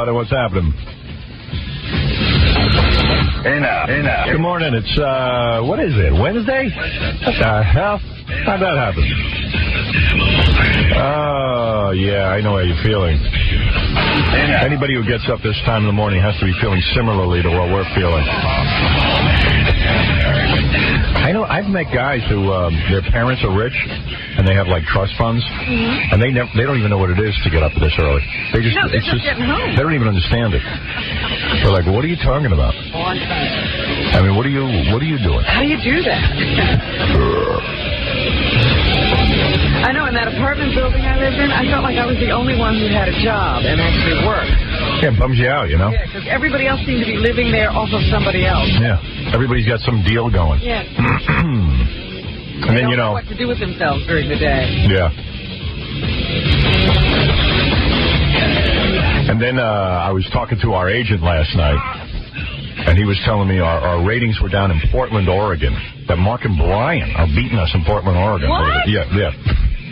brother. What's happening? Hey now. Good morning. It's, what is it, Wednesday? What the hell? How'd that happen? Oh, yeah, I know how you're feeling. Anybody who gets up this time in the morning has to be feeling similarly to what we're feeling. I know I've met guys who their parents are rich and they have like trust funds, and they don't even know what it is to get up this early. They're just getting home. They don't even understand it. They're like, "What are you talking about?" I mean, what are you doing? How do you do that? I know, in that apartment building I lived in, I felt like I was the only one who had a job and actually worked. Yeah, it bums you out, you know? Yeah, because everybody else seemed to be living there off of somebody else. Yeah, everybody's got some deal going. Yeah. And then, you know what to do with themselves during the day. Yeah. And then I was talking to our agent last night, and he was telling me our ratings were down in Portland, Oregon. That Mark and Brian are beating us in Portland, Oregon. What? Yeah.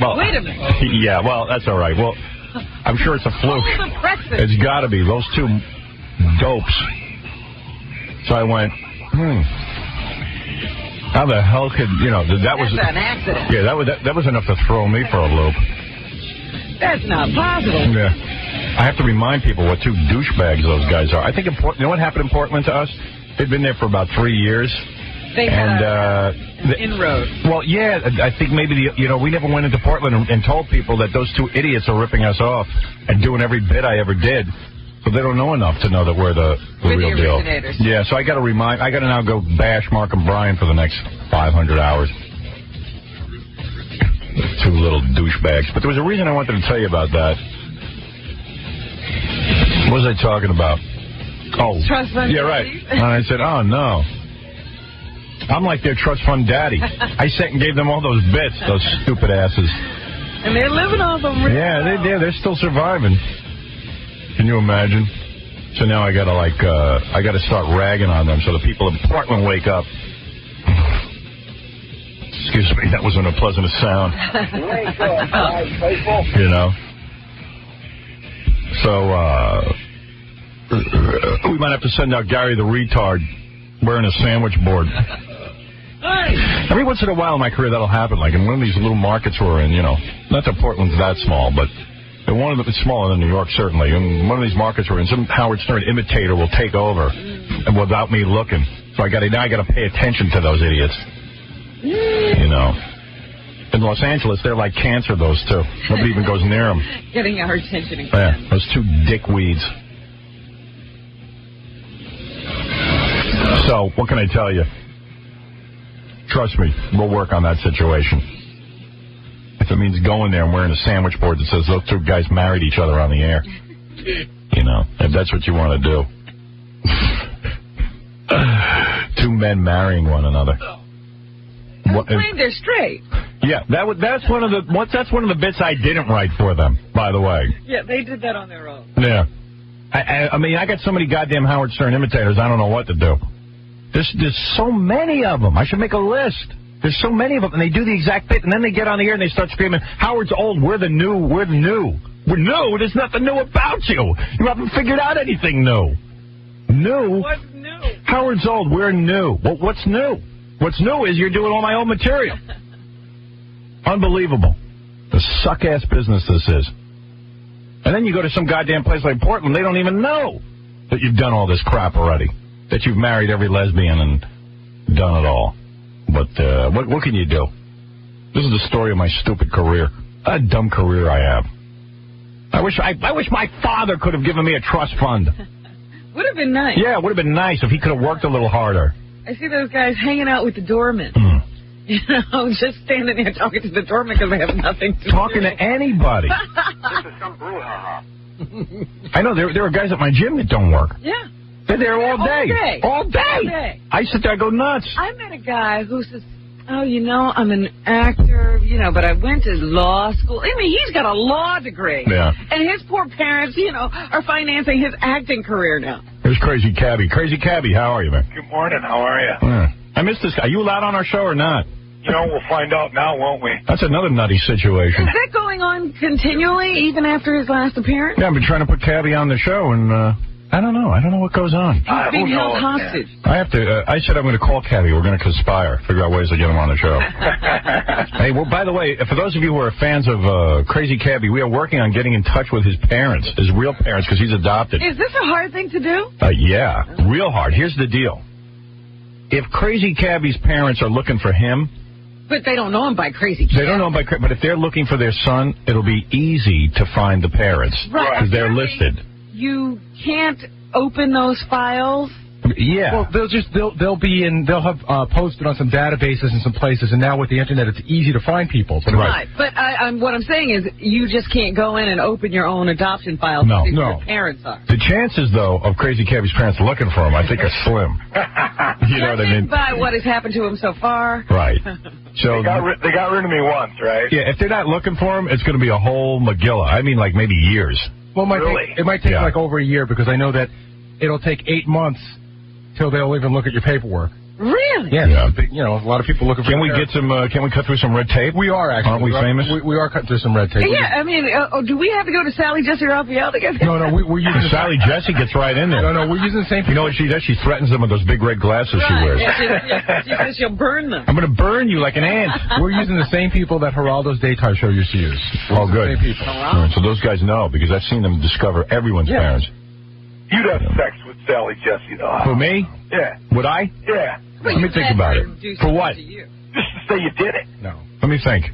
Well, wait a minute. Yeah, well, that's all right. Well, I'm sure it's a fluke. It's got to be. Those two dopes. So I went, how the hell could, that was an accident. Yeah, that was enough to throw me for a loop. That's not possible. Yeah. I have to remind people what two douchebags those guys are. I think, you know what happened in Portland to us? They'd been there for about 3 years. They had an inroad. Well, yeah, I think maybe, we never went into Portland and told people that those two idiots are ripping us off and doing every bit I ever did. So they don't know enough to know that we're the real deal. Yeah, so I got to now go bash Mark and Brian for the next 500 hours. Two little douchebags. But there was a reason I wanted to tell you about that. What was I talking about? Oh, trust fund. Yeah, right. And I said, oh, no. I'm like their trust fund daddy. I sat and gave them all those bits, those stupid asses. And they're living off them. Yeah, they're still surviving. Can you imagine? So now I gotta start ragging on them so the people in Portland wake up. Excuse me, that wasn't a pleasant sound. Wake up, people. So we might have to send out Gary the retard wearing a sandwich board. Every once in a while in my career that'll happen, like in one of these little markets we're in, not that Portland's that small, but one of them, it's smaller than New York, certainly. In one of these markets we're in, some Howard Stern imitator will take over and without me looking. So I gotta pay attention to those idiots. In Los Angeles, they're like cancer, those two. Nobody even goes near them. Getting our attention again. Yeah, those two dickweeds. So, what can I tell you? Trust me, we'll work on that situation. If it means going there and wearing a sandwich board that says those two guys married each other on the air. If that's what you want to do. Two men marrying one another. Claim they're straight. Yeah, that's one of the bits I didn't write for them, by the way. Yeah, they did that on their own. Yeah. I mean, I got so many goddamn Howard Stern imitators, I don't know what to do. There's so many of them. I should make a list. There's so many of them, and they do the exact bit, and then they get on the air and they start screaming, Howard's old, we're the new. We're new. There's nothing new about you. You haven't figured out anything new. New? What's new? Howard's old, we're new. Well, what's new? What's new is you're doing all my old material. Unbelievable. The suck-ass business this is. And then you go to some goddamn place like Portland, they don't even know that you've done all this crap already. That you've married every lesbian and done it all. But what can you do? This is the story of my stupid career. A dumb career I have. I wish my father could have given me a trust fund. Would have been nice. Yeah, it would have been nice if he could have worked a little harder. I see those guys hanging out with the doorman. Just standing there talking to the doorman because they have nothing to Talking do. to anybody. This is some brouhaha. I know, there are guys at my gym that don't work. Yeah. They're there all day. All day. I sit there, I go nuts. I met a guy who says, I'm an actor, but I went to law school. I mean, he's got a law degree. Yeah. And his poor parents, are financing his acting career now. Here's Crazy Cabby. Crazy Cabby, how are you, man? Good morning. How are you? I missed this guy. Are you allowed on our show or not? You know, we'll find out now, won't we? That's another nutty situation. Is that going on continually, even after his last appearance? Yeah, I've been trying to put Cabby on the show, and I don't know. I don't know what goes on. He's being who held knows, hostage. I have to. I said I'm going to call Cabby. We're going to conspire, figure out ways to get him on the show. Hey, well, by the way, for those of you who are fans of Crazy Cabby, we are working on getting in touch with his parents, his real parents, because he's adopted. Is this a hard thing to do? Yeah, real hard. Here's the deal. If Crazy Cabby's parents are looking for him, But they don't know him by Crazy Cabby. they don't know him but if they're looking for their son, it'll be easy to find the parents Right. because they're listed. You can't open those files. Yeah. Well, they'll have posted on some databases in some places, and now with the internet, it's easy to find people. But Right. But what I'm saying is you just can't go in and open your own adoption file No. to see who No. your parents are. The chances, though, of Crazy Cabby's parents looking for him, I think, are slim. You know what I mean? By what has happened to him so far. Right. So, They got rid of me once, right? yeah, if they're not looking for him, it's going to be a whole Megillah. I mean, like maybe years. Well, Really? it might take Yeah. like over a year because I know that it'll take 8 months till they'll even look at your paperwork. Really? Yeah. Yeah. A lot of people looking for. Can we get some? Can we cut through some red tape? We are actually. Aren't we famous? We are cutting through some red tape. Yeah, I mean, do we have to go to Sally Jesse Raphael to get this? No, we're using Sally Jesse gets right in there. No, we're using the same. You know what she does? She threatens them with those big red glasses she Right. wears. She says she'll burn them. I'm going to burn you like an ant. We're using the same people that Geraldo's daytime show used to use. Oh, good. Same people. All right, so those guys know because I've seen them discover everyone's Yeah. parents. You'd have sex with Sally Jesse, though. For me? Yeah. Would I? Yeah. But Let me you think let about her it. do For something what? to you. Just to say you did it. No. Let me think.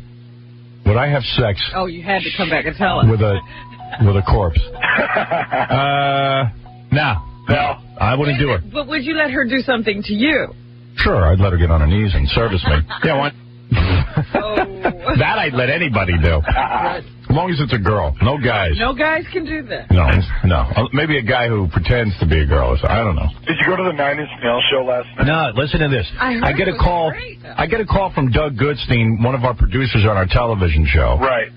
Would I have sex Oh, you had to come back and tell us. with a corpse? No. No. I wouldn't do it. But would you let her do something to you? Sure, I'd let her get on her knees and service me. Yeah, what? Oh. That I'd let anybody do. As long as it's a girl. No guys. No guys can do that. No. Maybe a guy who pretends to be a girl. I don't know. Did you go to the 9 Inch Nails show last night? No, listen to this. I heard get it a was call. great, though. I get a call from Doug Goodstein, one of our producers on our television show, Right.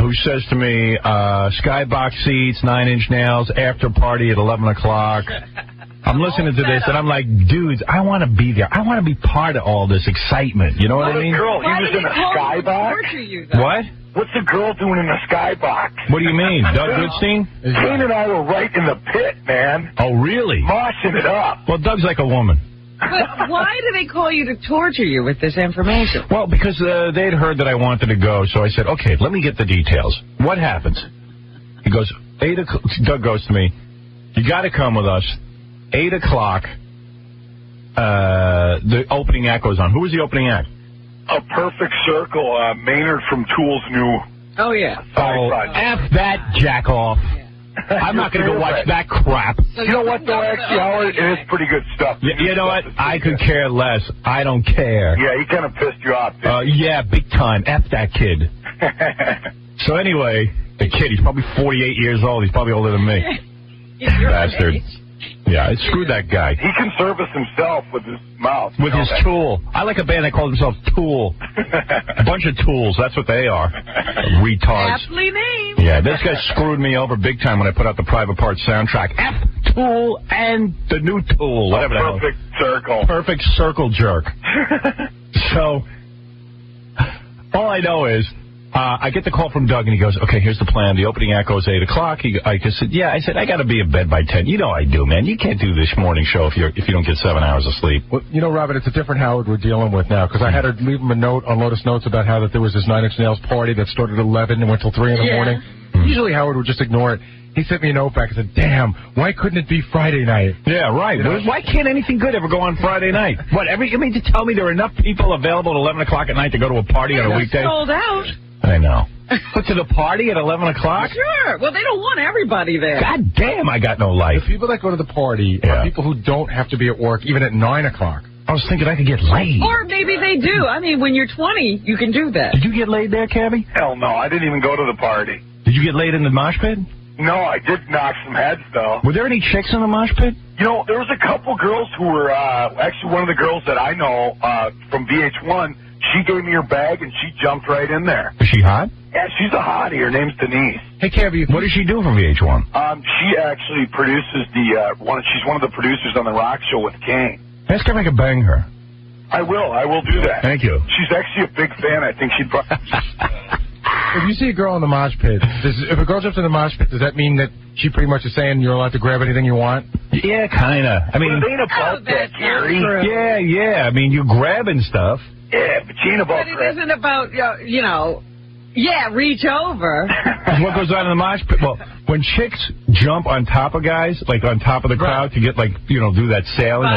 who says to me, Skybox seats, 9 Inch Nails, after party at 11 o'clock. I'm listening to this, and I'm like, dudes, I want to be there. I want to be part of all this excitement. You know what I What a mean? girl. He Why was did in a call you to skybox. torture you, though? What? What's a girl doing in a skybox? What do you mean? Doug Goodstein? Kane and I were right in the pit, man. Oh, really? Moshing it up. Well, Doug's like a woman. But why do they call you to torture you with this information? Well, because they'd heard that I wanted to go, so I said, okay, let me get the details. What happens? He goes, 8 o'clock. Doug goes to me, you got to come with us. 8 o'clock, the opening act goes on. Who was the opening act? A Perfect Circle. Maynard from Tool's new Oh, yeah. side Oh, project. F that jack off. I'm not going to go watch that crap. So You know what, though, actually, Howard? It is pretty good stuff. You know what? I could care less. I don't care. Yeah, he kind of pissed you off, didn't Yeah, big time. F that kid. So anyway, the kid, he's probably 48 years old. He's probably older than me. You're Bastard. age. Yeah, screw that guy. He can service himself with his mouth. With his tool. I like a band that calls themselves Tool. A bunch of tools. That's what they are. Retards. Aptly named. Yeah, this guy screwed me over big time when I put out the Private Parts soundtrack. F Tool and the new Tool, whatever the hell. Perfect Circle. Perfect circle jerk. So, all I know is, I get the call from Doug, and he goes, okay, here's the plan. The opening act goes 8 o'clock. I just said, yeah. I said, I got to be in bed by 10. You know I do, man. You can't do this morning show if you don't get 7 hours of sleep. Well, you know, Robert, it's a different Howard we're dealing with now because I had to leave him a note on Lotus Notes about how that there was this 9 Inch Nails party that started at 11 and went till 3 in the Yeah. morning. Usually Howard would just ignore it. He sent me a note back and said, damn, why couldn't it be Friday night? Yeah, right. You know? Why can't anything good ever go on Friday night? What, you mean to tell me there are enough people available at 11 o'clock at night to go to a party on a weekday? Sold out. I know. But to the party at 11 o'clock? Sure. Well, they don't want everybody there. God damn, I got no life. The people that go to the party Yeah. are people who don't have to be at work even at 9 o'clock. I was thinking I could get laid. Or maybe they do. I mean, when you're 20, you can do that. Did you get laid there, Cabby? Hell no, I didn't even go to the party. Did you get laid in the mosh pit? No, I did knock some heads, though. Were there any chicks in the mosh pit? You know, there was a couple girls who were, actually one of the girls that I know from VH1, she gave me her bag and she jumped right in there. Was she hot? Yeah, she's a hottie. Her name's Denise. Hey, Cabby, What does she do for VH1? She actually produces she's one of the producers on the Rock Show with Kane. Ask if I could bang her. I will do that. Thank you. She's actually a big fan. I think she'd probably... If you see a girl in the mosh pit, if a girl jumps in the mosh pit, does that mean that she pretty much is saying you're allowed to grab anything you want? Yeah, kind of. I mean, Well, it ain't about that, Gary. yeah. I mean, you're grabbing stuff. Yeah, but she ain't about But it isn't about, reach over. What goes on in the mosh pit? Well, when chicks jump on top of guys, like on top of the crowd to get, like, do that sailing,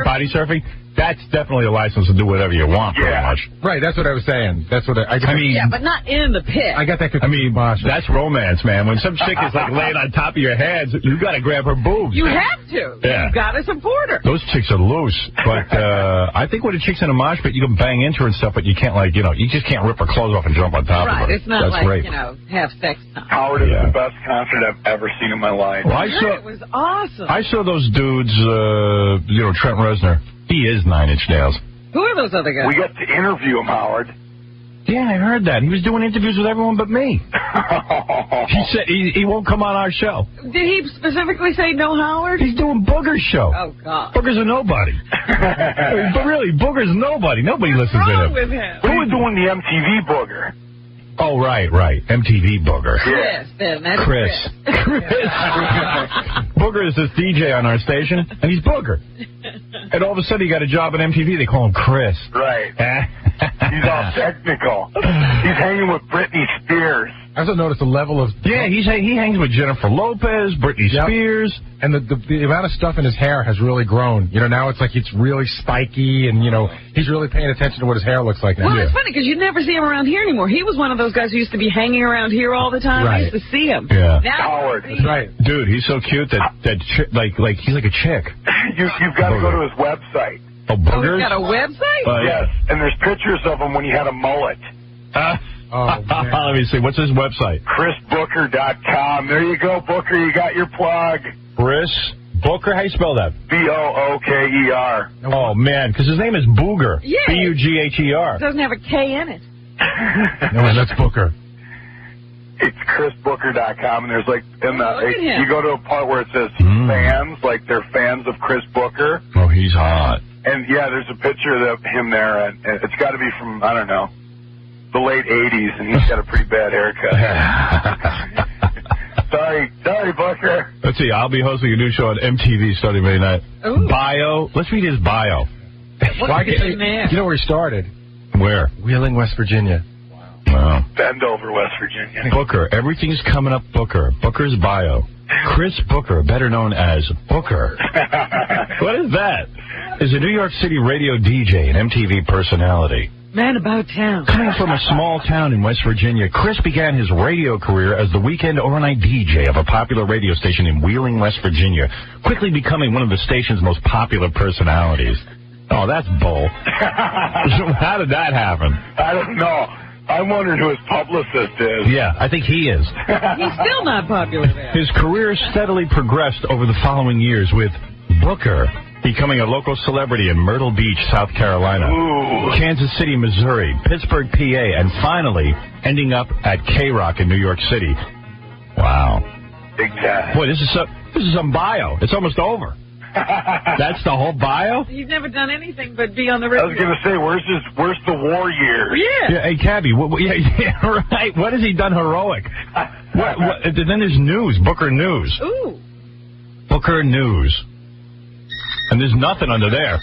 body surfing, that's definitely a license to do whatever you want, pretty much. Right, that's what I was saying. That's what I mean. Yeah, but not in the pit. I got that. That's romance, man. When some chick is like laying on top of your heads, you got to grab her boobs. You have to. Yeah. You got to support her. Those chicks are loose, but I think when a chick's in a mosh pit, you can bang into her and stuff, but you can't you just can't rip her clothes off and jump on top of her. Right, it's not that's like, rape. have sex time. Howard is the best concert I've ever seen in my life. Well, It was awesome. I saw those dudes, Trent Reznor. He is 9 Inch Nails. Who are those other guys? We got to interview him, Howard. Yeah, I heard that. He was doing interviews with everyone but me. He said he won't come on our show. Did he specifically say no, Howard? He's doing Booger's show. Oh, God. Booger's a nobody. But really, Booger's nobody. Nobody listens to him. With him? Who was doing the MTV Booger? Oh, right. MTV Booger. Chris, then. That's Chris. Booger is this DJ on our station, and he's Booger. And all of a sudden, he got a job at MTV. They call him Chris. Right. He's all technical. He's hanging with Britney Spears. I also noticed the level of... Yeah, he hangs with Jennifer Lopez, Britney Spears. And the amount of stuff in his hair has really grown. Now it's like it's really spiky, and, he's really paying attention to what his hair looks like now. Well, it's funny because you never see him around here anymore. He was one of those guys who used to be hanging around here all the time. Right. I used to see him. Yeah. Howard. That's right. Dude, he's so cute that he's like a chick. You've got to go to his website. Oh, Oh, Boogers? he's got a website? Yes, and there's pictures of him when he had a mullet. Let me see. What's his website? ChrisBooker.com. There you go, Booker. You got your plug. Chris Booker? How you spell that? Booker. Oh, man, because his name is Booger. Yeah. Bugher. It doesn't have a K in it. No, that's Booker. It's ChrisBooker.com, and there's look at him. you go to a part where it says fans, like they're fans of Chris Booker. Oh, he's hot. And, yeah, there's a picture of him there, and it's got to be from, I don't know, the late 80s, and he's got a pretty bad haircut. Sorry, Booker. Let's see. I'll be hosting a new show on MTV starting May night. Ooh. Bio. Let's read his bio. What's I can tell you, there? you know where he started? Where? Wheeling, West Virginia. Wow. Bend over, West Virginia. Booker. Everything's coming up Booker. Booker's bio. Chris Booker, better known as Booker. What is that? Is a New York City radio DJ and MTV personality. Man about town. Coming from a small town in West Virginia, Chris began his radio career as the weekend overnight DJ of a popular radio station in Wheeling, West Virginia, quickly becoming one of the station's most popular personalities. Oh, that's bull. How did that happen? I don't know. I'm wondering who his publicist is. Yeah, I think he is. He's still not popular there. His career steadily progressed over the following years, with Booker becoming a local celebrity in Myrtle Beach, South Carolina, Kansas City, Missouri, Pittsburgh, PA, and finally ending up at K-Rock in New York City. Wow. Big time. Boy, this is some bio. It's almost over. That's the whole bio? He's never done anything but be on the I radio. was going to say, where's the war years? Yeah. Hey, Cabby, yeah, right. What has he done heroic? Then there's news, Booker News. Ooh. Booker News. And there's nothing under there.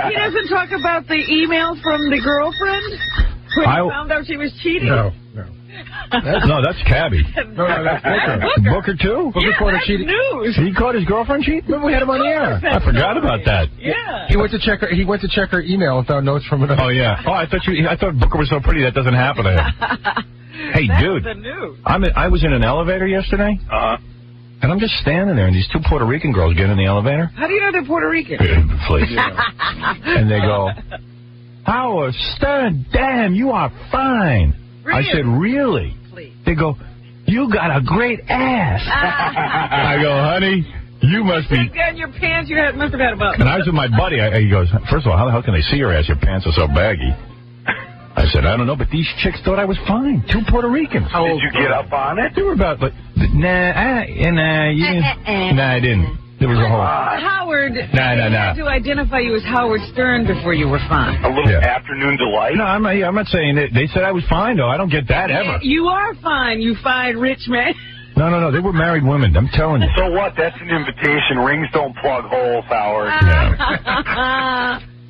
He doesn't talk about the email from the girlfriend when he found out she was cheating? No. No, that's Cabby. No, that's Booker. Booker too? Yeah, Booker that's cheating. news. He caught his girlfriend cheating? Remember we had him on the air. I forgot about that. Yeah. He went to check her email and found notes from another. Oh yeah. Oh, I thought Booker was so pretty that doesn't happen to him. Hey, That's dude. the news. I was in an elevator yesterday. And I'm just standing there, and these two Puerto Rican girls get in the elevator. How do you know they're Puerto Rican? Please. And they go, Howard Stern, damn, you are fine. Really? I said, really? Please. They go, you got a great ass. I go, honey, you must be... In your pants, must have had about... And I was with my buddy. He goes, first of all, how the hell can they see your ass? Your pants are so baggy. I said, I don't know, but these chicks thought I was fine. Two Puerto Ricans. Did you get up on it? They were about, like, nah, I didn't. There was a whole... Howard, No. they had to identify you as Howard Stern before you were fine. A little afternoon delight. No, I'm not saying that. They said I was fine, though. I don't get that ever. You are fine, you fine rich man. No. They were married women. I'm telling you. So what? That's an invitation. Rings don't plug holes, Howard.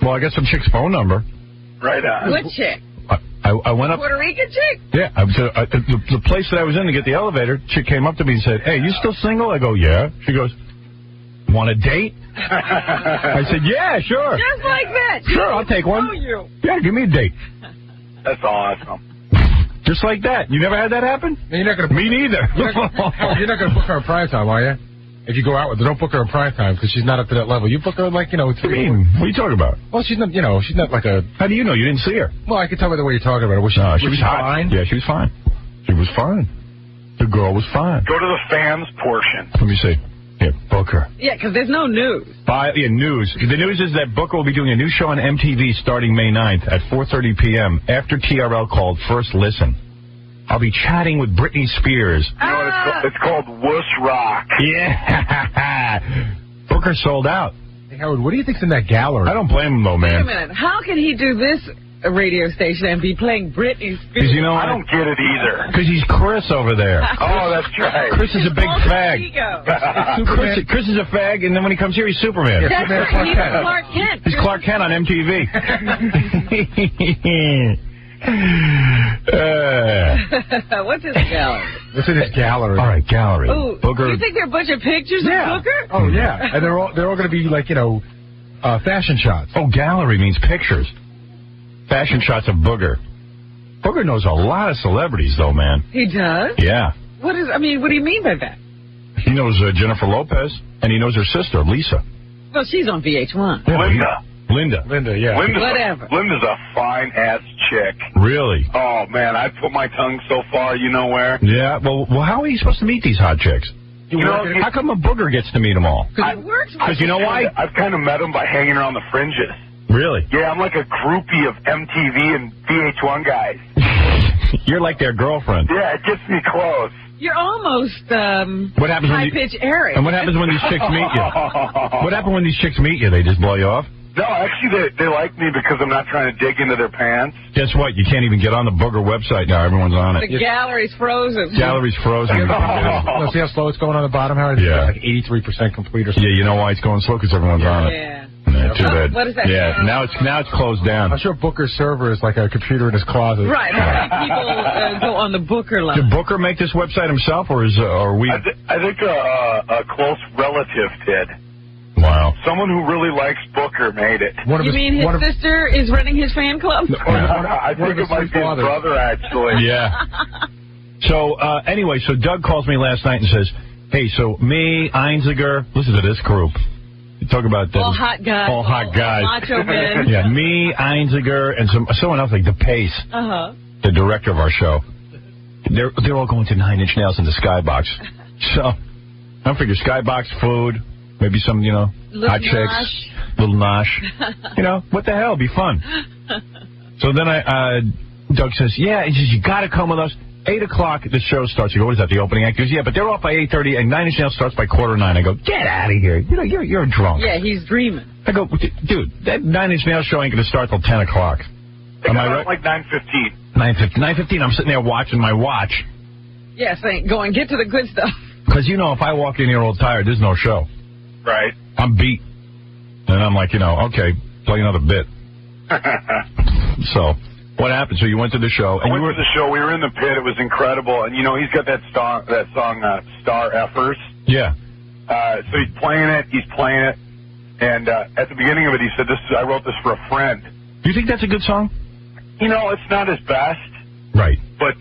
Well, I got some chick's phone number. Right on. What chick? I went up. Puerto Rican chick? Yeah. The place that I was in to get the elevator, chick came up to me and said, "Hey, you still single?" I go, "Yeah." She goes, "Want a date?" I said, "Yeah, sure." Just like that. Sure, I'll take one. Yeah, give me a date. That's awesome. Just like that. You never had that happen? You're not gonna Me neither. You're not going to book her in prime time, are you? If you go out with her, don't book her in prime time because she's not up to that level. You book her like, 3 What do you mean? What are you talking about? Well, she's not, she's not like a... How do you know? You didn't see her. Well, I can tell by the way you're talking about her. Was she, She was hot. fine? Yeah, she was fine. She was fine. The girl was fine. Go to the fans portion. Let me see. Yeah, Booker. Yeah, because there's no news. News. The news is that Booker will be doing a new show on MTV starting May 9th at 4:30 p.m. after TRL called First Listen. I'll be chatting with Britney Spears. You know what it's called? Whoosh Rock. Yeah. Booker sold out. Hey, Howard, what do you think's in that gallery? I don't blame him, though, Wait a man. minute. How can he do this radio station and be playing Britney Spears? You know, I don't get it either. Because he's Chris over there. Oh, that's right. Chris is a big fag. Ego. Chris is a fag, and then when he comes here, he's Superman. That's right. He's Clark Kent. He's Clark Kent on MTV. What's his gallery? What's in this gallery? All right, gallery. Ooh, Booker. you think there are a bunch of pictures of Booker? Oh, yeah. And they're all going to be like, fashion shots. Oh, gallery means pictures. Fashion shots of Booger. Booger knows a lot of celebrities, though, man. He does? Yeah. What do you mean by that? He knows Jennifer Lopez, and he knows her sister, Lisa. Well, she's on VH1. Yeah, Linda, yeah. Whatever. Linda's a fine-ass chick. Really? Oh, man, I put my tongue so far, you know where? Yeah, well, how are you supposed to meet these hot chicks? How come a Booger gets to meet them all? Because it works. Because you know why? I've kind of met them by hanging around the fringes. Really? Yeah, I'm like a groupie of MTV and VH1 guys. You're like their girlfriend. Yeah, it gets me close. You're almost What happens when high-pitch Eric. And what happens when these chicks meet you? What happens when these chicks meet you? They just blow you off? No, actually, they like me because I'm not trying to dig into their pants. Guess what? You can't even get on the Booger website now. Everyone's on it. The gallery's frozen. Gallery's frozen. You can't get in. See how slow it's going on the bottom, Howard? Yeah. It's like 83% complete or something. Yeah, you know why it's going slow? Because everyone's on it. Yeah. Too bad. What is that? Yeah, now it's closed down. I'm sure Booker's server is like a computer in his closet. Right. People go on the Booker line. Did Booker make this website himself, or are we? I think a close relative did. Wow. Someone who really likes Booker made it. You mean his sister is running his fan club? I think it might be his brother, actually. Yeah. So, anyway, so Doug calls me last night and says, hey, so me, Einziger, listen to this group. You talk about that. All hot guys. All hot guys. Macho men. Yeah, me, Einziger, and someone else like DePace, the director of our show. They're all going to 9 Inch Nails in the Skybox. So, I figure Skybox, food, maybe some, hot chicks, little nosh. What the hell? It'd be fun. So then Doug says, yeah, he says, you got to come with us. 8 o'clock, the show starts. You go, what is that, the opening act? He goes, yeah, but they're off by 8:30, and 9 Inch Nails starts by 8:45. I go, get out of here. You're drunk. Yeah, he's dreaming. I go, dude, that 9 Inch Nails show ain't going to start till 10 o'clock. Am I right? Like 9:15. 9:15, I'm sitting there watching my watch. Yeah, saying, go and get to the good stuff. Because, if I walk in here all tired, there's no show. Right. I'm beat. And I'm like, okay, play another bit. So, what happened? So you went to the show. I went to the show. We were in the pit. It was incredible. And, he's got that song, Star Effers. Yeah. So he's playing it. And at the beginning of it, he said, I wrote this for a friend. Do you think that's a good song? It's not his best. Right. But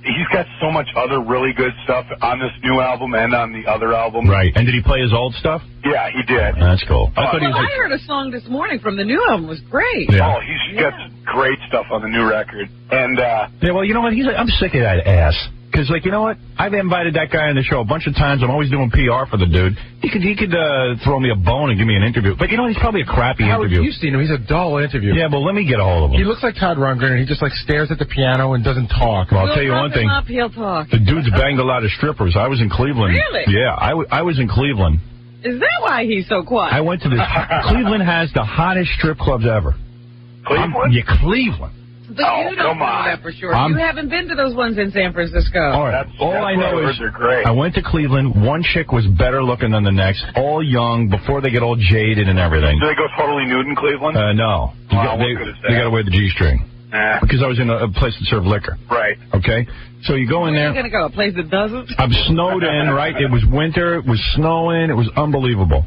he's got so much other really good stuff on this new album and on the other album. Right. And did he play his old stuff? Yeah, he did. That's cool. I heard a song this morning from the new album. It was great. Yeah. Oh, he's got great stuff on the new record. And yeah, well, you know what? He's like, I'm sick of that ass. Because, you know what? I've invited that guy on the show a bunch of times. I'm always doing PR for the dude. He could throw me a bone and give me an interview. But, he's probably a crappy interview. You've seen him. He's a dull interview. Yeah, well, let me get a hold of him. He looks like Todd Rundgren, and he just, stares at the piano and doesn't talk. Well, I'll tell you one thing. He'll talk. The dude's banged a lot of strippers. I was in Cleveland. Really? Yeah, I was in Cleveland. Is that why he's so quiet? I went to this. Cleveland has the hottest strip clubs ever. Cleveland? Yeah, Cleveland. But you don't know that for sure. You haven't been to those ones in San Francisco. All right. All I know is they're great. I went to Cleveland. One chick was better looking than the next. All young, before they get all jaded and everything. Do they go totally nude in Cleveland? No. Wow, They got to wear the G-string. Because I was in a place that served liquor. Right. Okay? So you go in there. Where are you going to go? A place that doesn't? I'm snowed in, right? It was winter. It was snowing. It was unbelievable.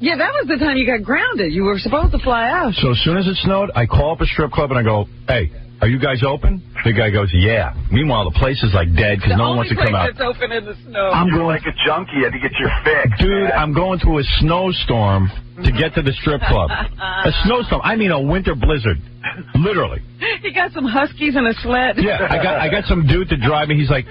Yeah, that was the time you got grounded. You were supposed to fly out. So as soon as it snowed, I call up a strip club and I go, hey, are you guys open? The guy goes, yeah. Meanwhile, the place is like dead because no one wants to come out. The only place that's open in the snow. I'm going like a junkie. You had to get your fix. Dude, man. I'm going through a snowstorm to get to the strip club. A snowstorm. I mean a winter blizzard. Literally. You got some huskies and a sled. Yeah, I got some dude to drive me. He's like,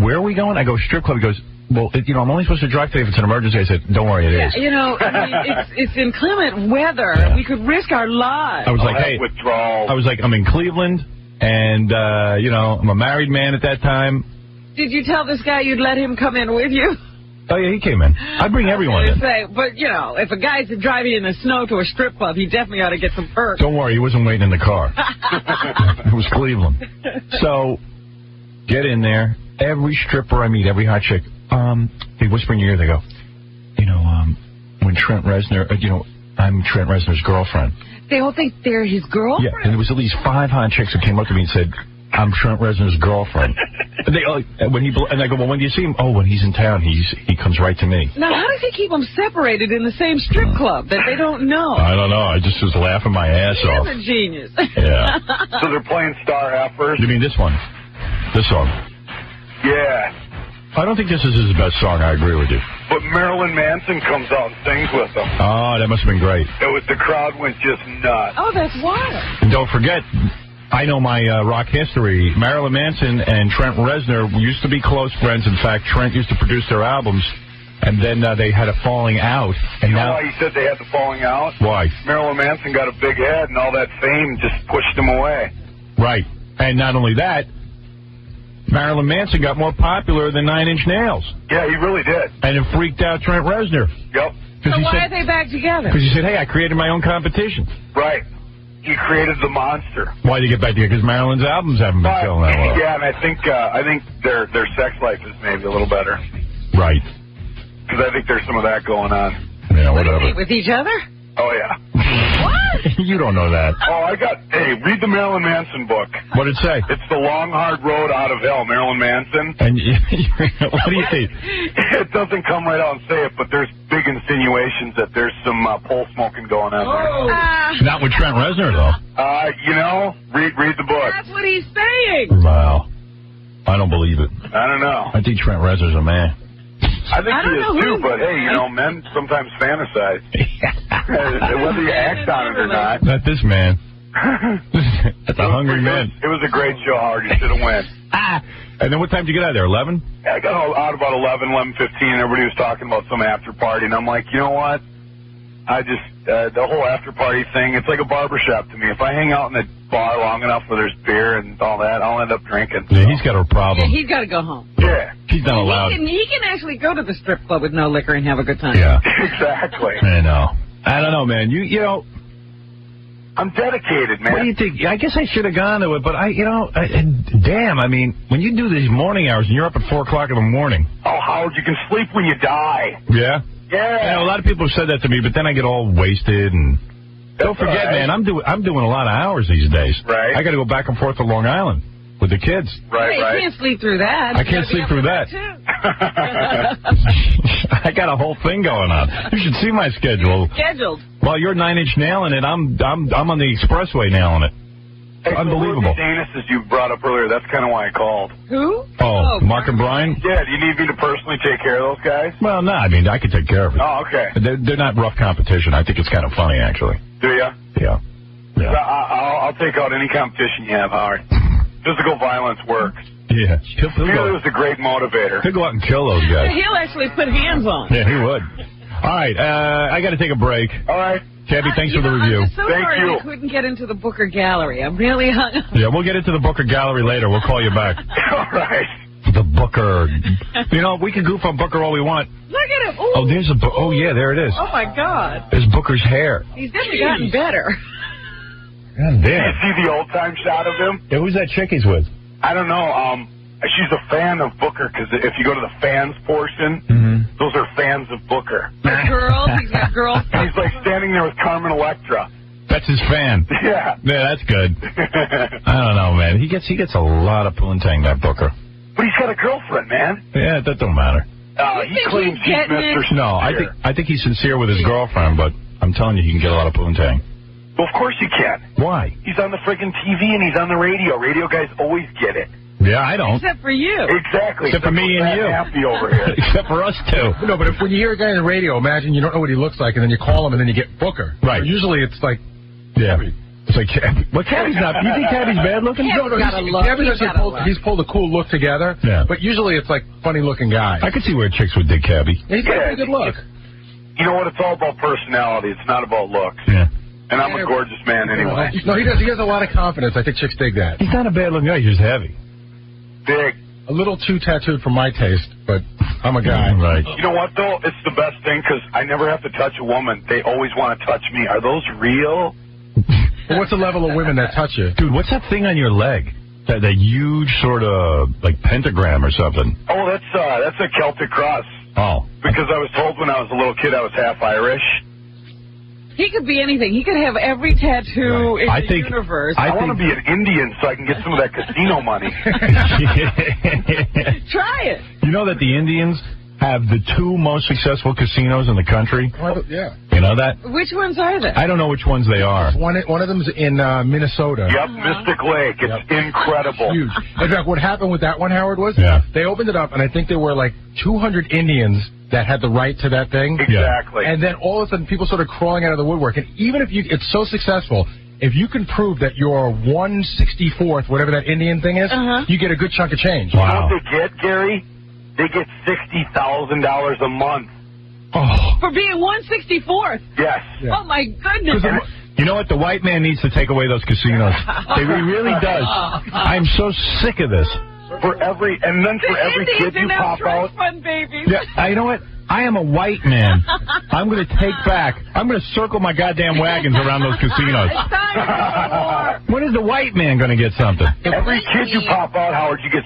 where are we going? I go, strip club. He goes, well, I'm only supposed to drive today if it's an emergency. I said, don't worry, it is. I mean, it's inclement weather. Yeah. We could risk our lives. I was like, hey, withdrawal. I was like, I'm in Cleveland, and, I'm a married man at that time. Did you tell this guy you'd let him come in with you? Oh, yeah, he came in. I bring everyone in. But, if a guy's driving in the snow to a strip club, he definitely ought to get some perks. Don't worry, he wasn't waiting in the car. It was Cleveland. So, get in there. Every stripper I meet, every hot chick, they whisper in your ear, they go, when Trent Reznor, I'm Trent Reznor's girlfriend. They all think they're his girlfriend? Yeah, and there was at least 5 hot chicks that came up to me and said, I'm Trent Reznor's girlfriend. And I go, well, when do you see him? Oh, when he's in town, he comes right to me. Now, how does he keep them separated in the same strip club that they don't know? I don't know. I just was laughing my ass off. He's a genius. Yeah. So they're playing Star Effers? You mean this one? This song? Yeah. I don't think this is his best song. I agree with you. But Marilyn Manson comes out and sings with them. Oh, that must have been great. The crowd went just nuts. Oh, that's wild. And don't forget, I know my rock history. Marilyn Manson and Trent Reznor used to be close friends. In fact, Trent used to produce their albums, and then they had a falling out. And you know why he said they had the falling out? Why? Marilyn Manson got a big head, and all that fame just pushed him away. Right. And not only that, Marilyn Manson got more popular than 9 Inch Nails. Yeah, he really did. And it freaked out Trent Reznor. Yep. So why are they back together? Because he said, hey, I created my own competition. Right. He created the monster. Why did you get back together? Because Marilyn's albums haven't been selling that well. Yeah, and I think their sex life is maybe a little better. Right. Because I think there's some of that going on. Yeah, whatever. With each other? Oh, yeah. What? You don't know that. Oh, read the Marilyn Manson book. What did it say? It's The Long, Hard Road Out of Hell, Marilyn Manson. And what do you think? It doesn't come right out and say it, but there's big insinuations that there's some pole smoking going on there. Not with Trent Reznor, though. Read the book. That's what he's saying. Wow. I don't believe it. I don't know. I think Trent Reznor's a man. I think he is too, but hey, men sometimes fantasize. Whether you act on it or not. Not this man. That's a hungry man. It was a great show, Howard. You should have went. And then what time did you get out of there, 11? I got out about 11:15, and everybody was talking about some after party, and I'm like, you know what? The whole after party thing, it's like a barbershop to me. If I hang out in the bar long enough where there's beer and all that, I'll end up drinking. Yeah, he's got a problem. Yeah, he's got to go home. Yeah. He's not allowed. He can actually go to the strip club with no liquor and have a good time. Yeah. Exactly. I know. I don't know, man. You know. I'm dedicated, man. What do you think? I guess I should have gone to it, but damn, I mean, when you do these morning hours and you're up at 4 o'clock in the morning. Oh, Howard, you can sleep when you die. Yeah? Yeah. A lot of people have said that to me, but then I get all wasted and... Don't forget, man, I'm doing a lot of hours these days. Right. I got to go back and forth to Long Island with the kids. Right. You can't sleep through that. I can't sleep through that. I got a whole thing going on. You should see my schedule. Scheduled. While you're 9 Inch nailing it, I'm on the expressway nailing it. Hey, unbelievable. So Danis, as you brought up earlier, that's kind of why I called. Who? Oh, Mark and Brian? Yeah, do you need me to personally take care of those guys? Well, no, I mean, I could take care of it. Oh, okay. They're not rough competition. I think it's kind of funny, actually. Do you? Yeah. I'll take out any competition you have, Howard. Physical violence works. Yeah. He'll was a great motivator. He'll go out and kill those guys. He'll actually put hands on. Yeah, he would. All right, I got to take a break. All right. Tabby, thanks for the review. I'm so Thank sorry you. I couldn't get into the Booker Gallery. I'm really hung up. Yeah, we'll get into the Booker Gallery later. We'll call you back. All right. the Booker. You know, we can goof on Booker all we want. Look at him. Ooh. Oh, there's a... Oh, yeah, there it is. Oh, my God. There's Booker's hair. He's definitely gotten better. God Did you damn. see the old-time shot of him? Yeah, who's that chick he's with? I don't know. She's a fan of Booker because if you go to the fans portion, those are fans of Booker. The girls, he's got girls. He's like standing there with Carmen Electra. That's his fan. Yeah. Yeah, that's good. I don't know, man. He gets a lot of poontang, that Booker. But he's got a girlfriend, man. Yeah, that don't matter. He claims he's Mr. Sincere. No, I think he's sincere with his girlfriend, but I'm telling you, he can get a lot of poontang. Well, of course you can. Why? He's on the friggin' TV and he's on the radio. Radio guys always get it. Yeah, I don't. Except for you. Exactly. Except for me and you. Happy over here. Except for us two. No, but when you hear a guy on the radio, imagine you don't know what he looks like, and then you call him, and then you get Booker. Right. So usually it's like... Yeah. It's like, well, Cabby's not... You think Cabby's bad looking? He's pulled a cool look together. Yeah. But usually it's like funny-looking guy. I could see where chicks would dig Cabby. He's got a pretty good look. You know what? It's all about personality. It's not about looks. Yeah. And I'm a gorgeous man anyway. No, he has a lot of confidence. I think chicks dig that. He's not a bad looking guy. He's just heavy. Big. A little too tattooed for my taste, but I'm a guy. Right. You know what, though? It's the best thing because I never have to touch a woman. They always want to touch me. Are those real? Well, what's the level of women that touch you? Dude, what's that thing on your leg? That huge sort of, like, pentagram or something. Oh, that's a Celtic cross. Oh. Because I was told when I was a little kid I was half Irish. He could be anything. He could have every tattoo in the universe. I want to be an Indian so I can get some of that casino money. Try it. You know that the Indians have the two most successful casinos in the country? Yeah. You know that? Which ones are they? I don't know which ones they are. One of them's in Minnesota. Yep, Mystic Lake. It's incredible. Huge. In fact, what happened with that one, Howard, was they opened it up, and I think there were like 200 Indians that had the right to that thing. Exactly. And then all of a sudden, people started crawling out of the woodwork. And even if it's so successful, if you can prove that you're 1/64th, whatever that Indian thing is, you get a good chunk of change. Wow. You know what they get, Gary? They get $60,000 a month. Oh. For being 1/64th? Yes. Yeah. Oh, my goodness. You know what? The white man needs to take away those casinos. He really does. I'm so sick of this. For every kid you pop out. Fund babies. Yeah, you know what? I am a white man. I'm going to take back. I'm going to circle my goddamn wagons around those casinos. When is the white man going to get something? Every kid you pop out, Howard, you get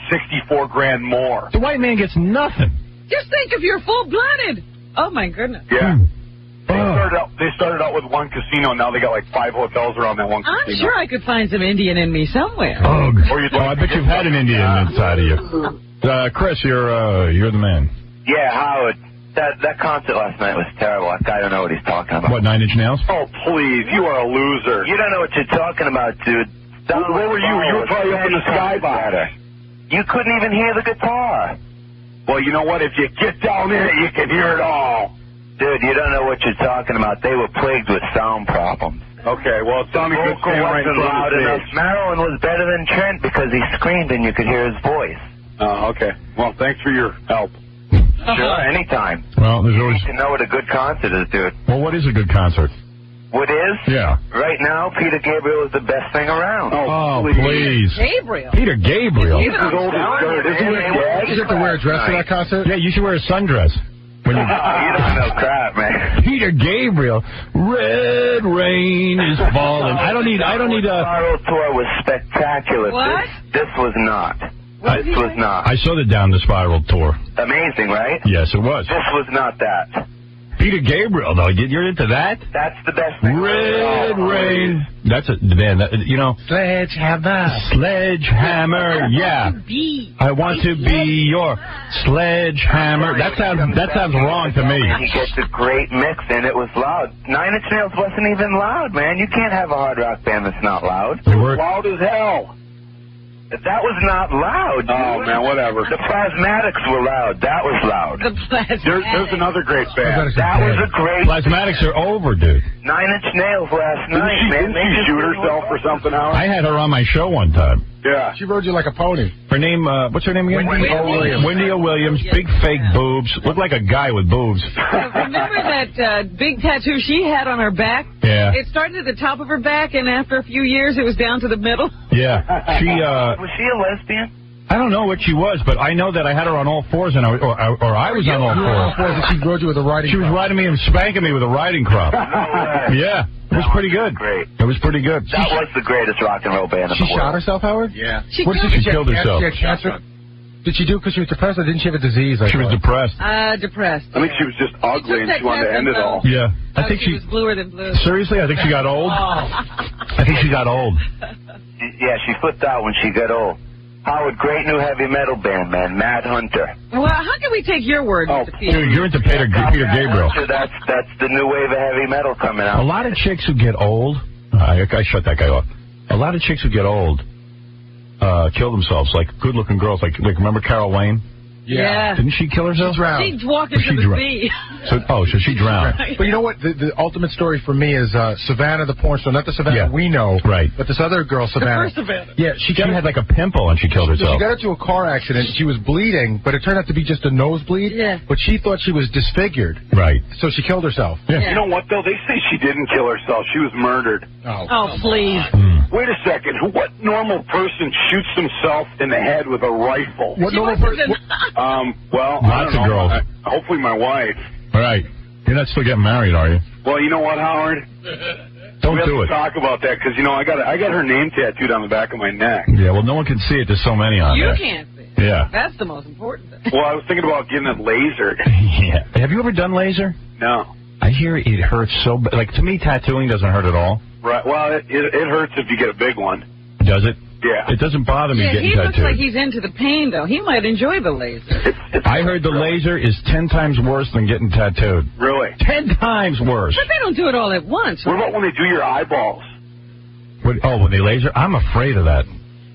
$64,000 more. The white man gets nothing. Just think if you're full-blooded. Oh, my goodness. Yeah. They started out with one casino, and now they got like 5 hotels around that one casino. I'm sure I could find some Indian in me somewhere. Oh, I bet you've had an Indian inside of you. Chris, you're the man. Yeah, Howard. That concert last night was terrible. That guy don't know what he's talking about. What, 9 Inch Nails? Oh, please. You are a loser. You don't know what you're talking about, dude. Where were you? You were probably up in the skybox. You couldn't even hear the guitar. Well, you know what? If you get down in it, you can hear it all. Dude, you don't know what you're talking about. They were plagued with sound problems. Okay, well, it sounded good. Wasn't loud enough. Marilyn was better than Trent because he screamed and you could hear his voice. Oh, okay. Well, thanks for your help. Sure, anytime. Well, there's always... You need to know what a good concert is, dude. Well, what is a good concert? What is? Yeah. Right now, Peter Gabriel is the best thing around. Oh, please. Gabriel. Peter Gabriel. He's as old as dirt. You have to wear a dress for that concert? Yeah, you should wear a sundress. When you don't know crap, man. Peter Gabriel, Red Rain is falling. I don't need a... Spiral Tour was spectacular. What? This was not. This was not. I saw the Down the Spiral tour. Amazing, right? Yes, it was. This was not that. Peter Gabriel, though, you're into that? That's the best thing. Red Rain. That's a man. You know. Sledgehammer. Yeah. I want to be your sledgehammer. That sounds wrong to me. He gets a great mix, and it was loud. 9 Inch Nails wasn't even loud, man. You can't have a hard rock band that's not loud. They were loud as hell. That was not loud. Oh, man, whatever. The Plasmatics were loud. That was loud. The Plasmatics. There's another great band. That was a great... Plasmatics are over, dude. 9 Inch Nails last night, man. Didn't she shoot herself or something out? I had her on my show one time. Yeah. She rode you like a pony. Her name, what's her name again? Wendy O. Williams. Wendy O. Williams, big fake boobs. Looked like a guy with boobs. Remember that big tattoo she had on her back? Yeah. It started at the top of her back, and after a few years, it was down to the middle. Yeah. She, Was she a lesbian? I don't know what she was, but I know that I had her on all fours, and I was on all fours. And she rode you with a riding She was crop. riding me and spanking me with a riding crop. Yeah, it was pretty good. Great. It was pretty good. That was the greatest rock and roll band in She the world. shot herself, Howard? Yeah. She What did She killed herself. She had cancer? Did she do it because she was depressed, or didn't she have a disease? She was depressed. depressed. I think she was just ugly and she wanted to end it all. Yeah, I think she was bluer than blue. Seriously, I think she got old. I think she got old. Yeah, she flipped out when she got old. Howard, great new heavy metal band, man. Mad Hunter. Well, how can we take your word? Oh, Dude, you're into Peter Gabriel. That's the new wave of heavy metal coming out. A lot of chicks who get old, I shut that guy off. A lot of chicks who get old kill themselves, like good-looking girls. Like remember Carol Wayne? Yeah. Didn't she kill herself? She drowned. She's walking to the sea. So she drowned. But you know what? The ultimate story for me is Savannah the porn star. Not the Savannah we know. Right. But this other girl, Savannah. The first Savannah. Yeah, she She had like a pimple and she killed herself. She got into a car accident. She was bleeding, but it turned out to be just a nosebleed. Yeah. But she thought she was disfigured. Right. So she killed herself. Yeah. You know what, though? They say she didn't kill herself. She was murdered. Oh, please. Wait a second. What normal person shoots himself in the head with a rifle? What She normal must have person? been- Well, Lots I don't of know. girls. Hopefully my wife. All right. You're not still getting married, are you? Well, you know what, Howard? Don't we have do to it. talk about that because, you know, I got her name tattooed on the back of my neck. Yeah, well, no one can see it. There's so many on You there. can't see. Yeah. That's the most important thing. Well, I was thinking about getting it lasered. Yeah. Have you ever done laser? No. I hear it hurts so bad. Like, to me, tattooing doesn't hurt at all. Right. Well, it hurts if you get a big one. Does it? Yeah. It doesn't bother me Yeah, getting he looks tattooed. like he's into the pain, though. He might enjoy the laser. I heard the laser is 10 times worse than getting tattooed. Really? 10 times worse. But they don't do it all at once. What about when they do your eyeballs? When they laser? I'm afraid of that.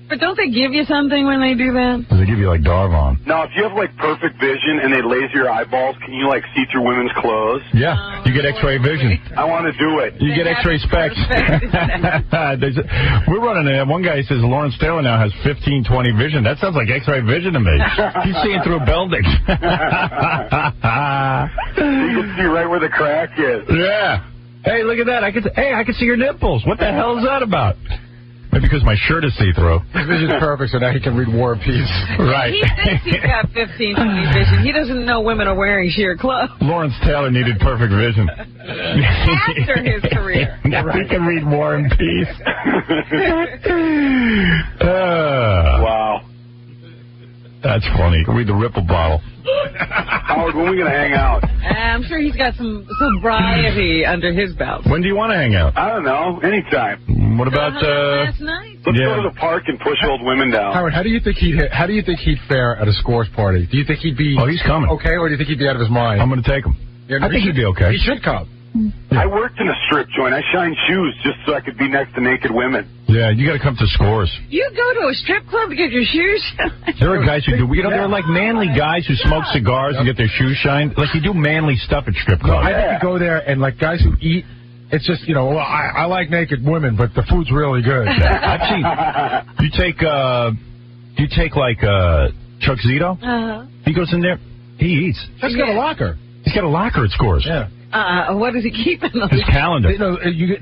But don't they give you something when they do that? They give you, like, Darvon. Now, if you have, like, perfect vision and they laser your eyeballs, can you, like, see through women's clothes? Yeah. You get X-ray vision. I want to do it. You get They X-ray have specs. We're running it. One guy says Lawrence Taylor now has 15-20 vision. That sounds like X-ray vision to me. He's seeing through buildings. You can see right where the crack is. Yeah. Hey, look at that. I can see your nipples. What the hell is that about? Maybe because my shirt is see-through. His vision's perfect, so now he can read War and Peace. Right. He thinks he's got 15-20 vision. He doesn't know women are wearing sheer clothes. Lawrence Taylor needed perfect vision. After his career. Now he can read War and Peace. Wow. That's funny. Read the Ripple bottle. Howard, when are we going to hang out? I'm sure he's got some sobriety under his belt. When do you want to hang out? I don't know. Anytime. What about Last night? Let's go to the park and push old women down. Howard, how do you think he'd fare at a scores party? Do you think he'd be he's coming. okay, or do you think he'd be out of his mind? I'm going to take him. Yeah, I think he'd be okay. He should come. I worked in a strip joint. I shined shoes just so I could be next to naked women. Yeah, you got to come to Scores. You go to a strip club to get your shoes shined? There are guys who do. You know, there are like manly guys who smoke cigars and get their shoes shined. Like you do manly stuff at strip clubs. I think you go there and like guys who eat. It's just well, I like naked women, but the food's really good. I've seen. You take like Chuck Zito. He goes in there. He eats. Chuck's got a locker. He's got a locker at Scores. Yeah. What does he keep in His calendar.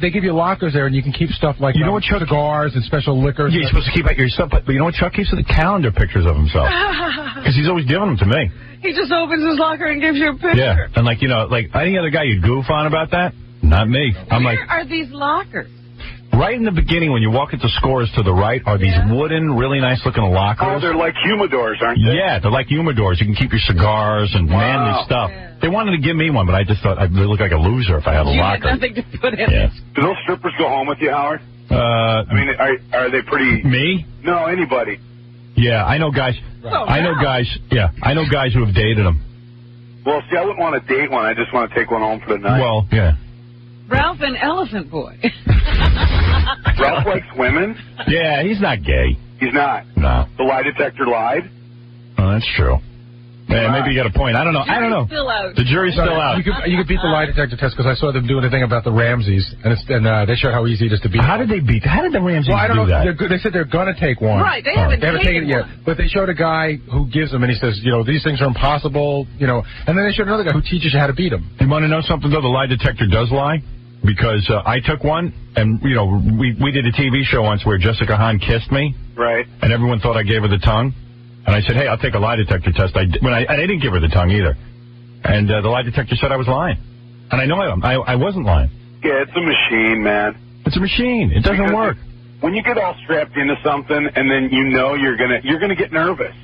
They give you lockers there, and you can keep stuff like You know what Chuck cigars and special liquors. Yeah, you're supposed to keep out your stuff, but you know what Chuck keeps? The calendar pictures of himself. Because he's always giving them to me. He just opens his locker and gives you a picture. Yeah, and like any other guy you'd goof on about that, not me. I'm Where like, are these lockers? right in the beginning when you walk into Scores to the right are these wooden, really nice looking lockers. Oh, they're like humidors, aren't they? Yeah, they're like humidors. You can keep your cigars and manly stuff. Yeah. They wanted to give me one, but I just thought I'd look like a loser if I had a You locker. had nothing to put in Yeah. it. Do those strippers go home with you, Howard? I mean, are they pretty... Me? No, anybody. Yeah, I know guys. I know guys. Yeah, I know guys who have dated them. Well, see, I wouldn't want to date one. I just want to take one home for the night. Well, yeah. Ralph and Elephant Boy. Ralph likes women. Yeah, he's not gay. He's not. No. The lie detector lied. Oh, that's true. Yeah, maybe you got a point. I don't know. Still out. The jury's still out. You could beat the lie detector test because I saw them doing a thing about the Ramses, and they showed how easy it is to beat. How did they beat? How did the Ramses Well, I don't do know. that? They said they're gonna take one. Right, they haven't taken it yet. But they showed a guy who gives them, and he says, these things are impossible, and then they showed another guy who teaches you how to beat them. You want to know something though? The lie detector does lie. Because I took one, and, we did a TV show once where Jessica Hahn kissed me. Right. And everyone thought I gave her the tongue. And I said, hey, I'll take a lie detector test. I didn't give her the tongue either. And the lie detector said I was lying. And I know I wasn't lying. Yeah, it's a machine, man. It's a machine. It doesn't work. When you get all strapped into something and then you know you're gonna get nervous.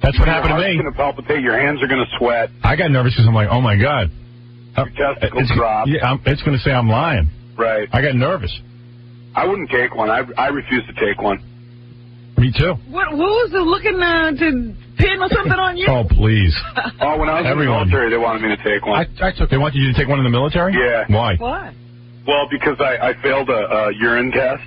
That's what happened to me. Your heart's gonna palpitate. Your hands are gonna sweat. I got nervous because I'm like, oh my God. Your testicles drop. Yeah, it's gonna say I'm lying. Right. I got nervous. I wouldn't take one. I refuse to take one. Me too. What was it looking to pin or something on you? Oh, please. Oh, when I was in the military, they wanted me to take one. They wanted you to take one in the military? Yeah. Why? Why? Well, because I failed a urine test.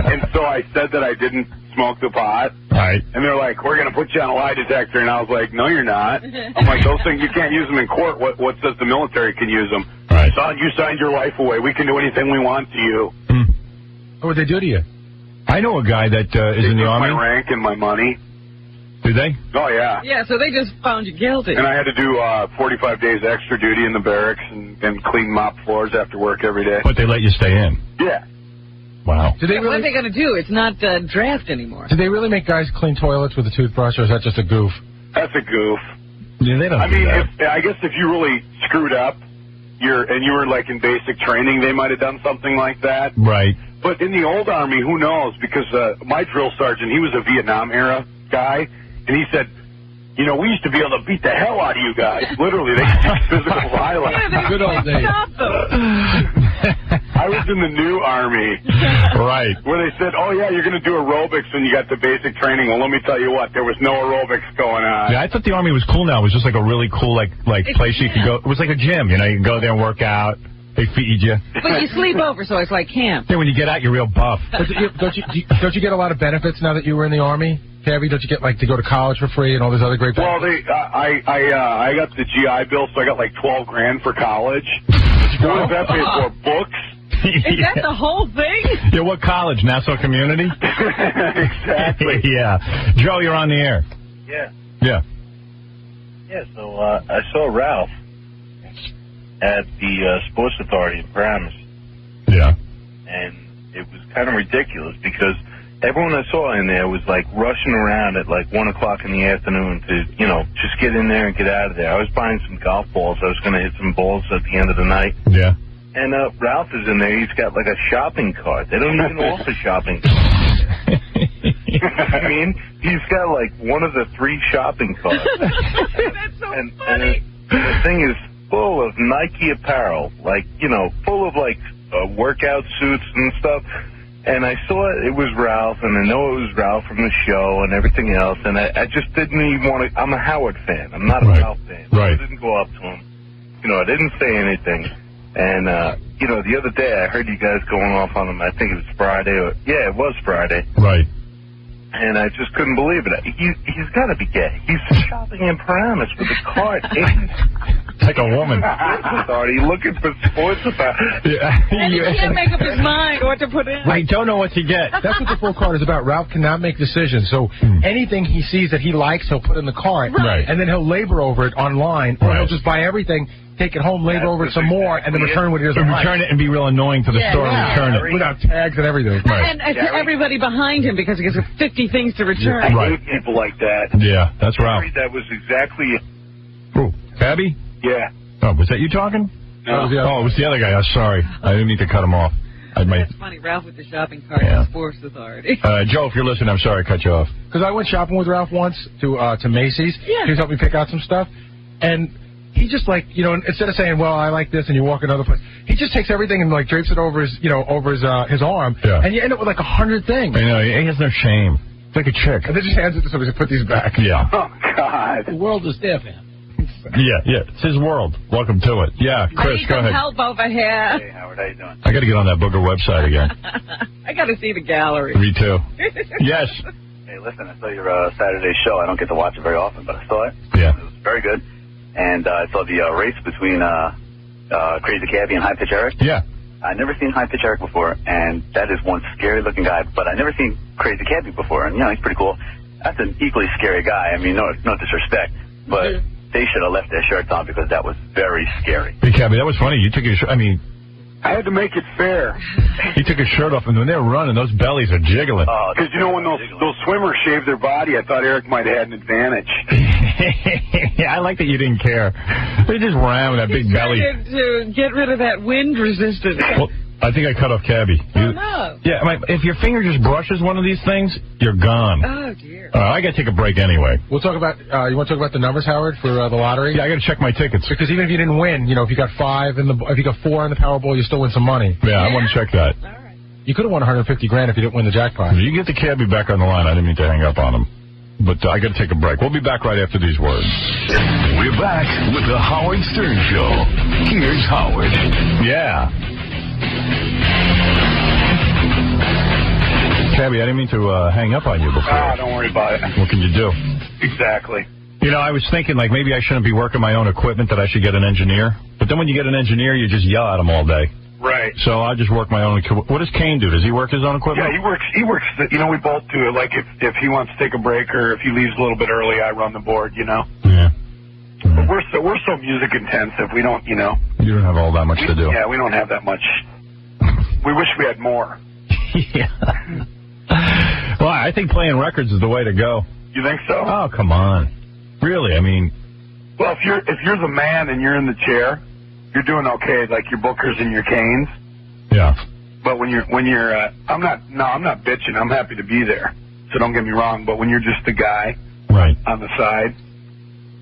And so I said that I didn't smoke the pot. Right. And they're like, we're going to put you on a lie detector. And I was like, no, you're not. I'm like, those things, you can't use them in court. What says the military can use them? Right. Son, you signed your life away. We can do anything we want to you. What would they do to you? I know a guy that is in the Army. My rank and my money. Did they? Oh, yeah. Yeah, so they just found you guilty. And I had to do 45 days extra duty in the barracks and clean mop floors after work every day. But they let you stay in. Yeah. Wow. What are they going to do? It's not draft anymore. Did they really make guys clean toilets with a toothbrush, or is that just a goof? That's a goof. Yeah, they don't I do mean, that. I guess if you really screwed up, you were like in basic training, they might have done something like that. Right. But in the old Army, who knows? Because my drill sergeant, he was a Vietnam-era guy, and he said, you know, we used to be able to beat the hell out of you guys. Literally, they used physical violence. Yeah, Good old days. I was in the new Army. Right. Where they said, oh, yeah, you're going to do aerobics when you got the basic training. Well, let me tell you what, there was no aerobics going on. Yeah, I thought the Army was cool now. It was just like a really cool like place you could go. It was like a gym, you know. You can go there and work out. They feed you. But you sleep over, so it's like camp. Then when you get out, you're real buff. Don't you get a lot of benefits now that you were in the Army, Cabby? Don't you get to go to college for free and all those other great benefits? Well, I got the GI Bill, so I got like $12,000 for college. What does that pay for? Books? Is that the whole thing? Yeah, what college? Nassau Community? Exactly. Yeah. Joe, you're on the air. Yeah. Yeah. Yeah, so I saw Ralph at the Sports Authority in Paramus. Yeah. And it was kind of ridiculous because everyone I saw in there was like rushing around at like 1 o'clock in the afternoon to, you know, just get in there and get out of there. I was buying some golf balls. I was going to hit some balls at the end of the night. Yeah. And Ralph is in there. He's got like a shopping cart. They don't even offer shopping carts. I mean, he's got like one of the 3 shopping carts. That's so funny. And the thing is full of Nike apparel, like, you know, full of like workout suits and stuff. And I saw it was Ralph, and I know it was Ralph from the show and everything else. And I just didn't even want to. I'm a Howard fan. I'm not a Ralph fan. Right. I didn't go up to him. You know, I didn't say anything. And, you know, the other day I heard you guys going off on him. I think it was Friday. Yeah, it was Friday. Right. And I just couldn't believe it. He's got to be gay. He's shopping in Paramus with a cart. Like a woman. He's looking for sports about. Yeah. And he can't make up his mind what to put in. I don't know what to get. That's what the full cart is about. Ralph cannot make decisions. So anything he sees that he likes, he'll put in the cart. Right. And then he'll labor over it online. Or he'll just buy everything, take it home, labor over it some more, and then return what he doesn't like. Return it and be real annoying to the store and return it. Without tags and everything. And everybody behind him because he has 50 things to return. I hate people like that. Yeah, that's Ralph. That was exactly it. Who? Cabby? Yeah. Oh, was that you talking? No. Oh, it was the other guy. I'm sorry. I didn't mean to cut him off. That's funny. Ralph with the shopping cart at the Sports Authority. Joe, if you're listening, I'm sorry I cut you off. Because I went shopping with Ralph once to Macy's. Yeah. He was helping me pick out some stuff. And he just like, you know, instead of saying, well, I like this, and you walk another place, he just takes everything and like drapes it over his, you know, over his arm. Yeah. And you end up with like 100 things. I know. He has no shame. It's like a chick. And then just hands it to somebody to put these back. Yeah. Oh, God. The world is their fan. Yeah. It's his world. Welcome to it. Yeah, Chris, go ahead. Help over here. Hey, Howard, how you doing? I got to get on that Booger website again. I got to see the gallery. Me too. Yes. Hey, listen, I saw your Saturday show. I don't get to watch it very often, but I saw it. Yeah. It was very good. And I saw the race between Crazy Cabby and High Pitch Eric. Yeah. I'd never seen High Pitch Eric before, and that is one scary-looking guy, but I'd never seen Crazy Cabby before, and, you know, he's pretty cool. That's an equally scary guy. I mean, no disrespect, but they should have left their shirts on because that was very scary. Hey, Cabby, that was funny. You took your shirt. I mean, I had to make it fair. He took his shirt off, and when they were running, those bellies are jiggling. Because, you know, when those swimmers shave their body, I thought Eric might have had an advantage. Yeah, I like that you didn't care. They just ran with that big belly. To get rid of that wind resistance. Well, I think I cut off Cabby. Oh, no. Yeah, if your finger just brushes one of these things, you're gone. Oh, dear. I got to take a break anyway. We'll talk about, you want to talk about the numbers, Howard, for the lottery? Yeah, I got to check my tickets. Because even if you didn't win, you know, if you got 5 if you got 4 in the Powerball, you still win some money. Yeah, I want to check that. All right. You could have won $150,000 if you didn't win the jackpot. You get the Cabby back on the line. I didn't mean to hang up on him. But I got to take a break. We'll be back right after these words. We're back with the Howard Stern Show. Here's Howard. Yeah. Cabby, I didn't mean to hang up on you before. Don't worry about it. What can you do? Exactly. You know, I was thinking, like, maybe I shouldn't be working my own equipment, that I should get an engineer. But then when you get an engineer, you just yell at him all day. Right. So I just work my own equipment. What does Kane do? Does he work his own equipment? Yeah, he works. You know, we both do it. Like if he wants to take a break or if he leaves a little bit early, I run the board. You know. Yeah. But we're so music intensive. We don't. You know. You don't have all that much to do. Yeah, we don't have that much. We wish we had more. Yeah. Well, I think playing records is the way to go. You think so? Oh, come on. Really? I mean. Well, if you're the man and you're in the chair, you're doing okay. Like your Bookers and your Canes. Yeah. But when you're, I'm not bitching. I'm happy to be there. So don't get me wrong. But when you're just a guy, right, on the side,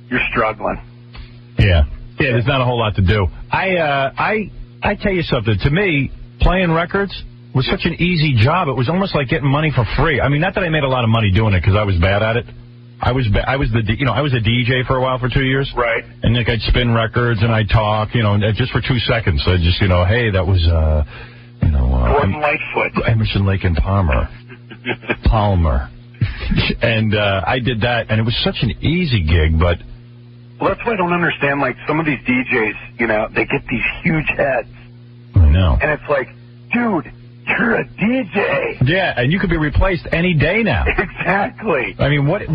you're struggling. Yeah. Yeah. There's not a whole lot to do. I tell you something. To me, playing records was such an easy job. It was almost like getting money for free. I mean, not that I made a lot of money doing it because I was bad at it. I was a DJ for a while for 2 years. Right. And like I'd spin records and I'd talk, just for 2 seconds. I'd just, hey, that was, Gordon Lightfoot. Emerson, Lake and Palmer. And I did that, and it was such an easy gig, but. Well, that's why I don't understand, like, some of these DJs, they get these huge heads. I know. And it's like, dude, you're a DJ. Yeah, and you could be replaced any day now. Exactly. I mean, what, a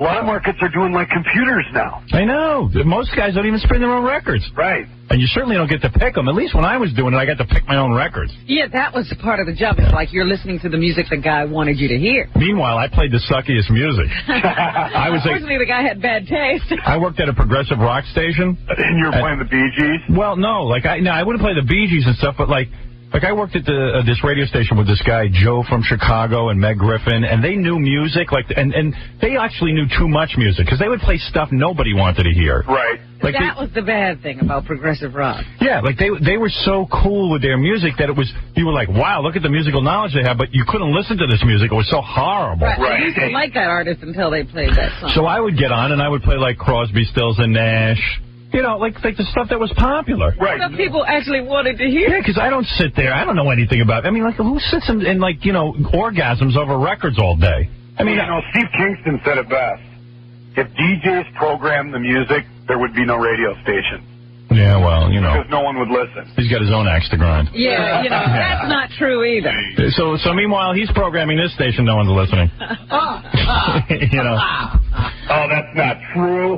lot of markets are doing like computers now. I know. Most guys don't even spin their own records. Right. And you certainly don't get to pick them. At least when I was doing it, I got to pick my own records. Yeah, that was part of the job. It's like you're listening to the music the guy wanted you to hear. Meanwhile, I played the suckiest music. Unfortunately, the guy had bad taste. I worked at a progressive rock station. And you were playing the Bee Gees? Well, no. I wouldn't play the Bee Gees and stuff, but like I worked at this radio station with this guy, Joe from Chicago, and Meg Griffin, and they knew music, and they actually knew too much music, because they would play stuff nobody wanted to hear. Right. Like that was the bad thing about progressive rock. Yeah, like they were so cool with their music that you were like, wow, look at the musical knowledge they have, but you couldn't listen to this music. It was so horrible. Right. You didn't like that artist until they played that song. So I would get on, and I would play like Crosby, Stills, and Nash. Like the stuff that was popular. Right. That people actually wanted to hear. Yeah, because I don't sit there. I don't know anything about it. I mean, like, who sits in orgasms over records all day? I mean, Steve Kingston said it best. If DJs programmed the music, there would be no radio station. Yeah, well, because no one would listen. He's got his own axe to grind. Yeah, that's not true either. So meanwhile, he's programming this station. No one's listening. Oh, that's not true.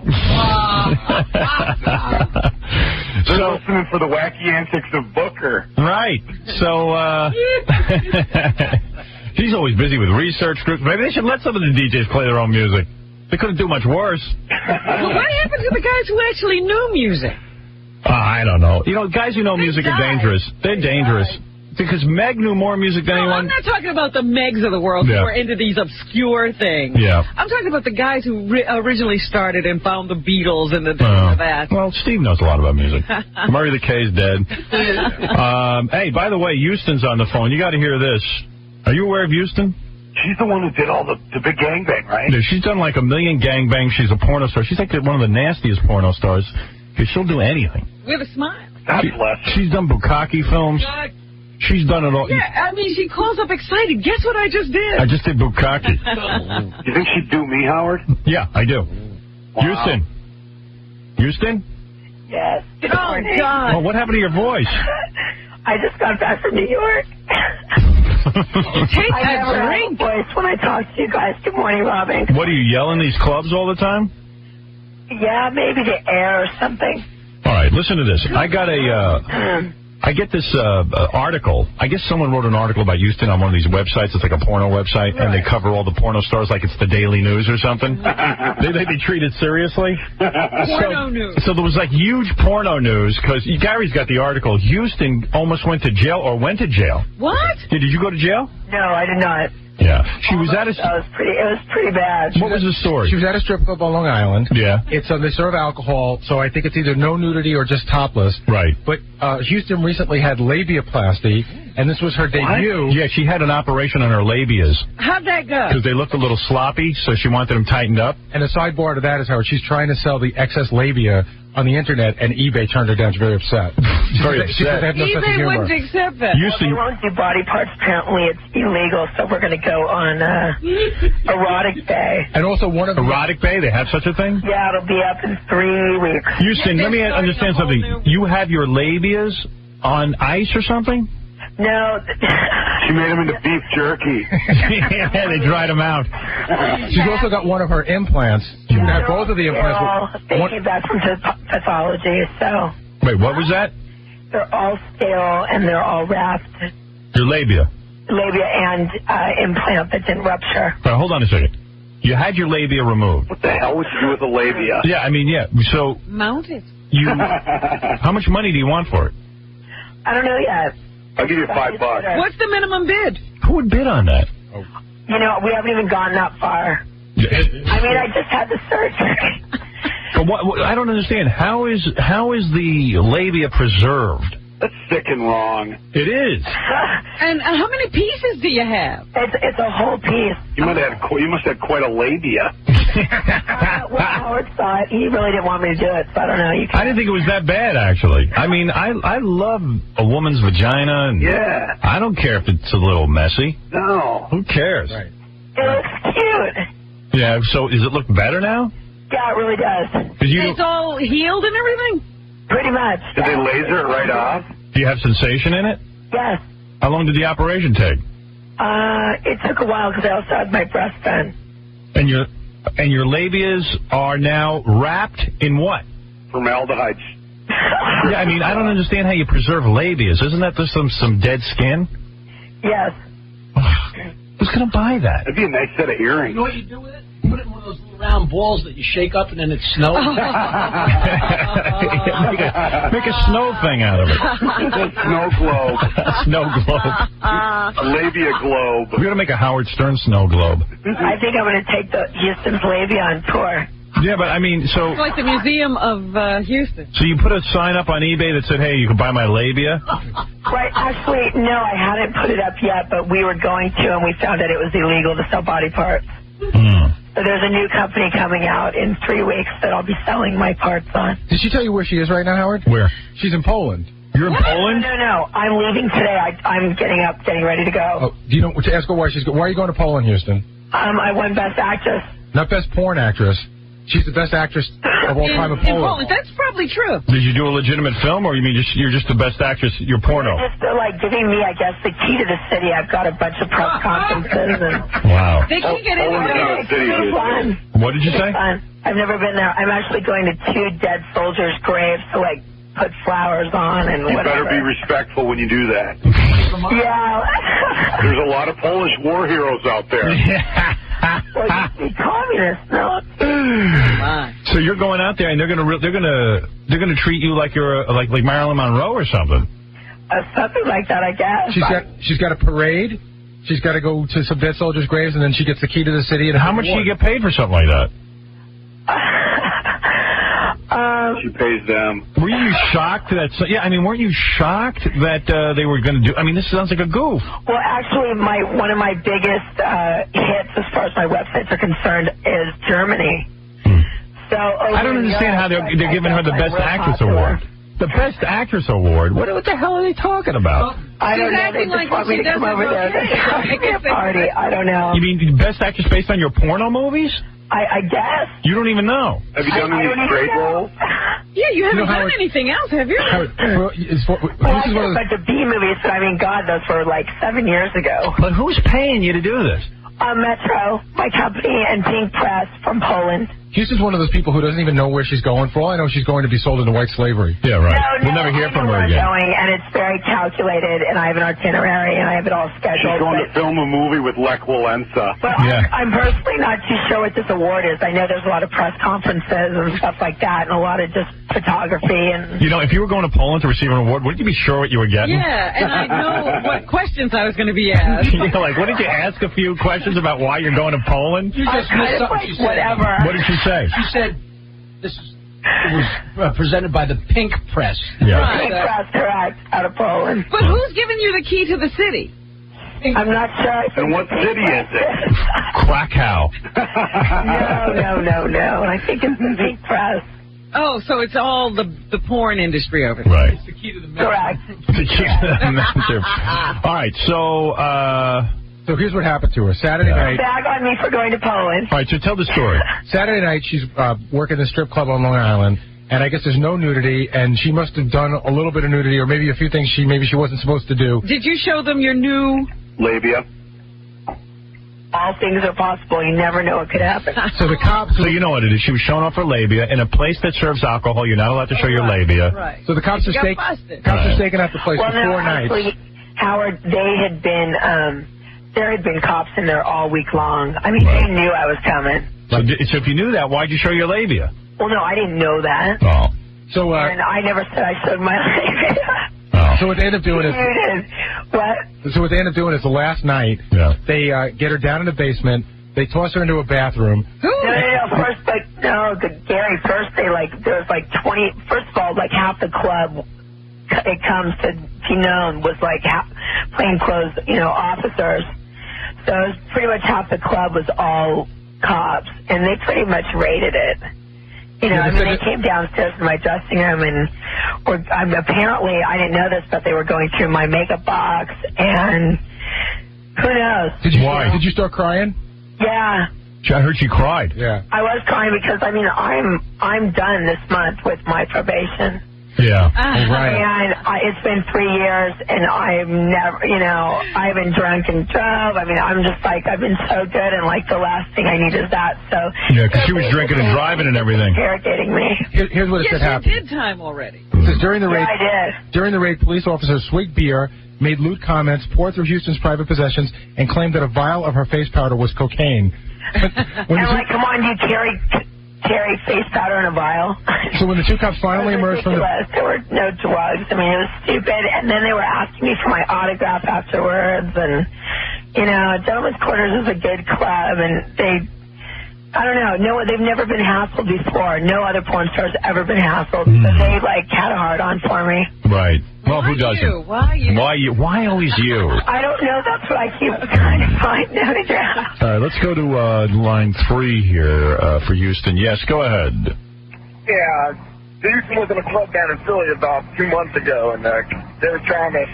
They're listening for the wacky antics of Booker. Right. So, he's always busy with research groups. Maybe they should let some of the DJs play their own music. They couldn't do much worse. Well, what happened to the guys who actually knew music? I don't know. Guys who know music are dangerous. They're dangerous. Because Meg knew more music than anyone. I'm not talking about the Megs of the world who were into these obscure things. Yeah. I'm talking about the guys who originally started and found the Beatles and the this and that. Well, Steve knows a lot about music. Murray the K's dead. Hey, by the way, Houston's on the phone. You got to hear this. Are you aware of Houston? She's the one who did all the big gangbang, right? Yeah, she's done like 1 million gangbangs. She's a porno star. She's like one of the nastiest porno stars. She'll do anything. With a smile. God bless her. She's done bukkake films. She's done it all. Yeah, I mean, she calls up excited. Guess what I just did? I just did bukkake. You think she'd do me, Howard? Yeah, I do. Wow. Houston? Yes. Oh, God. Well, what happened to your voice? I just got back from New York. Take I never a drink. have a voice when I talk to you guys. Good morning, Robin. What, do you yell in these clubs all the time? Yeah, maybe the air or something. All right, listen to this. I got I get this article. I guess someone wrote an article about Houston on one of these websites. It's like a porno website, and they cover all the porno stars like it's the Daily News or something. they treat it seriously. Porno news. So there was like huge porno news because Gary's got the article. Houston almost went to jail or went to jail. What? Yeah, did you go to jail? No, I did not. Yeah. She was at a... It was pretty bad. What was the story? She was at a strip club on Long Island. Yeah. It's they serve alcohol, so I think it's either no nudity or just topless. Right. But Houston recently had labiaplasty, and this was her debut. Yeah, she had an operation on her labias. How'd that go? Because they looked a little sloppy, so she wanted them tightened up. And the sidebar to that is, Howard, she's trying to sell the excess labia on the internet, and eBay turned her down. She's very upset. She said they have no sense of eBay humor. wouldn't accept that. They won't do body parts. Apparently, it's illegal, so we're going to go on Erotic Bay. And also one of Erotic Bay, they have such a thing? Yeah, it'll be up in 3 weeks. Houston, let me understand something. You have your labias on ice or something? No. She made them into beef jerky. Yeah, they dried them out. She's also got one of her implants. She would have both of the implants. They came back from pathology, so. Wait, what was that? They're all stale and they're all wrapped. Your labia. Labia and implant that didn't rupture. All right, hold on a second. You had your labia removed. What the hell would you do with a labia? Yeah, I mean, yeah. So mount it. How much money do you want for it? I don't know yet. I'll give you $5. What's the minimum bid? Who would bid on that? You know, we haven't even gone that far. I mean, I just had the surgery. But what, I don't understand. How is the labia preserved? That's sick and wrong. It is. And how many pieces do you have? It's a whole piece. You must have quite a labia. Well, Howard saw it. He really didn't want me to do it, so I don't know. I didn't think it was that bad, actually. I mean, I love a woman's vagina. And yeah. I don't care if it's a little messy. No. Who cares? Right. It looks cute. Yeah, so does it look better now? Yeah, it really does. It's all healed and everything? Pretty much. Did they laser it right off? Do you have sensation in it? Yes. How long did the operation take? It took a while because I also had my breast done. And your labias are now wrapped in what? Formaldehyde. Yeah, I mean, I don't understand how you preserve labias. Isn't that just some dead skin? Yes. Who's going to buy that? That'd be a nice set of earrings. You know what you do with it? You put it in one of those little round balls that you shake up and then it snows. Make a snow thing out of it. Snow globe. Snow globe. A labia globe. We're going to make a Howard Stern snow globe. I think I'm going to take the Houston's labia on tour. Yeah, but I mean, so... It's like the Museum of Houston. So you put a sign up on eBay that said, hey, you can buy my labia? Right, actually, no, I hadn't put it up yet, but we were going to, and we found out it was illegal to sell body parts. So there's a new company coming out in 3 weeks that I'll be selling my parts on. Did she tell you where she is right now, Howard? Where? She's in Poland. You're in Poland? No. I'm leaving today. I'm getting up, getting ready to go. Oh, do you know? To ask her why she's. Why are you going to Poland, Houston? I won Best Actress. Not Best Porn Actress. She's the best actress of all time in Poland. That's probably true. Did you do a legitimate film, or you mean you're just the best actress? You're porno. They're like giving me, I guess, the key to the city. I've got a bunch of press conferences and. Wow. They can get in there. It's so fun. What did you say? Fun. I've never been there. I'm actually going to 2 dead soldiers' graves to like put flowers on and You whatever. better be respectful when you do that. Yeah. There's a lot of Polish war heroes out there. Well, you see communists, no? So you're going out there, and they're gonna treat you like you're like Marilyn Monroe or something. Something like that, I guess. She's got a parade. She's got to go to some dead soldiers' graves, and then she gets the key to the city. And how much do you get paid for something like that? She pays them. Were you shocked that? Yeah, I mean, weren't you shocked that they were going to do? I mean, this sounds like a goof. Well, actually, one of my biggest hits, as far as my websites are concerned, is Germany. So I don't understand how they're giving her the Best Actress award. The Best Actress award? What the hell are they talking about? I don't know. They just want me to come over there. They're having a party. I don't know. You mean Best Actress based on your porno movies? I guess. You don't even know. Have you done any straight roles? Yeah, you haven't done anything else, have you? Well, I did a bunch of B movies, but I mean, God, those were like 7 years ago. But who's paying you to do this? Metro, my company, and Pink Press from Poland. Houston's one of those people who doesn't even know where she's going. For all I know, she's going to be sold into white slavery. Yeah, right. No, we'll never hear from her I know where again. I'm going, and it's very calculated, and I have an itinerary, and I have it all scheduled. She's going to film a movie with Lech Walesa. But I'm personally not too sure what this award is. I know there's a lot of press conferences and stuff like that, and a lot of just photography. And You know, if you were going to Poland to receive an award, wouldn't you be sure what you were getting? Yeah, and I know what questions I was going to be asked. You're like, wouldn't you ask a few questions about why you're going to Poland? You just missed something she said. whatever. What did she say? She said it was presented by the Pink Press. Yeah. Pink Press, correct, out of Poland. But who's giving you the key to the city? I'm not sure. And what city is it? Krakow. No. I think it's the Pink Press. Oh, so it's all the porn industry over there. Right. It's the key to the Correct. All right, so here's what happened to her. Saturday night. Bag on me for going to Poland. All right, so tell the story. Saturday night, she's working the strip club on Long Island, and I guess there's no nudity, and she must have done a little bit of nudity, or maybe a few things she wasn't supposed to do. Did you show them your new labia? All things are possible. You never know what could happen. So the cops... So you know what it is. She was showing off her labia. In a place that serves alcohol, you're not allowed to show your labia. Right. So the cops are staking out the place for 4 nights. Actually, Howard, there had been cops in there all week long. I mean, they knew I was coming. So if you knew that, why'd you show your labia? Well, no, I didn't know that. Oh. So, and I never said I showed my labia. So what they end up doing is... What? So what they end up doing is the last night, they get her down in the basement, they toss her into a bathroom. No, Gary, first there was 20, first of all, like half the club, it comes to be known, was like plainclothes, officers. So it was pretty much half the club was all cops, and they pretty much raided it. They came downstairs to my dressing room, and apparently, I didn't know this, but they were going through my makeup box, and who knows? Did you start crying? Yeah. I heard she cried. Yeah. I was crying because, I'm done this month with my probation. Yeah. Right. And it's been 3 years, and I've never, I haven't drunk and drove. I mean, I'm just like, I've been so good, and the last thing I need is that. So yeah, because she was drinking and driving and everything. Interrogating me. Here's what it said happened. You did time already. It says during the raid, I did. During the raid, police officers swigged beer, made lewd comments, poured through Houston's private possessions, and claimed that a vial of her face powder was cocaine. Come on, you carry face powder in a vial. So when the two cops finally emerged from the... There were no drugs. I mean, it was stupid. And then they were asking me for my autograph afterwards. And, Gentlemen's Quarters is a good club. And I don't know. They've never been hassled before. No other porn star's ever been hassled. So they, had a hard-on for me. Right. Well, who doesn't? You? Why you? Why always you? I don't know. That's what I keep trying to find out. All right, let's go to line 3 here for Houston. Yes, go ahead. Yeah, Houston was in a club down in Philly about 2 months ago, and they were trying to,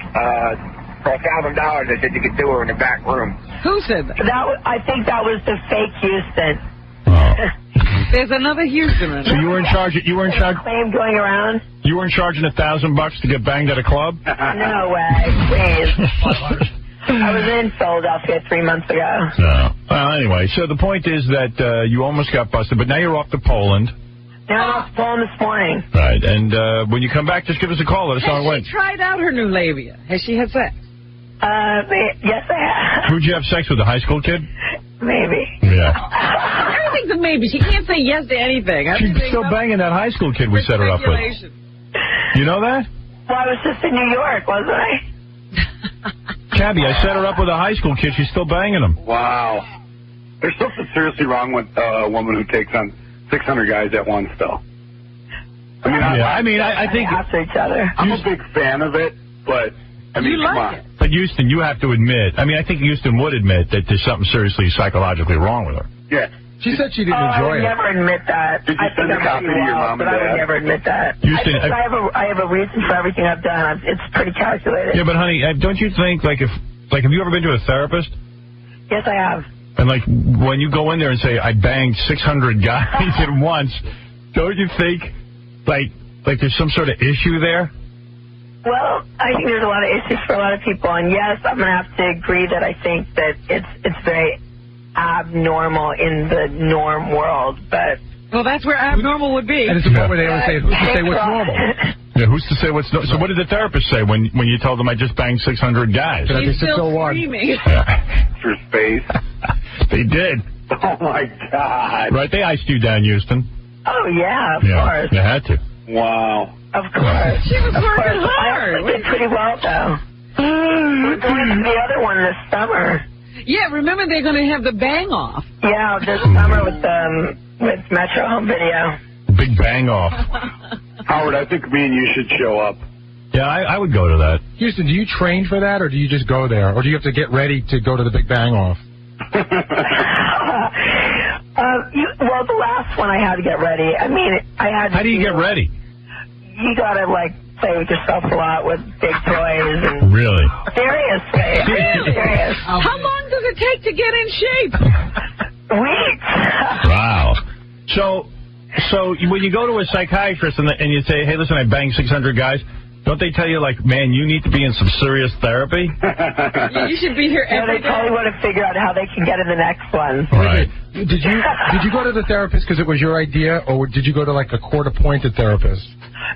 for $1,000, they said you could do her in the back room. Who said that? I think that was the fake Houston. There's another Houston. So you were in charge. Claim going around. You weren't charging $1,000 to get banged at a club? No way, please. I was in Philadelphia 3 months ago. No. Well, anyway, so the point is that you almost got busted, but now you're off to Poland. Now I'm off to Poland this morning. Right, and when you come back, just give us a call. Let us know how it went. Has she tried out her new labia? Has she had sex? Yes, I have. Who'd you have sex with, a high school kid? Maybe. Yeah. Everything's a maybe. She can't say yes to anything. She's still banging that high school kid we set her up with. You know that? Well, I was just in New York, wasn't I? Cabby, I set her up with a high school kid. She's still banging him. Wow. There's something seriously wrong with a woman who takes on 600 guys at once, though. I think after each other. I'm a big fan of it, but you come like on. it. But Houston, you have to admit. I think Houston would admit that there's something seriously psychologically wrong with her. Yeah. She said she didn't enjoy it. I would never admit that. Did you send a copy to your mom and dad? But I would dad? never admit that. Houston, I have a reason for everything I've done. It's pretty calculated. Yeah, but honey, don't you think have you ever been to a therapist? Yes, I have. And when you go in there and say I banged 600 guys at once, don't you think like there's some sort of issue there? Well, I think there's a lot of issues for a lot of people, and yes, I'm going to have to agree that I think that it's very abnormal in the norm world, but... Well, that's where abnormal would be. And it's the part where they always say, who's to say what's normal? Yeah, who's to say what's normal? So what did the therapist say when you told them I just banged 600 guys? He's still screaming. For space. They did. Oh, my God. Right, they iced you down, Houston. Oh, yeah, of course. They had to. Wow. Of course. She was working hard. We did pretty well, though. We're going to the other one this summer. Yeah, remember they're going to have the bang off. Yeah, this summer with Metro Home Video. Big bang off. Howard, I think me and you should show up. Yeah, I would go to that. Houston, do you train for that, or do you just go there? Or do you have to get ready to go to the big bang off? Well, the last one I had to get ready. I mean, I had to... How do you get ready? You got to, like, play with yourself a lot with big toys. And Really? Seriously. Serious. How long does it take to get in shape? Weeks. Wow. So when you go to a psychiatrist and you say, hey, listen, I banged 600 guys, don't they tell you, like, man, you need to be in some serious therapy? You should be here every day. They probably want to figure out how they can get in the next one. Right. Did you go to the therapist because it was your idea, or did you go to, like, a court-appointed therapist?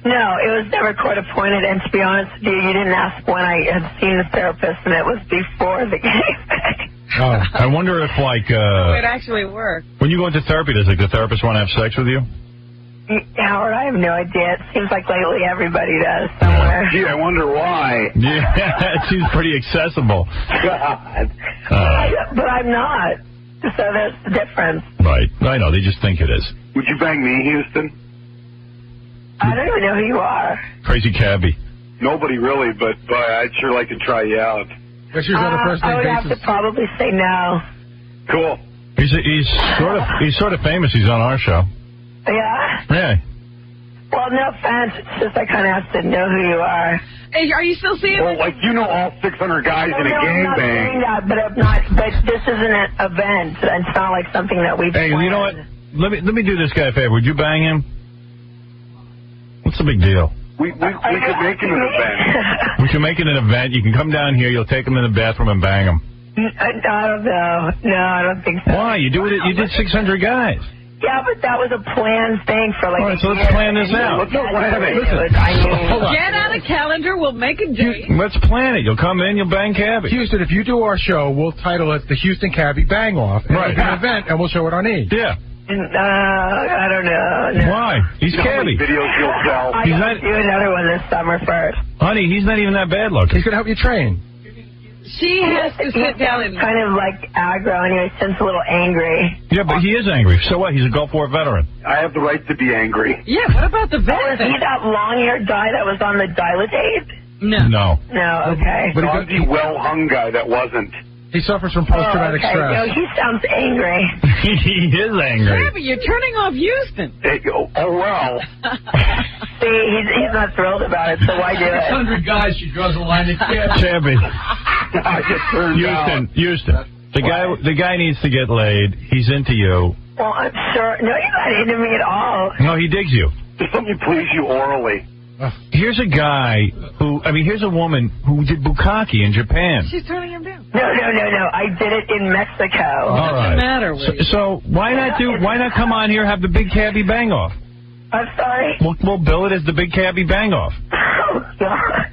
No, it was never court-appointed, and to be honest with you, you didn't ask when I had seen the therapist, and it was before the game. Oh, I wonder if, like... it actually worked. When you go into therapy, does, like, the therapist want to have sex with you? Howard, I have no idea. It seems like lately everybody does somewhere. Gee, I wonder why. Yeah, it seems pretty accessible. God. But I'm not. So there's the difference. Right. I know. They just think it is. Would you bang me, Houston? I don't even know who you are. Crazy cabbie. Nobody really, but I'd sure like to try you out. What's your other first name I would basis? have to probably say no. Cool. He's sort of famous. He's on our show. Yeah? Yeah. Well, no offense. It's just I kind of have to know who you are. Hey, are you still seeing Well, like, you know all 600 guys in a I'm gangbang. not saying that, but this isn't an event. It's not like something that we've Hey, planned. you know what? Let me do this guy a favor. Would you bang him? What's the big deal? We could make it an event. We can make it an event. You can come down here. You'll take him in the bathroom and bang him. I don't know. No, I don't think so. Why? You did 600 guys. Yeah, but that was a planned thing for like. All right, so let's plan this out. Let's not plan it. Hold on. Get out a calendar. We'll make a date. Let's plan it. You'll come in. You'll bang Cabby. Houston, if you do our show, we'll title it the Houston Cabby Bang Off. Right. It'll be an event, and we'll show it on E. Yeah. I don't know. No. Why? He's Cabby. Videos you'll sell. I gotta do another one this summer first. Honey, he's not even that bad looking. He's gonna help you train. She has to sit down and... kind of like aggro anyway, since a little angry. Yeah, but he is angry. So what? He's a Gulf War veteran. I have the right to be angry. Yeah, what about the vet? Was he that long-haired guy that was on the Dilatate? No. No, okay. But he's the well-hung guy that wasn't. He suffers from post-traumatic okay. stress. No, he sounds angry. He is angry. Cabby, you're turning off Houston. Hey, oh well. See, he's not thrilled about it, so why do it? 600 guys, she draws a line at Cabby. I get turned Houston. The guy needs to get laid. He's into you. Well, I'm sure. No, he's not into me at all. No, he digs you. Just let me please you orally. Here's a guy here's a woman who did bukkake in Japan. She's turning him down. No. I did it in Mexico. All right. What's the matter with you? So why not come on here and have the big Cabby bang off? I'm sorry? We'll bill it as the big Cabby bang off. Oh, God.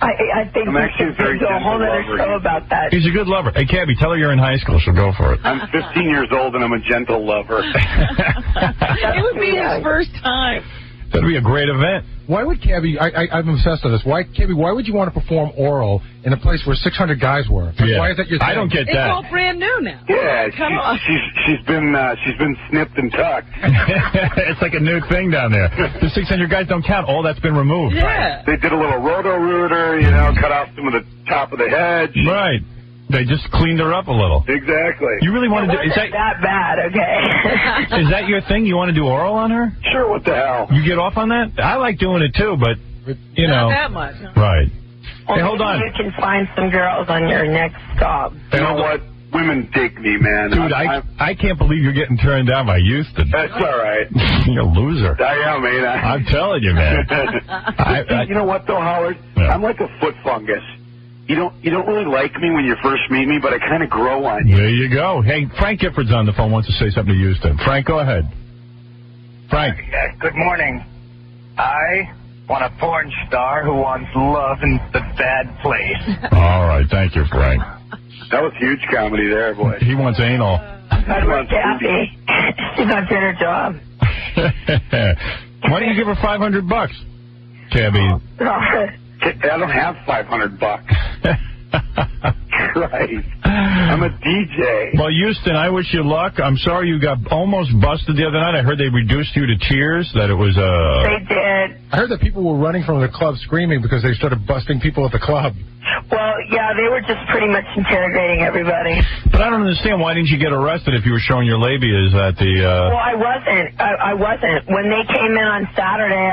I think we should do a whole other show about that. He's a good lover. Hey, Cabby, tell her you're in high school. She'll go for it. I'm 15 years old and I'm a gentle lover. It would be his first time. That'd be a great event. Why would Cabby, I'm obsessed with this. Cabby, why would you want to perform oral in a place where 600 guys were? Like, Yeah. Why is that your thing? I don't get It's that. all brand new now. Yeah, Come on. she's been snipped and tucked. It's like a new thing down there. The 600 guys don't count. All that's been removed. Yeah. They did a little roto-rooter, cut off some of the top of the hedge. Right. They just cleaned her up a little. Exactly. You really want to do? It wasn't that bad, okay? Is that your thing? You want to do oral on her? Sure, what the hell? You get off on that? I like doing it too, but Not that much. Huh? Right. Well, Hey, hold on. You can find some girls on your next job. You know what? Women dig me, man. Dude, I can't believe you're getting turned down by Houston. That's all right. You're a loser. I am, ain't I? I'm telling you, man. You know what, though, Howard? Yeah. I'm like a foot fungus. You don't really like me when you first meet me, but I kind of grow on you. There you go. Hey, Frank Gifford's on the phone. Wants to say something to Houston. Frank, go ahead. Frank. Good morning. I want a porn star who wants love in the bad place. All right, thank you, Frank. That was huge comedy there, boy. He wants anal. I want Kathy. She's not doing her job. Why don't you give her $500, Cabby? I don't have $500. Christ. I'm a DJ. Well, Houston, I wish you luck. I'm sorry you got almost busted the other night. I heard they reduced you to tears, that it was They did. I heard that people were running from the club screaming because they started busting people at the club. Well, yeah, they were just pretty much interrogating everybody. But I don't understand. Why didn't you get arrested if you were showing your labias at the... Well, I wasn't. When they came in on Saturday,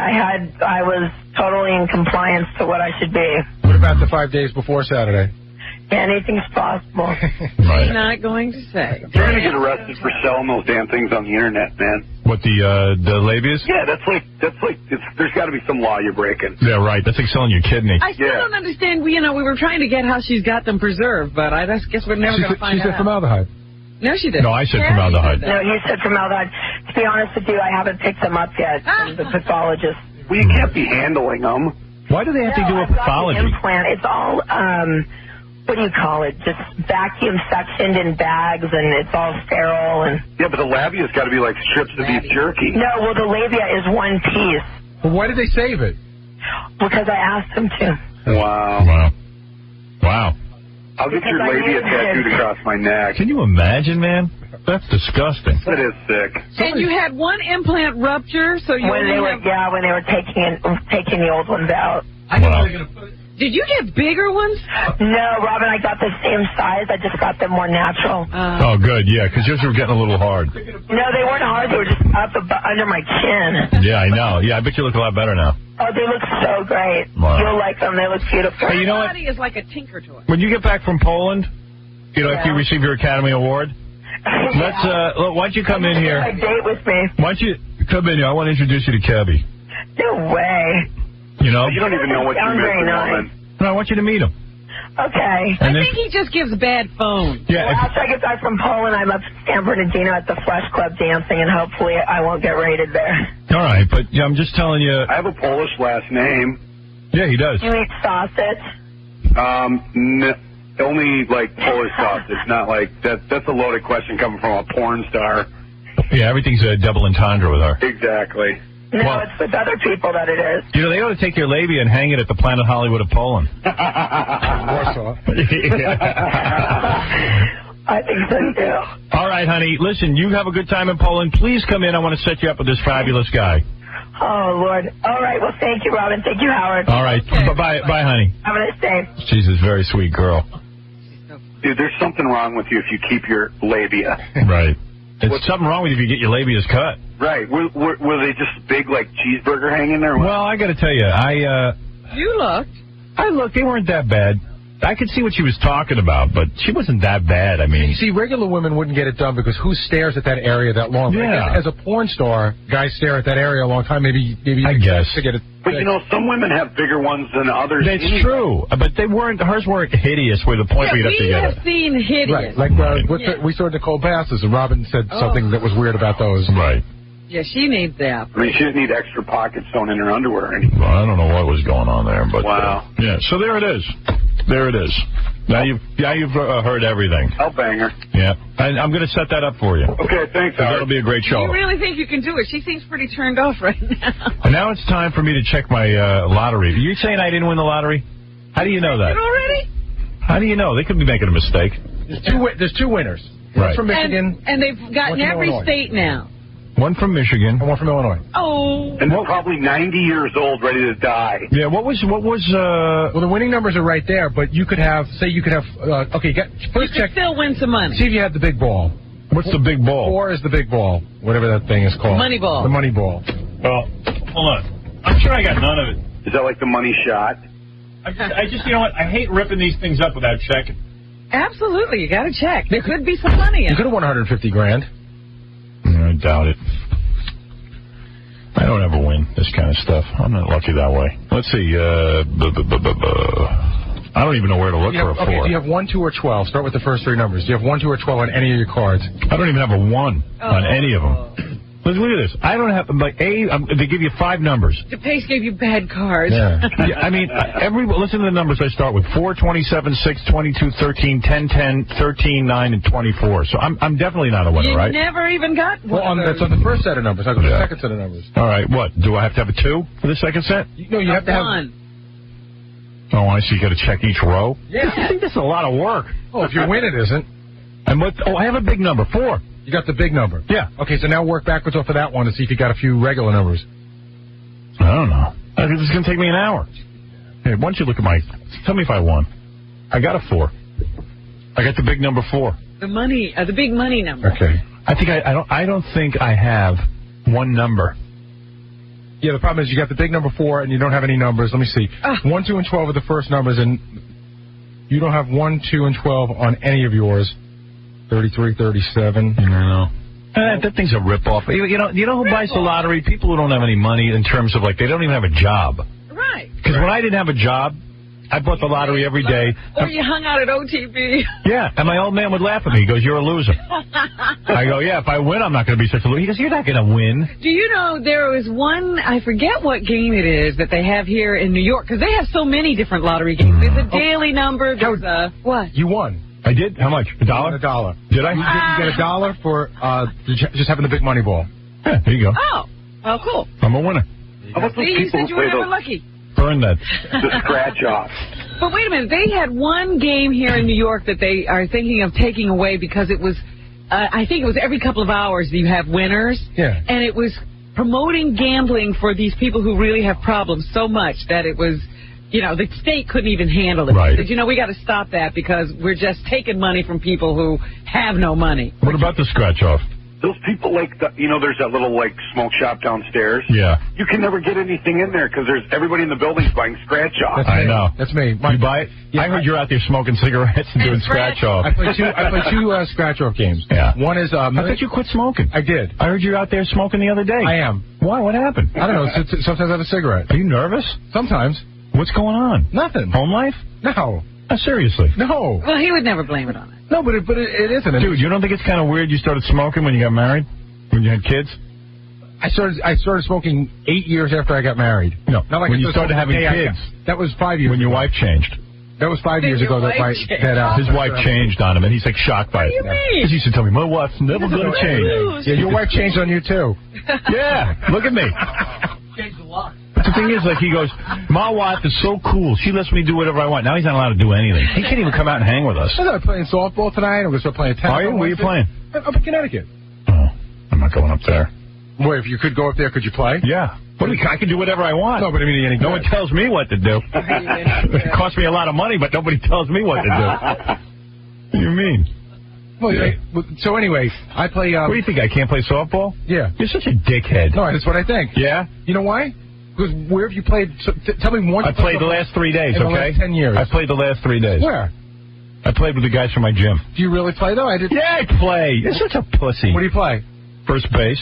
I was totally in compliance to what I should be. What about the 5 days before Saturday? Anything's possible. She's not going to say. You're going to get arrested for selling those damn things on the internet, man. What, the labias? Yeah, that's like there's got to be some law you're breaking. Yeah, right. That's like selling your kidney. I still don't understand. We were trying to get how she's got them preserved, but I guess we're never going to find out. She said formaldehyde. No, she didn't. No, I said formaldehyde. No, you said formaldehyde. To be honest with you, I haven't picked them up yet from the pathologist. Well, you can't be handling them. Why do they have to do a pathology? I've got the implant. It's all, what do you call it? Just vacuum suctioned in bags, and it's all sterile. And yeah, but the labia's got to be like strips of beef jerky. no, well, the labia is one piece. Well, why did they save it? Because I asked them to. Wow. I'll get Because your I labia knew tattooed that. across my neck. Can you imagine, man? That's disgusting. That is sick. And you had one implant rupture, so you when they were taking the old ones out. Did you get bigger ones? No, Robin, I got the same size. I just got them more natural. Oh, good, yeah, because yours were getting a little hard. No, they weren't hard. They were just up under my chin. Yeah, I know. Yeah, I bet you look a lot better now. Oh, they look so great. Wow. You'll like them. They look beautiful. Hey, you know what? Body is like a tinker toy. When you get back from Poland, after you receive your Academy Award, why don't you come in here? A date with me. Why don't you come in here? I want to introduce you to Cabby. No way. You know? You don't even know what you're missing, woman. No, I want you to meet him. Okay. I think he just gives bad phone. Yeah. Well, after I get back from Poland, I'm up to San Bernardino at the Flesh Club dancing, and hopefully I won't get raided there. All right, but I'm just telling you. I have a Polish last name. Yeah, he does. You eat sausage? Only like Polish sausage, not like that. That's a loaded question coming from a porn star. Yeah, everything's a double entendre with her. Exactly. No, it's with other people that it is. They ought to take your labia and hang it at the Planet Hollywood of Poland. Warsaw. I think so, too. All right, honey. Listen, you have a good time in Poland. Please come in. I want to set you up with this fabulous guy. Oh, Lord. All right. Well, thank you, Robin. Thank you, Howard. All right. Okay. Bye, honey. Have a nice day. She's a very sweet girl. Dude, there's something wrong with you if you keep your labia. Right. It's something wrong with you if you get your labias cut. Right. Were they just big, like, cheeseburger hanging there? Well, I got to tell you, You looked. I looked. They weren't that bad. I could see what she was talking about, but she wasn't that bad. I mean, you see, regular women wouldn't get it done because who stares at that area that long? Yeah. As a porn star, guys stare at that area a long time. Maybe I guess to get it. But some women have bigger ones than others. That's true, but hers weren't hideous. Where the point we'd have to get it. We have seen hideous. Right, like we saw Nicole Basses, and Robin said something that was weird about those. Right. Yeah, she needs that. I mean, she didn't need extra pockets sewn in her underwear anymore. Well, I don't know what was going on there, but wow. Yeah, so there it is. There it is. Now you've heard everything. I'll bang her. Yeah, I'm going to set that up for you. Okay, thanks. That'll be a great show. You really think you can do it? She seems pretty turned off right now. And now it's time for me to check my lottery. You're saying I didn't win the lottery? How do you know that? Already? How do you know? They could be making a mistake. There's two winners. Right. One from Michigan. And they've gotten every state now. One from Michigan. And one from Illinois. Oh. And they're probably 90 years old, ready to die. Yeah, what was Well, the winning numbers are right there, but you could have, first you check. could still win some money. See if you had the big ball. What's the big ball? 4 is the big ball, whatever that thing is called. Money ball. The money ball. Well, hold on. I'm sure I got none of it. Is that like the money shot? I just, you know what? I hate ripping these things up without checking. Absolutely, you got to check. There could be some money in You could have won $150,000. I doubt it. I don't ever win this kind of stuff. I'm not lucky that way. Let's see. I don't even know where to look for a 4. Okay, do you have 1, 2, or 12? Start with the first 3 numbers. Do you have 1, 2, or 12 on any of your cards? I don't even have a 1 on any of them. Look at this. I don't have, like, they give you 5 numbers. DePace gave you bad cards. Yeah. I mean, listen to the numbers I start with. 4, 27, 6, 22, 13, 10, 10, 13, 9, and 24. So I'm definitely not a winner, right? You never even got one. That's on the first set of numbers. I go to the second set of numbers. All right, what? Do I have to have a 2 for the second set? No, you have to have 1. Oh, I see. You got to check each row? Yeah. I think this is a lot of work. Oh, if you win, it isn't. And I have a big number, 4. You got the big number? Yeah. Okay, so now work backwards off of that one to see if you got a few regular numbers. I don't know. I think this is going to take me an hour. Hey, why don't you look at tell me if I won. I got a 4. I got the big number 4. The big money number. Okay. I don't think I have one number. Yeah, the problem is you got the big number 4 and you don't have any numbers. Let me see. 1, 2, and 12 are the first numbers, and you don't have 1, 2, and 12 on any of yours. 33, 37. No. That thing's a ripoff. You know who buys the lottery? People who don't have any money in terms of, like, they don't even have a job. Right. Because when I didn't have a job, I bought the lottery every day. Or you hung out at OTB. Yeah, and my old man would laugh at me. He goes, "You're a loser." I go, "Yeah, if I win, I'm not going to be such a loser." He goes, "You're not going to win." Do you know there was one, I forget what game it is that they have here in New York, because they have so many different lottery games. There's a daily number, there's a, what? You won. I did? How much? $1? $1. Did I? You get $1 for just having the big money ball. Yeah, there you go. Oh, cool. I'm a winner. See, you said you were never lucky. Burn that. The scratch off. But wait a minute, they had one game here in New York that they are thinking of taking away because it was, I think it was every couple of hours that you have winners. Yeah. And it was promoting gambling for these people who really have problems so much that it was, the state couldn't even handle it. Right. They said, we got to stop that because we're just taking money from people who have no money. What about the scratch off? Those people there's that little, smoke shop downstairs. Yeah. You can never get anything in there because everybody in the building's buying scratch off. I know. That's me. You buy it? Yeah, I heard you're out there smoking cigarettes and doing scratch off. I play two scratch off games. Yeah. One is... I thought you quit smoking. I did. I heard you were out there smoking the other day. I am. Why? What happened? I don't know. Sometimes I have a cigarette. Are you nervous? Sometimes. What's going on? Nothing. Home life? No. Seriously? No. Well, he would never blame it on it. No, but it isn't. Dude, you don't think it's kind of weird you started smoking when you got married? When you had kids? I started smoking 8 years after I got married. No, not like when you started having kids. That was 5 years. When your wife changed. That was 5 years ago. His wife changed on him, and he's shocked by it. What do you mean? Because he used to tell me, my wife's never going to change. Yeah, your wife changed on you too. Yeah, look at me. Changed a lot. But the thing is, he goes, my wife is so cool. She lets me do whatever I want. Now he's not allowed to do anything. He can't even come out and hang with us. I'm playing softball tonight. I'm going to start playing tennis. Are you? Where are you playing? Up in Connecticut. Oh, I'm not going up there. Well, if you could go up there, could you play? Yeah. I can do whatever I want. No, but I mean, no one tells me what to do. It costs me a lot of money, but nobody tells me what to do. What do you mean? Well, yeah. So anyway, I play... what do you think, I can't play softball? Yeah. You're such a dickhead. No, that's what I think. Yeah? You know why? Because where have you played? Tell me one. I played the last 3 days, in okay? the last 10 years. I played the last 3 days. Where? I played with the guys from my gym. Do you really play, though? Yeah, I play. You're such a pussy. What do you play? First base.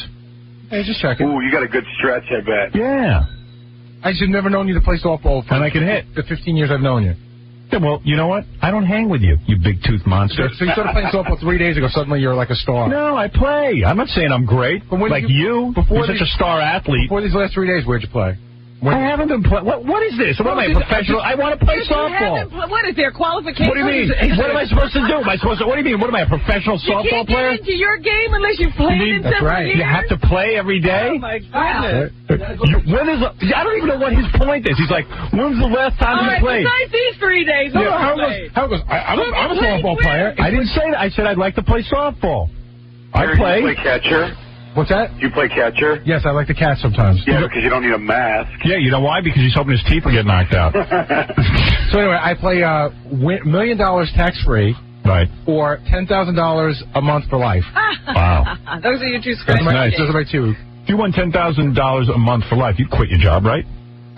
Hey, just checking. Ooh, you got a good stretch, I bet. Yeah. I just never known you to play softball for and I can hit. The 15 years I've known you. Yeah, well, you know what? I don't hang with you, you big-toothed monster. So you started playing softball 3 days ago. Suddenly you're like a star. No, I play. I'm not saying I'm great. But like you're such a star athlete. Before these last 3 days, where'd you play? I haven't been playing. What is this? What am I, a professional? I want to play softball. What is their qualification? What do you mean? What am I supposed to do? What do you mean? What am I, a professional softball player? You can't get into your game unless you've played in several years. You have to play every day? Oh, my goodness. I don't even know what his point is. He's like, when's the last time you played? Besides these 3 days, how goes? I'm a softball player. I didn't say that. I said I'd like to play softball. I play. You play catcher? What's that? You play catcher? Yes, I like to catch sometimes. Yeah, because you don't need a mask. Yeah, you know why? Because he's hoping his teeth will get knocked out. So anyway, I play $1 million tax-free. Right. Or $10,000 a month for life. Wow. Those are your two scratch. That's nice. Those are my two. If you won $10,000 a month for life, you'd quit your job, right?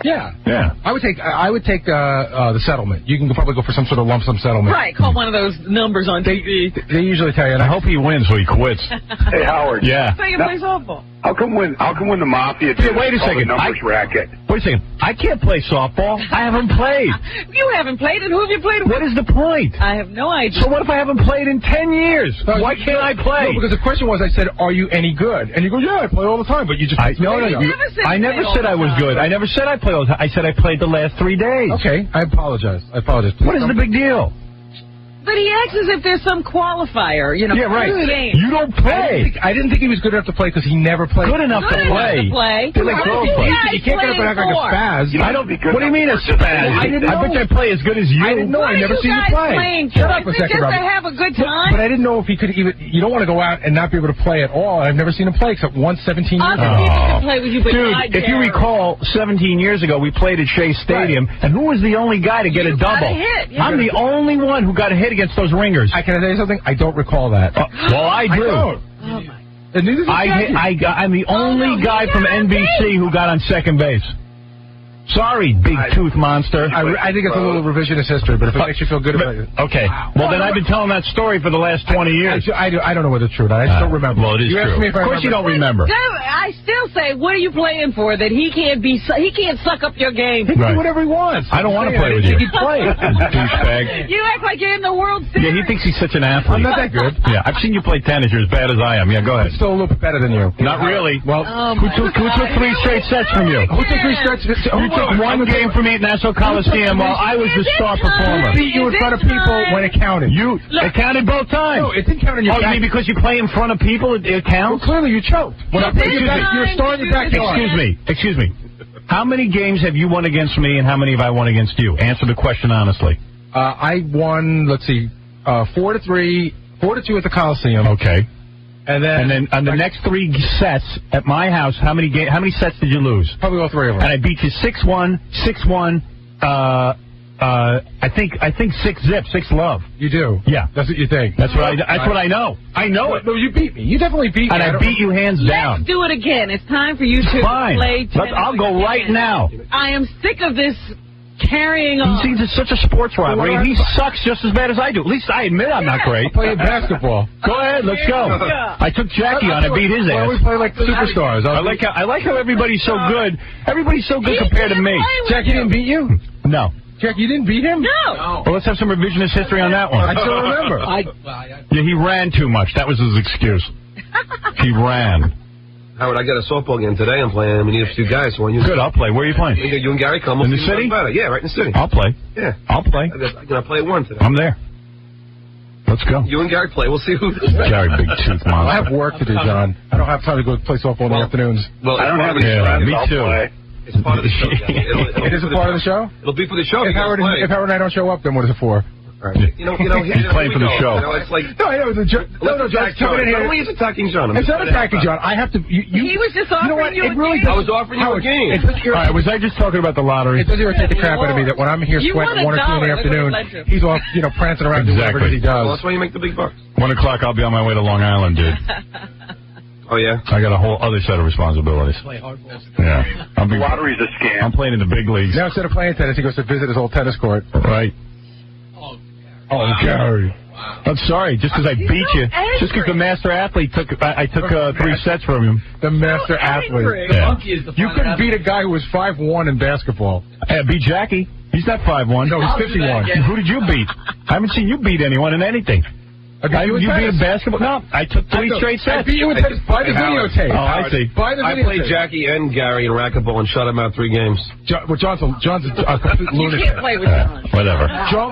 Yeah. Yeah. I would take the settlement. You can probably go for some sort of lump sum settlement. Right. Call one of those numbers on TV. They usually tell you. And I hope he wins so he quits. Hey, Howard. Yeah. So you play softball. How come when the Mafia did wait a second. numbers racket? Wait a second. I can't play softball. I haven't played. You haven't played, and who have you played with? What is the point? I have no idea. So what if I haven't played in 10 years? Why can't I play? No, because the question was, I said, are you any good? And you go, yeah, I play all the time, but you just... I never said I was good. I never said I played all the time. I said I played the last 3 days. Okay, I apologize. Please what is the big deal? But he acts as if there's some qualifier, you know. Yeah, right. Game. You don't play. I didn't think he was good enough to play because he never played. Good enough to play. They're like girls play. You can't get up and act like a spaz. What do you mean a spaz? I bet you I play as good as you. I didn't know. I never seen you play. Shut up a second, Robert. Just to have a good time. But I didn't know if he could even. You don't want to go out and not be able to play at all. I've never seen him play except once 17 years ago. Other people can play with you, but dude, if you recall, 17 years ago we played at Shea Stadium, and who was the only guy to get a double? I'm the only one who got a hit against those ringers. Can I tell you something? I don't recall that. Well, I do. I'm the only guy from NBC who got on second base. Sorry, big tooth monster. I think it's a little revisionist history, but if it makes you feel good about it. Okay. Well, then I've been telling that story for the last 20 years. I don't know whether it's true. I just don't remember. Well, it is true. Of course you don't remember. I still say, what are you playing for that he can't suck up your game? He can do whatever he wants. I don't want to play with you. He can play. Douchebag. You act like you're in the World Series. Yeah, he thinks he's such an athlete. I'm not that good. Yeah, I've seen you play tennis. You're as bad as I am. Yeah, go ahead. Still a little bit better than you. Not really. Well, who took 3 straight sets from you? Who took 3 straight sets? You took one game from me at Nassau Coliseum while I was the star performer. I beat you in front of people when it counted. It counted both times. No, it didn't count in your back. You mean because you play in front of people, it counts? Well, clearly you choked. You're a star in your backyard. Excuse me. How many games have you won against me, and how many have I won against you? Answer the question honestly. I won, let's see, 4-3, 4-2 at the Coliseum. Okay. And then on the next 3 sets at my house, how many sets did you lose? Probably all 3 of them. And I beat you 6-1, 6-1. I think 6-0, 6-love. You do? Yeah. That's what you think? That's what I know. I know it. No, you beat me. You definitely beat me. And I beat you hands down. Let's do it again. It's time for you to play tennis. I'll go right now. I am sick of this carrying on. He's such a sports rivalry. He sucks just as bad as I do. At least I admit I'm not great. I'm playing basketball. Go ahead, let's go. Yeah. I took Jackie on and beat his ass. Why don't we play like superstars? I like how everybody's so good. Everybody's so good compared to me. Jackie didn't beat you? No. Jack, you didn't beat him? No. Well, let's have some revisionist history on that one. I still remember. Yeah, he ran too much. That was his excuse. He ran. Howard, I got a softball game today. I'm playing. We need a few guys. So good, I'll play. Where are you playing? You and Gary come. In the city? Yeah, right in the city. I'll play. Yeah. I'll play. I'm going to play at 1 today. I'm there. Let's go. You and Gary play. We'll see who. Gary, big tooth monster. I have work to do, John. I don't have time to go play softball in the afternoons. Well, I don't have any friends. Me too. It's part of the show. It is a part of the show? It'll be for the show. If Howard and I don't show up, then what is it for? You know, he's playing for the show. It's like no, I know. No, John's coming in here. He's attacking John. It's not attacking John. I have to. He was just offering you a game. I was offering you a game. All right, was I just talking about the lottery? It does irritate the crap out of me that when I'm here sweating 1 or 2 in the afternoon, he's off, prancing around doing whatever he does. Well, that's why you make the big bucks. 1 o'clock, I'll be on my way to Long Island, dude. Oh, yeah? I got a whole other set of responsibilities. Play hardball. Yeah. The lottery's a scam. I'm playing in the big leagues. Now, instead of playing tennis, he goes to visit his old tennis court. Right. Oh, Gary. Wow. I'm sorry, just because I beat you. Just because the master athlete I took 3 sets from him. The master athlete. The monkey is the You couldn't beat a guy who was 5'1" in basketball. I beat Jackie. He's not 5'1". No, he's 51. Who did you beat? I haven't seen you beat anyone in anything. You beat in basketball? No, I took 3 straight sets. I beat you with tennis. By the videotape. Oh, I see. I played Jackie and Gary in racquetball and shut him out 3 games. John's a complete lunatic. You can't play with John. Whatever.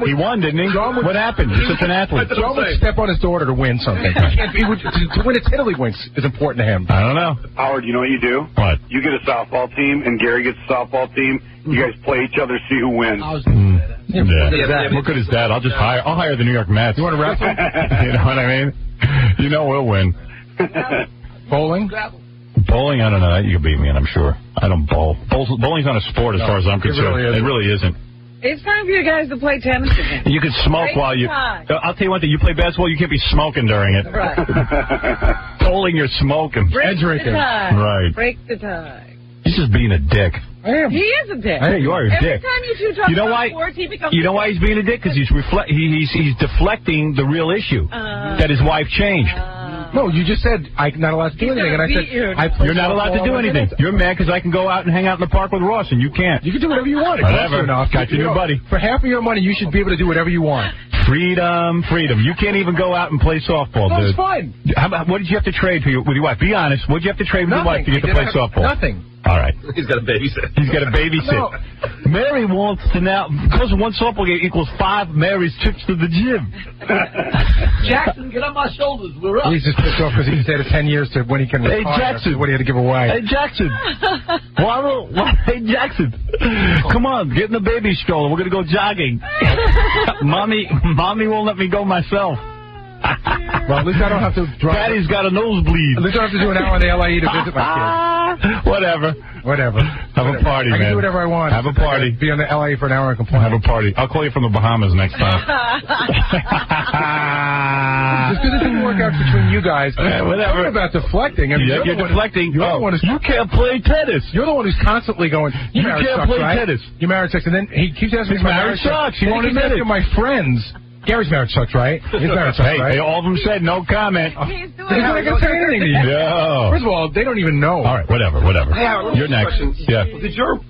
He won, didn't he? What happened? He's such an athlete. John would step on his daughter to win something. To win a tiddly winks is important to him. I don't know. Howard, you know what you do? What? You get a softball team, and Gary gets a softball team. You guys play each other, see who wins. Yeah. What good is that? I'll hire the New York Mets. You want to wrestle? You know what I mean? You know we'll win. Bowling? Bowling, I don't know. You can beat me, and I'm sure. I don't bowl. Bowling's not a sport as far as I'm concerned. It really isn't. It's time for you guys to play tennis again. You can smoke while you... I'll tell you one thing. You play basketball, you can't be smoking during it. Right. Bowling, you're smoking. Break the tie. Right. Break the tie. He's just being a dick. I am. He is a dick. Hey, you are a dick. Every time you two talk about sports, he becomes... You know why he's being a dick? Because he's deflecting the real issue. That his wife changed. No, you just said I'm not allowed to do anything, and I said You're not allowed to do anything. You're mad because I can go out and hang out in the park with Ross, and you can't. You can do whatever you want. Whatever. Got your new buddy. For half of your money, you should be able to do whatever you want. Freedom. You can't even go out and play softball, no, dude. It's fine. What did you have to trade with your wife? Be honest. What did you have to trade with your wife to get to play softball? Nothing. All right. He's got a babysit. No. Mary wants to now, because one softball game equals 5 Mary's trips to the gym. Jackson, get on my shoulders. We're up. He's just pissed off because he said 10 years to when he can retire. Hey, Jackson. What he had to give away. Hey, Jackson. Hey, Jackson. Come on, get in the baby stroller. We're going to go jogging. Mommy won't let me go myself. Well, at least I don't have to drive. Daddy's got a nosebleed. At least I don't have to do an hour in the LIE to visit my kids. Whatever. Have a party, man. I can do whatever I want. Have a party. Be on the LIE for an hour and complain. Have a party. I'll call you from the Bahamas next time. Just because it didn't work out between you guys. Whatever. Talking about deflecting. I mean, you're deflecting. You're the one you can't play tennis. You're the one who's constantly going, you can't play tennis. Your marriage sucks. And then he keeps asking His marriage sucks. He won't admit it. My friends. Gary's marriage sucks, right? His marriage sucks, right? Hey, all of them said no comment. He's doing They're not going to say anything to you. No. First of all, they don't even know. All right, whatever. Hey, Howard, You're next. Yeah. Did your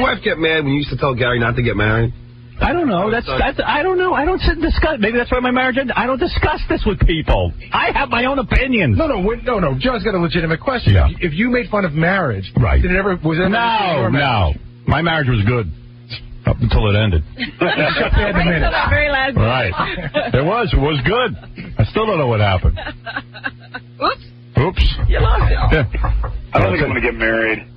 wife get mad when you used to tell Gary not to get married? I don't know. That's I don't know. I don't sit and discuss. Maybe that's why my marriage ended. I don't discuss this with people. I have my own opinions. No. John's got a legitimate question. Yeah. If you made fun of marriage, right? Was it ever No. My marriage was good. Up until it ended. Very last right. It was good. I still don't know what happened. Oops. You lost it. Yeah. I don't think I'm going to get married.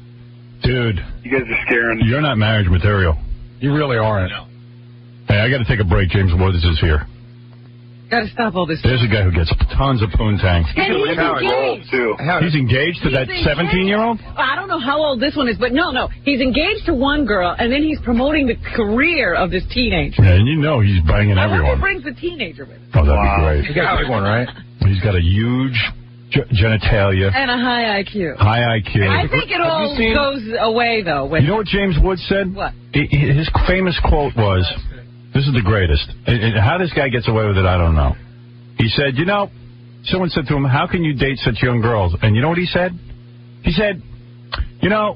Dude. You guys are scaring. You're not marriage material. You really aren't. Hey, I got to take a break. James Woods is here. Got to stop all this. There's a guy who gets tons of poontangs. And he's engaged. He's engaged to that 17-year-old? I don't know how old this one is, but no. He's engaged to one girl, and then he's promoting the career of this teenager. Yeah, and you know he's banging everyone. He brings the teenager with him. Oh, that'd be great. He's got a big one, right? He's got a huge genitalia. And a high IQ. High IQ. I think it all goes away, though. You know what James Woods said? What? His famous quote was, this is the greatest. And how this guy gets away with it, I don't know. He said, someone said to him, how can you date such young girls? And you know what he said? He said,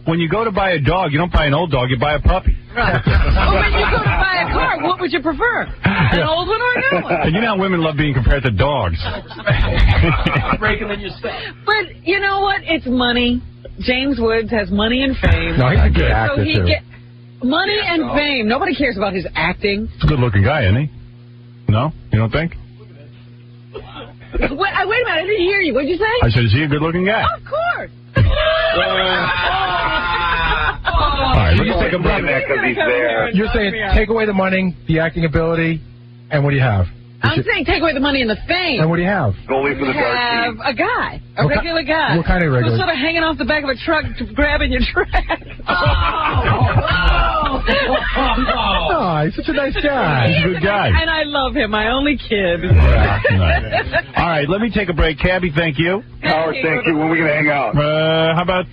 when you go to buy a dog, you don't buy an old dog, you buy a puppy. Right. Well, when you go to buy a car, what would you prefer? An old one or a new one? And you know how women love being compared to dogs. Breaking in your stuff. But you know what? It's money. James Woods has money and fame. No, he's a good actor, too. Money and fame. Nobody cares about his acting. He's a good-looking guy, isn't he? No? You don't think? Wait a minute, I didn't hear you. What'd you say? I said, is he a good-looking guy? Of course. All right, let's take a break. You're saying take away the money, the acting ability, and what do you have? I'm saying take away the money and the fame. And what do you have? Goalie for the dark team. A guy. A regular guy. What kind of regular? Who's sort of hanging off the back of a truck grabbing your track. Oh, he's such a nice guy. He's a good guy. And I love him. My only kid. Yeah, nice. All right, let me take a break. Cabby, thank you. Howard, thank you. When are we going to hang out? How about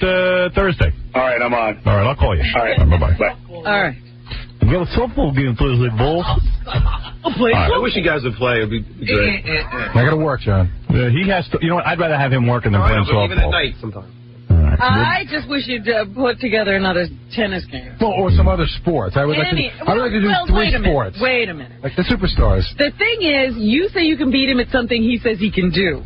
Thursday? All right, I'm on. All right, I'll call you. All right. Bye-bye. Bye. All right. We got a softball game Thursday, boys. I wish you guys would play. It would be great. I got to work, John. He has to. You know what? I'd rather have him working than playing softball. Even at night sometimes. I just wish you'd put together another tennis game. Well, or some other sports. I would like to do 3 sports. Wait a minute. Like the superstars. The thing is, you say you can beat him at something he says he can do.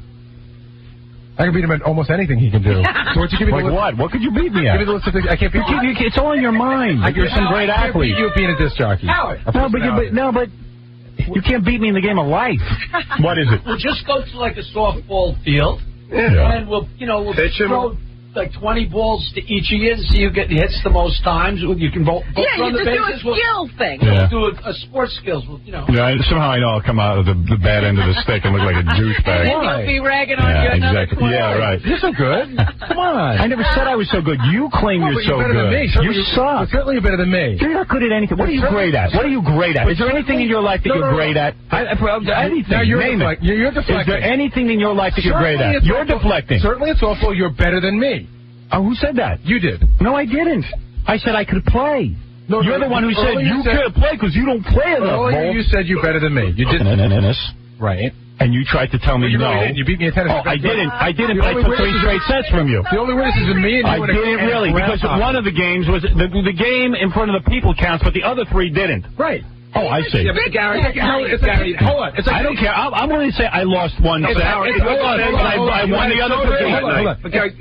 I can beat him at almost anything he can do. So what you give me like what? What could you beat me at? Give me the list of things I can't beat you. It's all in your mind. You're some great athlete. You being a disc jockey. No, but you can't beat me in the game of life. What is it? We'll just go to like a softball field, yeah. And we'll throw like 20 balls to each of you to see who hits the most times. You can both run the bases. Do a skill thing. We'll do a sports skills. Yeah, somehow I know I'll come out of the bad end of the stick and look like a douchebag. And he'll be ragging on you another exactly. Yeah, right. You're so good. Come on. I never said I was so good. You claim you're so better good. Than me. You suck. Certainly you're better than me. You're not good at anything. What are you great at? What are you great at? Is there anything in your life that you're great at? Anything. Now you're Name it. You're deflecting. Is there anything in your life that you're great at? You're deflecting. Certainly it's awful. You're better than me. Oh, who said that? You did. No, I didn't. I said I could play. No, you're the one who said you can't play because you don't play enough. Earlier you said you're better than me. You didn't. Right. and you tried to tell me you no. Really didn't. You beat me at tennis. Oh, I didn't, but I took 3 straight sets from you. The only witness is me and you. I didn't really, because one of the games was, the game in front of the people counts, but the other 3 didn't. Right. Oh, I see. Yeah, but Gary, hold on. I don't care. I'm going to say I lost one set. I won the other 3. Hold on. Forget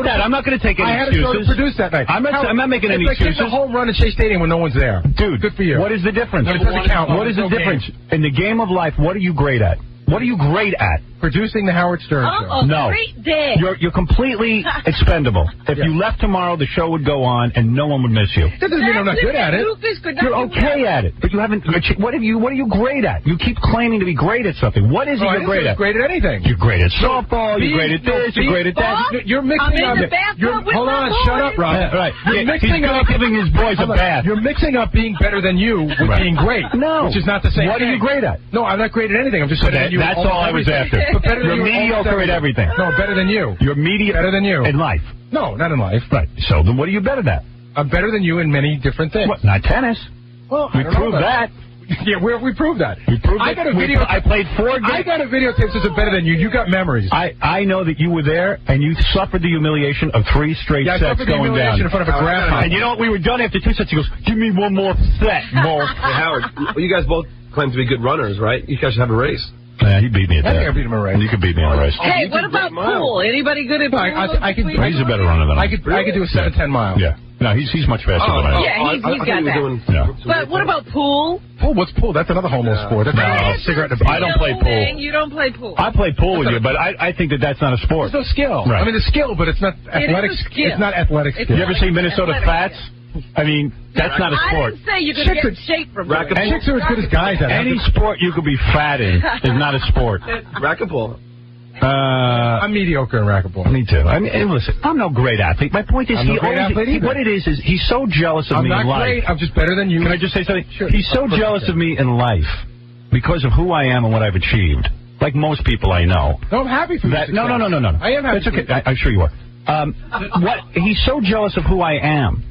that. I'm not going to take any excuses. I had a show to produce that night. I'm not making any excuses. excuses. It's like hitting a home run at Shea Stadium when no one's there. Dude, good for you. What is the difference? It doesn't count. What is the difference? In the game of life, what are you great at? What are you great at? Producing the Howard Stern Show. No. Great day. You're completely expendable. If you left tomorrow, the show would go on, and no one would miss you. That doesn't mean I'm not good at it. You're okay at it, but you haven't. What are you great at? You keep claiming to be great at something. What is it you're great at? Great at anything. You're great at softball. You're great at this. You're great at that. You're mixing up. Hold on, shut up, Rob. Right. You're mixing up giving his boys a bath. You're mixing up being better than you with being great. No, which is not the same. What are you great at? No, I'm not great at anything. I'm just better than you. That's all I was after. You're mediocre at everything. No, better than you. You're better than you in life. No, not in life. Right. So then, what are you better at? I'm better than you in many different things. What? Not tennis. Well, we proved that. Yeah, where have we proved that? We proved I got a video. I played 4 games. I got a videotape that says better than you. You got memories. I know that you were there and you suffered the humiliation of 3 straight sets going down. In front of a grandma. And you know what? We were done after 2 sets. He goes, "Give me one more set, Mo." Hey, Howard, you guys both claim to be good runners, right? You guys should have a race. Yeah, he beat me at that. I beat him in a race. You could beat me in a race. Hey, what about pool? Anybody good at pool? He's a better runner than I. I could do a 7-10 mile. Yeah. No, he's much faster than I am. Yeah, he's got that. But what about pool? Pool? What's pool? That's another homo sport. That's a cigarette and a beer. I don't play pool. You don't play pool. I play pool with you, but I think that's not a sport. There's no skill. Right. I mean, there's skill, but it's not athletic. It's not athletic skill. You ever see Minnesota Fats? I mean, that's not a sport. I didn't say you're going to get in shape from it. Chicks are as good as guys at it. Any sport you could be fat in is not a sport. Racquetball. I'm mediocre in racquetball. Me too. I mean, listen, I'm no great athlete. My point is, what it is he's so jealous of me in life. I'm not great. I'm just better than you. Can I just say something? Sure. He's so jealous of me in life because of who I am and what I've achieved. Like most people I know. No, I'm happy for you. No. I am happy. That's okay. I'm sure you are. He's so jealous of who I am.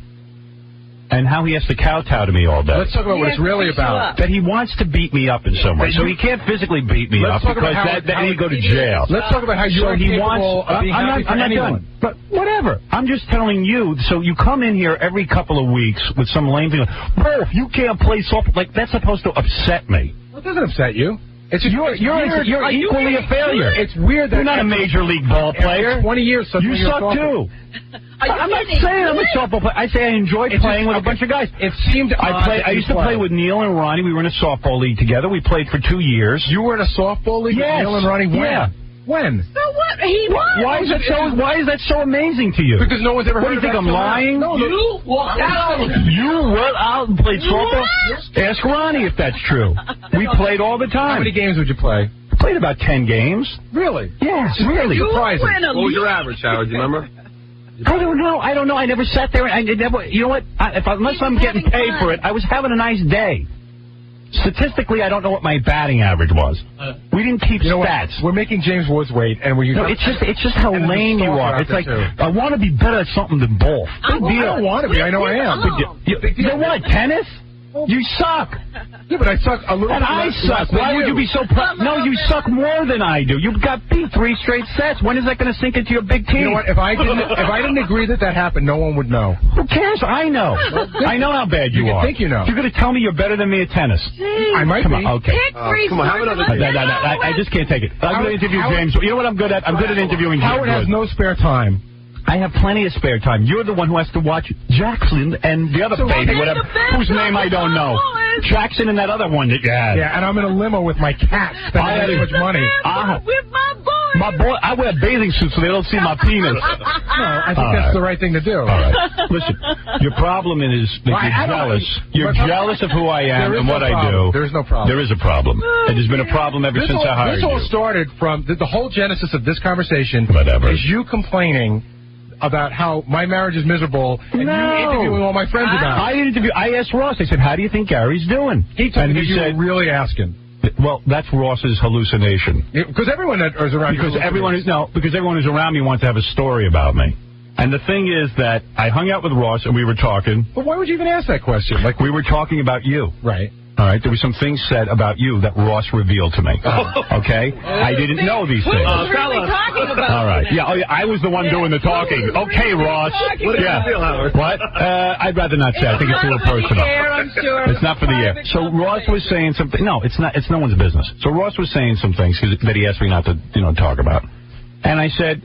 And how he has to kowtow to me all day. Let's talk about what it's really about. That he wants to beat me up in some way. So he can't physically beat me up because then he'd go to jail. Let's talk about how you're capable of being happy for anyone. But whatever. I'm just telling you. So you come in here every couple of weeks with some lame thing. Bro, if you can't play softball, like that's supposed to upset me. Well, it doesn't upset you. It's just, you're equally a failure. It's weird that you're not a major league ball player. 20 years, you suck too. I'm not saying I'm a softball player. I say I enjoyed playing with a bunch of guys. It seemed I used to play with Neil and Ronnie. We were in a softball league together. We played for 2 years. You were in a softball league with Neil and Ronnie? When? Yeah. When? So what? He won. Why is that so amazing to you? Because no one's ever heard of that. What do you think, I'm lying? No, you walked out. You went out and played softball? Ask Ronnie if that's true. We played all the time. How many games would you play? Played about 10 games. Really? Yes, really. Surprising. What was your average, Howard? Do you remember? I don't know. I never sat there. You know what? Unless I'm getting paid for it, I was having a nice day. Statistically, I don't know what my batting average was. We didn't keep stats. We're making James Woods wait, and it's just how lame you are. It's like I want to be better at something than golf. I don't want to be. I know I am. You know what? Tennis? You suck. Yeah, but I suck a little. And I suck. Why would you be so proud? No, you suck more than I do. You've got beat 3 straight sets. When is that going to sink into your big team? You know what? If I didn't agree that happened, no one would know. Who cares? I know. I know how bad you are. You think you know? You're going to tell me you're better than me at tennis. Jeez. I might be. Okay. Come on, have another. I just can't take it. I'm going to interview James. You know what I'm good at? I'm good at interviewing James. Howard has no spare time. I have plenty of spare time. You're the one who has to watch Jackson and the other baby, whatever, whose name I don't know. Jackson and that other one that you had. Yeah, and I'm in a limo with my cat spending too much money. With my boy. My boy, I wear bathing suits so they don't see my penis. No, I think that's the right thing to do. All right. Listen, your problem is that you're jealous. You're jealous of who I am and what I do. There is no problem. There is a problem. And there's been a problem ever since I hired you. This all started from the whole genesis of this conversation is you complaining about how my marriage is miserable and you interviewing all my friends about it. I asked Ross. I said, how do you think Gary's doing? He told me you were really asking. Well, that's Ross's hallucination. Because everyone that is around because everyone who's around me wants to have a story about me. And the thing is that I hung out with Ross and we were talking. But why would you even ask that question? Like we were talking about you. Right. All right, there were some things said about you that Ross revealed to me. Okay? I didn't know these things. What was really talking about? All right. Yeah, I was the one doing the talking. Okay, Ross. What did you feel, Howard? What? I'd rather not say. I think it's a little personal. I'm sure. It's not for the air. So Ross was saying something. No, it's not. It's no one's business. So Ross was saying some things that he asked me not to, talk about. And I said,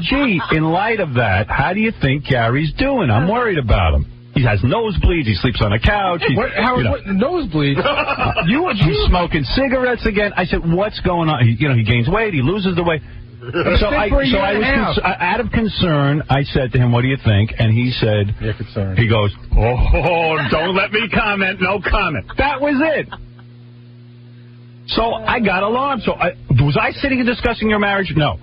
gee, in light of that, how do you think Gary's doing? I'm worried about him. He has nosebleeds. He sleeps on a couch. What nosebleeds? He's smoking cigarettes again. I said, what's going on? He gains weight. He loses the weight. So I was out of concern. I said to him, "What do you think?" And he said, "He goes, oh, don't let me comment. No comment." That was it. So I got alarmed. So was I sitting and discussing your marriage? No.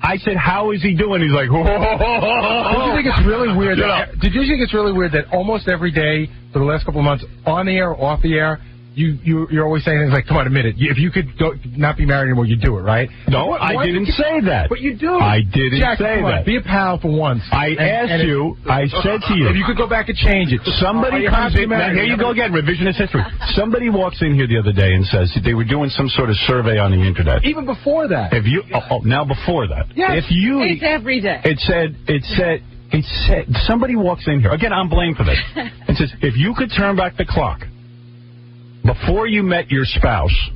I said, "How is he doing?" He's like, "Oh." Did you think it's really weird? Did you think it's really weird that almost every day for the last couple of months, on the air or off the air, you're always saying things like, "Come on, admit it. If you could not be married anymore, you'd do it, right?" No, I didn't say that. But you do. I didn't Jack, say that. Be a pal for once. I asked you. I said to you, if you could go back and change it. Somebody comes in. Now, here you go again. Revisionist history. Somebody walks in here the other day and says that they were doing some sort of survey on the internet. Even before that. If you now before that. Yes. It's every day. It said somebody walks in here. Again, I'm blamed for this. It says if you could turn back the clock before you met your spouse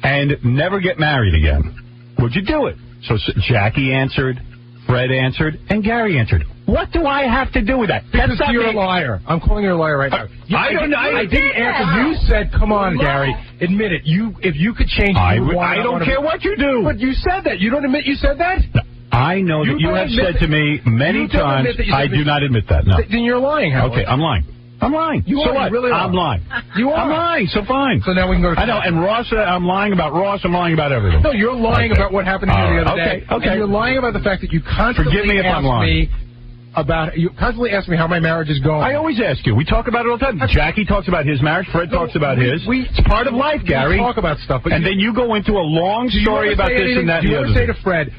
and never get married again, would you do it? So Jackie answered, Fred answered, and Gary answered. What do I have to do with that? Because you're a liar. I'm calling you a liar right now. I don't know. I didn't answer. You said, "Come on, Gary, admit it. If you could change it, I don't care what you do." But you said that. You don't admit you said that? I know that you have said to me many times. I do not admit that. No. Then you're lying, Howard. Okay, I'm lying. I'm lying. So what? Really I'm lying. You are. I'm lying, so fine. So now we can go to... I know, and Ross, I'm lying about Ross, I'm lying about everything. No, you're lying about what happened here the other day. Okay. And you're lying about the fact that you constantly Forgive me if I'm lying. You constantly ask me how my marriage is going. I always ask you. We talk about it all the time. Jackie talks about his marriage. Fred talks about his. It's part of life, Gary. We talk about stuff. But then you go into a long story about this and that. Do you ever say to Fred,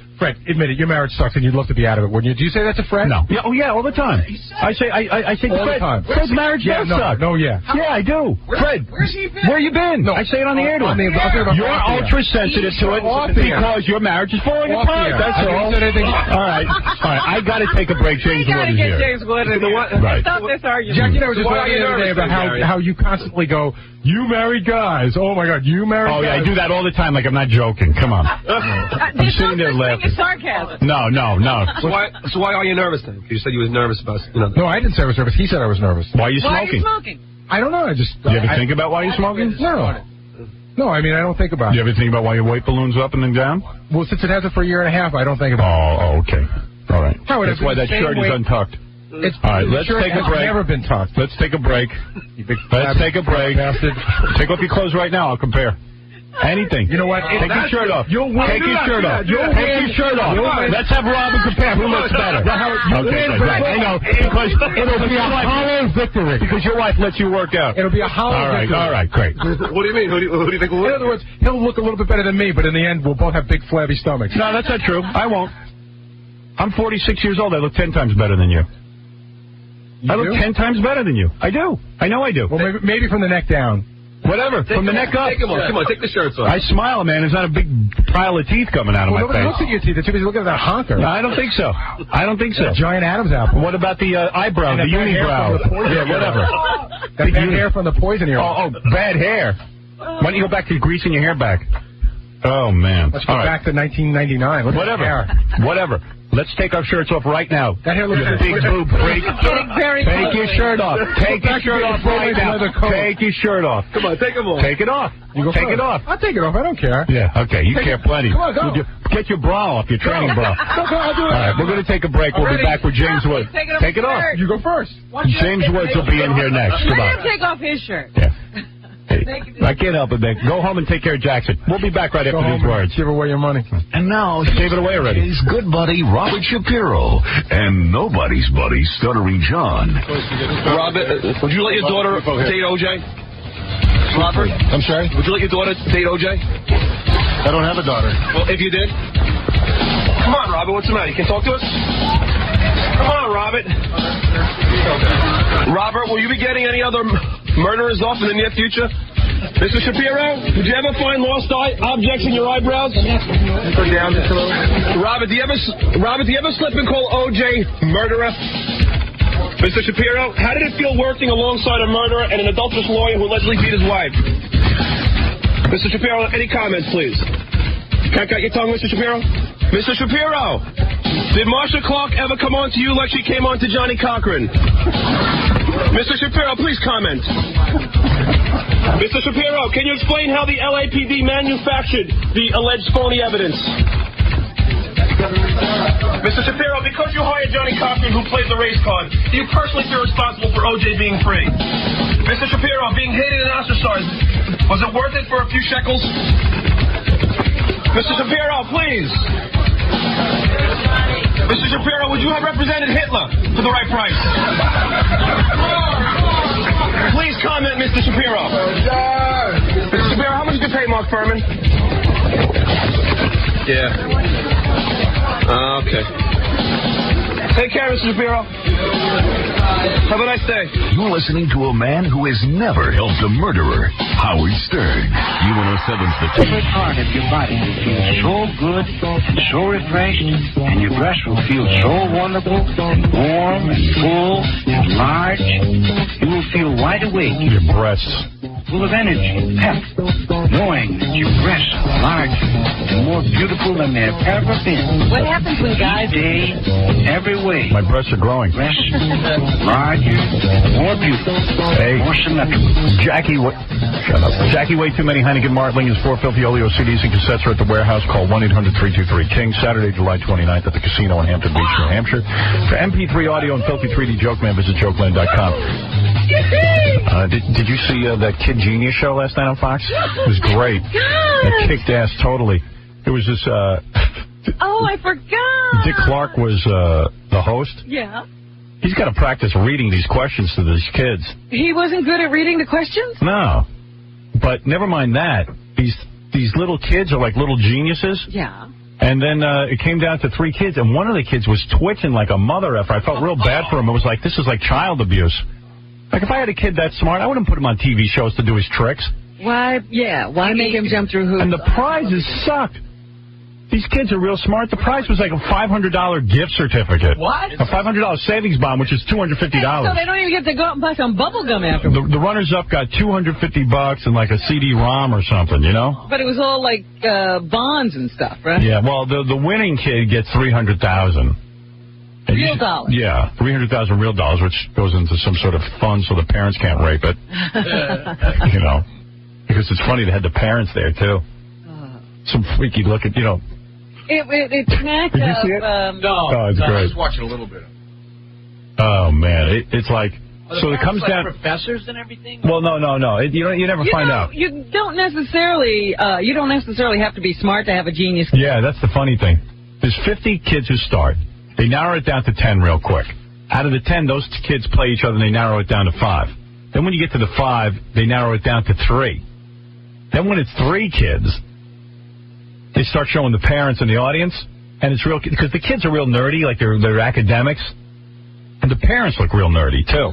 admit it, your marriage sucks and you'd love to be out of it, wouldn't you? Do you say that to Fred? No. Yeah, all the time. I say to all Fred, the time. Fred's marriage does suck. Yeah, I do. Fred, where's he been? Where you been? No, I say it on the air to him. You're ultra sensitive to it because your marriage is falling apart. That's all. All right. I got to take a break. James Wood is here. James Wood in here. Right. Stop this argument. Jackie and I were just talking the other day about how you constantly go, "You married guys. Oh my God, you married guys." Oh yeah, I do that all the time. Like I'm not joking. Come on. I'm sitting there laughing. It's sarcasm. No. So why are you nervous then? You said you was nervous about. No, I didn't say I was nervous. He said I was nervous. Why are you smoking? Why are you smoking? I don't know. You ever think about why you're smoking? No, I mean, I don't think about it. You ever think about why your weight balloons up and then down? Well, since it has it for a year and a half, I don't think about it. Oh, okay. All right. Howard, that's why that shirt is untucked. All right, let's take a break. Never been tucked. Let's take a break. Let's take a break. Take off your clothes right now. I'll compare. Anything. You know what? Take your shirt off. Take your shirt off. Take your shirt off. Let's have Robin compare who looks better. Okay, I know. Because it'll be a hollow victory. Because your wife lets you work out. It'll be a hollow victory. All right, great. What do you mean? Who do you think will win? In other words, he'll look a little bit better than me, but in the end, we'll both have big flabby stomachs. No, that's not true. I won't. I'm 46 years old. I look 10 times better than you. I look 10 times better than you. I do. I know I do. Well, maybe from the neck down. Whatever, from the neck up. Come on, take the shirts off. I smile, man. There's not a big pile of teeth coming out of my face. Nobody looks at your teeth. They're too busy looking at that honker. No, I don't think so. A giant Adam's apple. What about the eyebrow, the unibrow? Yeah, whatever. That bad hair from the poison ear. Oh, bad hair. Why don't you go back to greasing your hair back? Oh, man. Let's go back to 1999. Whatever. Let's take our shirts off right now. That hair looks big boob freak. Take your shirt off. Take your shirt off right now. Take your shirt off. Come on, take them off. Take it off. Take it off. I'll take it off. I don't care. Yeah, okay. You care plenty. Come on, go. Get your bra off, your training bra. I'll do it. All right, we're going to take a break. We'll be back with James Wood. Take it off. You go first. James Woods will be in here next. Let him take off his shirt. Yeah. I can't help it, man. Go home and take care of Jackson. We'll be back right after these words. Give away your money. And now, gave it away already. His good buddy, Robert Shapiro, and nobody's buddy, Stuttering John. Robert, would you let your daughter date OJ? Robert? I'm sorry? Would you let your daughter date OJ? I don't have a daughter. Well, if you did? Come on, Robert. What's the matter? You can talk to us? Come on, Robert. Robert, will you be getting any other murderers off in the near future? Mr. Shapiro, did you ever find lost objects in your eyebrows? Go down just a little. Robert, do you ever slip and call O.J. murderer? Mr. Shapiro, how did it feel working alongside a murderer and an adulterous lawyer who allegedly beat his wife? Mr. Shapiro, any comments, please? Can't cut your tongue, Mr. Shapiro? Mr. Shapiro, did Marsha Clark ever come on to you like she came on to Johnny Cochran? Mr. Shapiro, please comment. Mr. Shapiro, can you explain how the LAPD manufactured the alleged phony evidence? Mr. Shapiro, because you hired Johnny Cochran, who played the race card, do you personally feel responsible for O.J. being free? Mr. Shapiro, being hated and ostracized, was it worth it for a few shekels? Mr. Shapiro, please. Mr. Shapiro, would you have represented Hitler for the right price? Please comment, Mr. Shapiro. Mr. Shapiro, how much did you pay Mark Furman? Yeah. Okay. Take care, Mr. Shapiro. Have a nice day. You're listening to a man who has never helped a murderer, Howard Stern. U107's The Tape. Every part of your body will feel so good and so refreshed, and your breast will feel so wonderful and warm and full and large. You will feel wide awake. Your breasts. Full of energy, pep, knowing that your breasts are larger and more beautiful than they've ever been. What happens when guys... Day, every way. My breasts are growing. Breasts larger, more beautiful, more symmetrical. Jackie, shut up. Jackie, way too many Heineken Martling. His 4 Filthy Oleo CDs and cassettes are at the warehouse. Call 1-800-323-KING. Saturday, July 29th at the casino in Hampton Beach, New Hampshire. For MP3 audio and Filthy 3D Jokeman, visit jokeland.com. Did you see that Kid Genius show last night on Fox? It was great. It kicked ass totally. It was this... oh, I forgot. Dick Clark was the host. Yeah. He's got to practice reading these questions to these kids. He wasn't good at reading the questions? No. But never mind that. These little kids are like little geniuses. Yeah. And then it came down to 3 kids, and one of the kids was twitching like a mother effer. I felt real bad for him. It was like, this is like child abuse. Like, if I had a kid that smart, I wouldn't put him on TV shows to do his tricks. Why? Yeah. Why make him jump through hoops? And the prizes sucked. These kids are real smart. The prize was like a $500 gift certificate. What? A $500 savings bond, which is $250. So they don't even get to go out and buy some bubble gum afterwards. The runners-up got $250 and like a CD-ROM or something, you know? But it was all like bonds and stuff, right? Yeah. Well, the winning kid gets $300,000. Real dollars. Yeah, $300,000 real dollars, which goes into some sort of fund so the parents can't rape it. You know, because it's funny they had the parents there too. Some freaky looking, you know. It smacked Did you see it? No, it's great. I was watching a little bit. Oh man, it's like so it comes like down. Professors and everything. Well, no. You never find out. You don't necessarily have to be smart to have a genius kid. Yeah, that's the funny thing. There's 50 kids who start. They narrow it down to 10 real quick. Out of the 10, those kids play each other and they narrow it down to 5. Then when you get to the 5, they narrow it down to 3. Then when it's 3 kids, they start showing the parents and the audience, and it's real because the kids are real nerdy, like they're academics, and the parents look real nerdy too.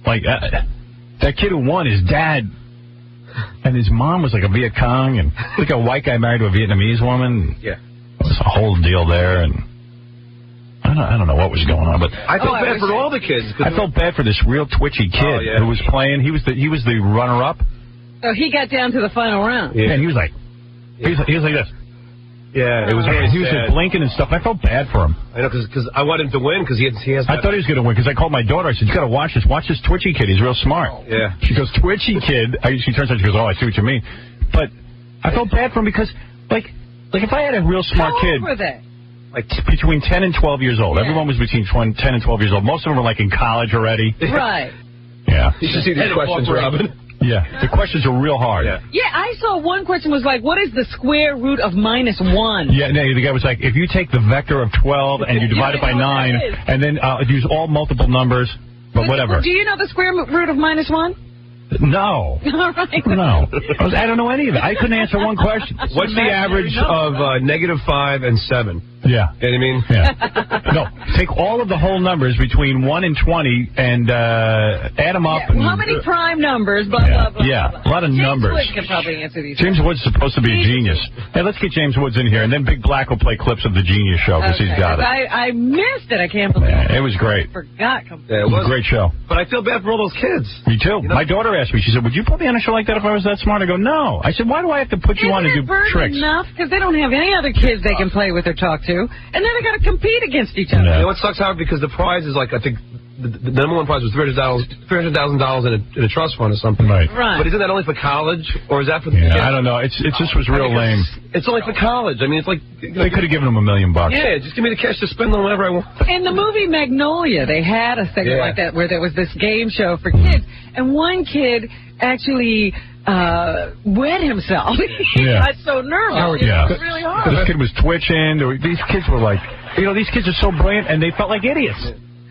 Like that kid who won, his dad and his mom was like a Viet Cong, and like a white guy married to a Vietnamese woman. Yeah, it was a whole deal there, and I don't know what was going on, but I felt bad for all the kids. I felt bad for this real twitchy kid who was playing. He was the runner-up. Oh, he got down to the final round. Yeah, and he was like. He was like this. Yeah, it was really he was just blinking and stuff. I felt bad for him. I know, because I want him to win, because he has... I thought he was going to win, because I called my daughter. I said, you got to watch this. Watch this twitchy kid. He's real smart. Yeah. She goes, twitchy kid. She turns out, she goes, oh, I see what you mean. But I felt bad for him because, like if I had a real smart kid... How old were they? Like, between 10 and 12 years old. Yeah. Everyone was between 10 and 12 years old. Most of them were, like, in college already. Right. Yeah. You should see these questions, Robin. Yeah, the questions are real hard. Yeah, I saw one question was like, what is the square root of -1? Yeah, no, the guy was like, if you take the vector of 12 and you divide it by 9, and then use all multiple numbers, but whatever. Do you know the square root of -1? No. All right. No. I don't know any of it. I couldn't answer one question. What's the average of -5 and 7? Yeah. You know what I mean? Yeah. No, take all of the whole numbers between 1 and 20 and add them up. How many prime numbers? Blah, blah, blah. Yeah, a lot of numbers. James Woods can probably answer these. James Woods is supposed to be a genius. Hey, let's get James Woods in here, and then Big Black will play clips of the Genius Show because he's got it. I missed it. I can't believe it. It was great. I forgot completely. It was a great show. But I feel bad for all those kids. Me too. My daughter asked me, she said, would you put me on a show like that if I was that smart? I go, no. I said, why do I have to put you on to do tricks? Enough because they don't have any other kids they can play with or talk to, and then they got to compete against each other. You know what sucks, Howard? Because the prize is like, I think the number one prize was $300,000 in a trust fund or something. Right. But isn't that only for college, or is that for the kids? I don't know. It just was real lame. It's only for college. I mean, it's like they could have given him $1 million. Yeah, just give me the cash to spend on whatever I want. In the movie Magnolia, they had a segment like that where there was this game show for kids, and one kid actually wet himself. He got so nervous. It was really hard. This kid was twitching. These kids were like, these kids are so brilliant, and they felt like idiots.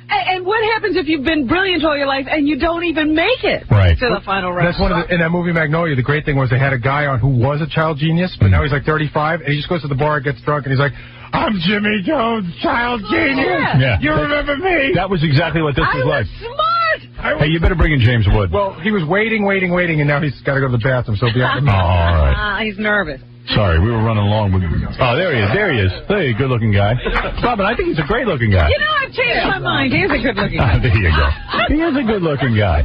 And what happens if you've been brilliant all your life and you don't even make it to the final round? That's one of in that movie Magnolia. The great thing was they had a guy on who was a child genius, but now he's like 35, and he just goes to the bar, gets drunk, and he's like, I'm Jimmy Jones, child genius. Yeah. You remember me? That was exactly what this was like. Smart. Hey, you better bring in James Wood. Well, he was waiting, and now he's got to go to the bathroom, so he'll be out in the all right. He's nervous. Sorry, we were running along with... Oh, there he is. Hey, good-looking guy. Robin, I think he's a great-looking guy. You know, I've changed my mind. He is a good-looking guy. There you go. He is a good-looking guy.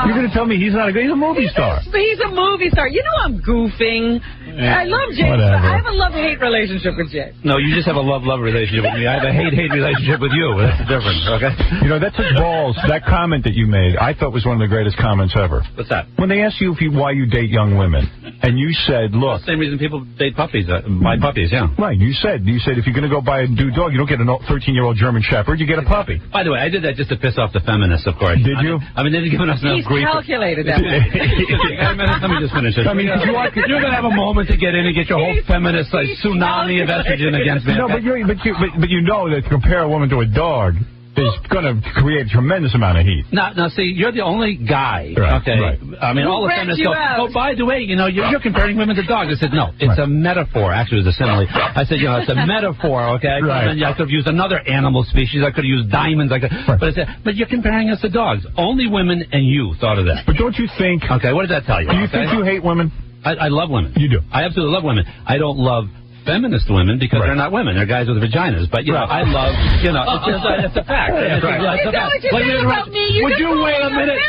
You're going to tell me he's not a good... He's a movie star. He's a movie star. You know I'm goofing. I love James. Whatever. I have a love-hate relationship with James. No, you just have a love-love relationship with me. I have a hate-hate relationship with you. That's the difference, okay? You know, that took balls. That comment that you made, I thought was one of the greatest comments ever. What's that? When they asked you why you date young women, and you said, look... Same reason people date puppies, buy puppies, yeah. Right, you said if you're going to go buy a new dog, you don't get a 13-year-old German Shepherd, you get a puppy. By the way, I did that just to piss off the feminists, of course. Did you? I mean, they've given us enough grief. He's calculated that way. Let me just finish it. I mean, you're going to have a moment to get in and get your whole feminist tsunami of estrogen against me. No, but you know that to compare a woman to a dog is going to create a tremendous amount of heat. Now, see, you're the only guy, okay? Right. I mean, all the feminists go, oh, by the way, you're comparing women to dogs. I said, no, it's a metaphor. Actually, it was a simile. I said, it's a metaphor, okay? Right. I could have used another animal species. I could have used diamonds. But I said, but you're comparing us to dogs. Only women and you thought of that. But don't you think... Okay, what does that tell you? Do you think you hate women? I love women. You do? I absolutely love women. I don't love feminist women because they're not women. They're guys with vaginas. But, I love, it's a fact. It's a fact. Would you wait a minute?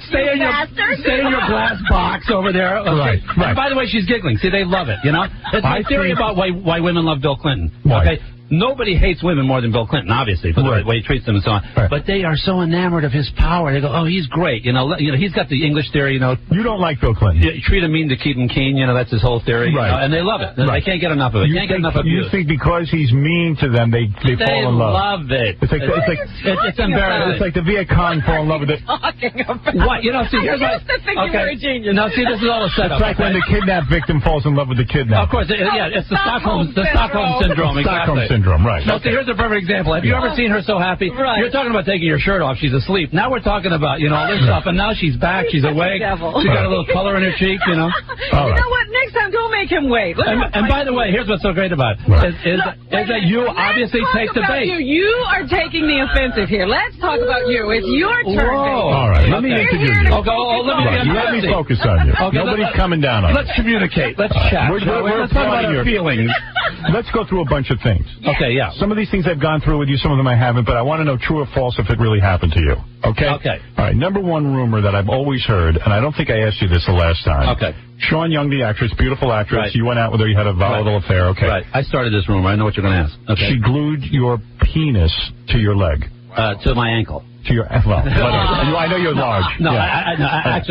Stay in your glass box over there. Okay? Right. And by the way, she's giggling. See, they love it, It's my theory about why women love Bill Clinton. Okay? Nobody hates women more than Bill Clinton, obviously, for the way he treats them and so on. Right. But they are so enamored of his power. They go, oh, he's great. He's got the English theory, You don't like Bill Clinton. You treat him mean to keep him keen, that's his whole theory. Right. And they love it. They can't get enough of it. Can't get enough of you think because he's mean to them, they fall in love? They love it. It's embarrassing. It's like the Viet Cong fall in love with it. What? See, here's I used to think you were a genius. Now, see, this is all a setup. It's like when the kidnapped victim falls in love with the kidnapper. Of course, it's the Stockholm syndrome. Stockholm syndrome, right. Now, see, here's a perfect example. Have you ever seen her so happy? Right. You're talking about taking your shirt off. She's asleep. Now we're talking about, all this stuff. And now she's back. She's awake. She's got a little color in her cheek, You know what? Next time, don't make him wait. And by the way, here's what's so great about it. Is that you obviously take the bait. You are taking the offensive here. Let's talk about you. It's your turn. All right. Let me interview you. Let me focus on you. Nobody's coming down on Let's communicate. Let's chat. We're talking about our feelings. Let's go through a bunch of things. Okay, yeah. Some of these things I've gone through with you, some of them I haven't, but I want to know true or false if it really happened to you. Okay? Okay. All right. Number one rumor that I've always heard, and I don't think I asked you this the last time. Okay. Sean Young, the actress, beautiful actress. Right. You went out with her. You had a volatile affair. Okay. Right. I started this rumor. I know what you're going to ask. Okay. She glued your penis to your leg. To my ankle. To your I know you're large. No, yeah.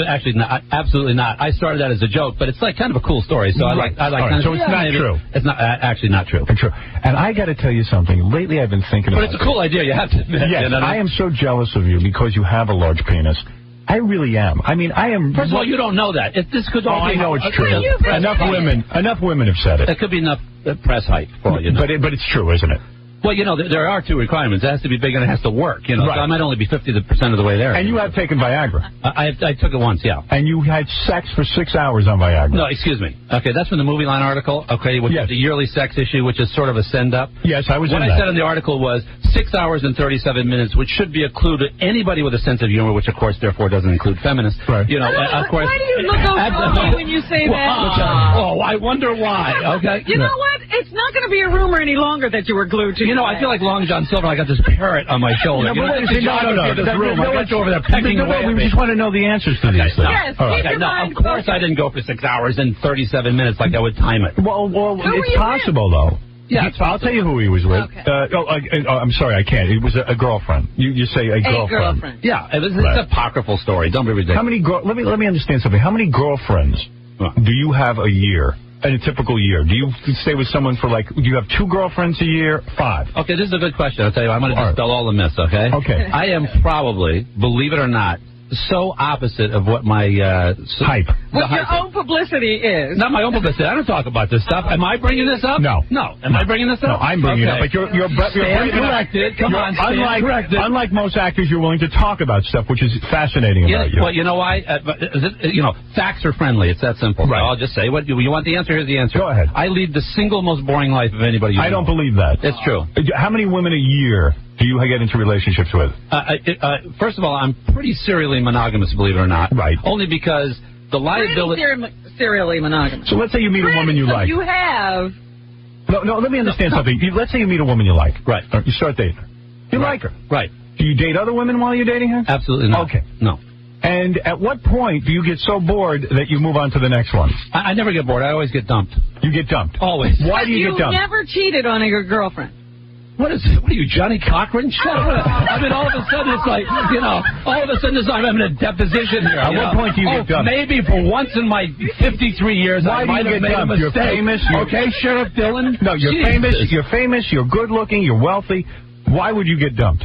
Actually, not, absolutely not. I started that as a joke, but it's like kind of a cool story. So I like. Right. So it's not true. It's not actually not true. It's true. And I got to tell you something. Lately, I've been thinking about. But it's a cool idea. You have to admit. Yes, I am so jealous of you because you have a large penis. I really am. I mean, I am. First of all, you don't know that. This could all be. I know it's true. Enough women have said it. It could be enough press hype for all you know. But it's true, isn't it? Well, you know, there are two requirements. It has to be big and it has to work. You know, Right. so I might only be 50% of the way there. And you have taken Viagra. I took it once, yeah. And you had sex for 6 hours on Viagra. No, excuse me. Okay, that's from the Movie Line article. Okay, which is the yearly sex issue, which is sort of a send-up. Yes, I was What in I that. said in the article was 6 hours and 37 minutes, which should be a clue to anybody with a sense of humor, which, of course, therefore doesn't include feminists. Right. You know, of course. Why do you look over when you say that? Oh, I wonder why. Okay. You know what? It's not going to be a rumor any longer that you were glued to. You know, I feel like Long John Silver. I got this parrot on my shoulder. No, but wait, this room. I got you over there pecking away at We me. just want to know the answers to these things. Yes, All right. keep your No, mind of course focused. I didn't go for 6 hours and 37 minutes like I would time it. Well, were it's you possible, though. Yeah, it's I'll tell you who he was with. Okay. I'm sorry, I can't. It was a girlfriend. You say a girlfriend. Yeah, it's an apocryphal story. Don't be ridiculous. How many? Let me understand something. How many girlfriends do you have a year? In a typical year, do you stay with someone for do you have 2 girlfriends a year? 5? Okay, this is a good question. I'll tell you, I'm going to dispel all the myths, okay? Okay. I am probably, believe it or not, so opposite of what my hype. What your own publicity is. Not my own publicity. I don't talk about this stuff. Am I bringing this up? No. Am I bringing this up? No, I'm bringing it up. But you're stand corrected. Come on, stand corrected. Unlike most actors, you're willing to talk about stuff, which is fascinating about you. Well, you know why? Facts are friendly. It's that simple. Right. So I'll just say what you want. The answer. Here's the answer. Go ahead. I lead the single most boring life of anybody. I don't believe that. It's true. How many women a year do you get into relationships with? First of all, I'm pretty serially monogamous, believe it or not. Right. Only because the liability. Serially monogamous. So let's say you meet a woman you like. You have. No, let me understand something. Let's say you meet a woman you like. Right. You start dating her. You like her. Right. Do you date other women while you're dating her? Absolutely not. Okay. No. And at what point do you get so bored that you move on to the next one? I never get bored. I always get dumped. You get dumped? Always. Why do you get dumped? You never cheated on your girlfriend. What are you, Johnny Cochran? Shut up. I mean, all of a sudden it's like, all of a sudden it's like I'm in a deposition here. At what point do you get dumped? Maybe for once in my 53 years, I might have made a mistake. You're famous. Okay, Sheriff Dillon? No, you're famous. You're famous. You're good looking. You're wealthy. Why would you get dumped?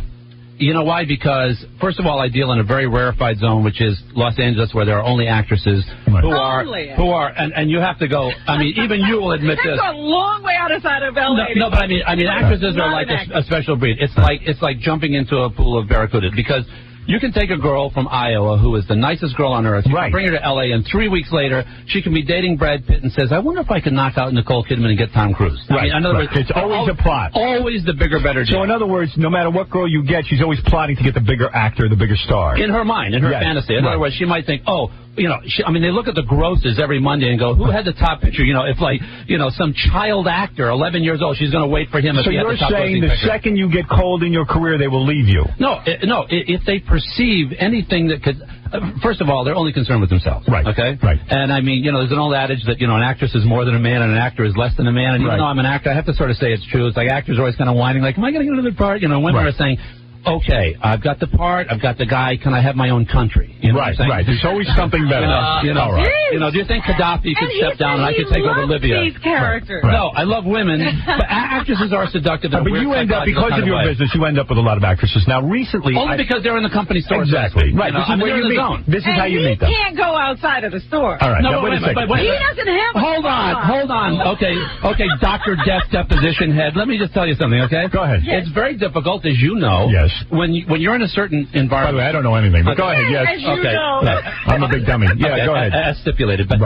You know why? Because, first of all, I deal in a very rarefied zone, which is Los Angeles, where there are only actresses who are, and you have to go, I mean, even you will admit this. That's a long way outside of L.A. No, but I mean, actresses are like a special breed. It's like jumping into a pool of barracudas, because you can take a girl from Iowa who is the nicest girl on earth, you can bring her to L.A., and 3 weeks later, she can be dating Brad Pitt and says, I wonder if I can knock out Nicole Kidman and get Tom Cruise. Right. I mean, in other words, it's always a plot. Always the bigger, better deal. So, in other words, no matter what girl you get, she's always plotting to get the bigger actor, the bigger star. In her mind, in her fantasy. In other words, she might think, they look at the grosses every Monday and go, who had the top picture? If some child actor, 11 years old, she's going to wait for him if he had the top picture. So you're saying the second you get cold in your career, they will leave you? No, if they perceive anything that could... first of all, they're only concerned with themselves. Right. Okay? Right. And I mean, there's an old adage that, an actress is more than a man and an actor is less than a man. And even though I'm an actor, I have to sort of say it's true. It's like actors are always kind of whining, like, am I going to get another part? Women are saying... Okay, I've got the part, I've got the guy, can I have my own country? Right. There's always something better. Do you think Gaddafi could step down and I could take over Libya? These characters. Right. No, I love women, but actresses are seductive. But you end up, because of your business, you end up with a lot of actresses. Now, recently... Only because they're in the company store. Exactly. Right, this is where you meet. This is how you meet them. He can't go outside of the store. All right, no, wait a second. He doesn't have a Hold on. Okay, Dr. Death Deposition Head. Let me just tell you something, okay? Go ahead. Yes. It's very difficult, as you know. Yes. When you're in a certain environment. By the way, I don't know anything, but go ahead. Yes. As you know. I'm a big dummy. Yeah, okay, go ahead. As stipulated. But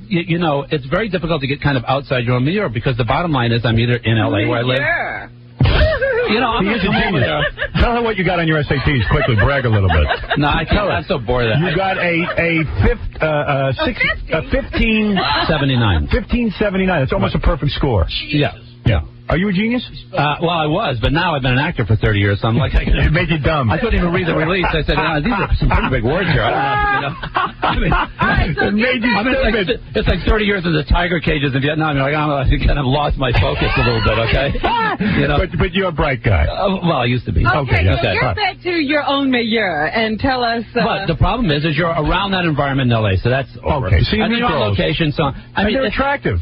it's very difficult to get kind of outside your own milieu, because the bottom line is I'm either in L.A. where I live. He is a genius. Tell her what you got on your SATs. Quickly, brag a little bit. No, I can't. I'm so bored of that. You got a 1579. 1579. That's almost a perfect score. Yeah. Are you a genius? Well, I was, but now I've been an actor for 30 years, so I'm like... It made you dumb. I couldn't even read the release. I said, these are some pretty big words here. I don't know. It made you stupid. It's like 30 years in the tiger cages in Vietnam. You're like, I kind of lost my focus a little bit, okay? But you're a bright guy. Well, I used to be. Okay, get back to your own milieu and tell us... But the problem is you're around that environment in L.A., so that's over. Okay, so you meet you're on girls. location, so... they're attractive.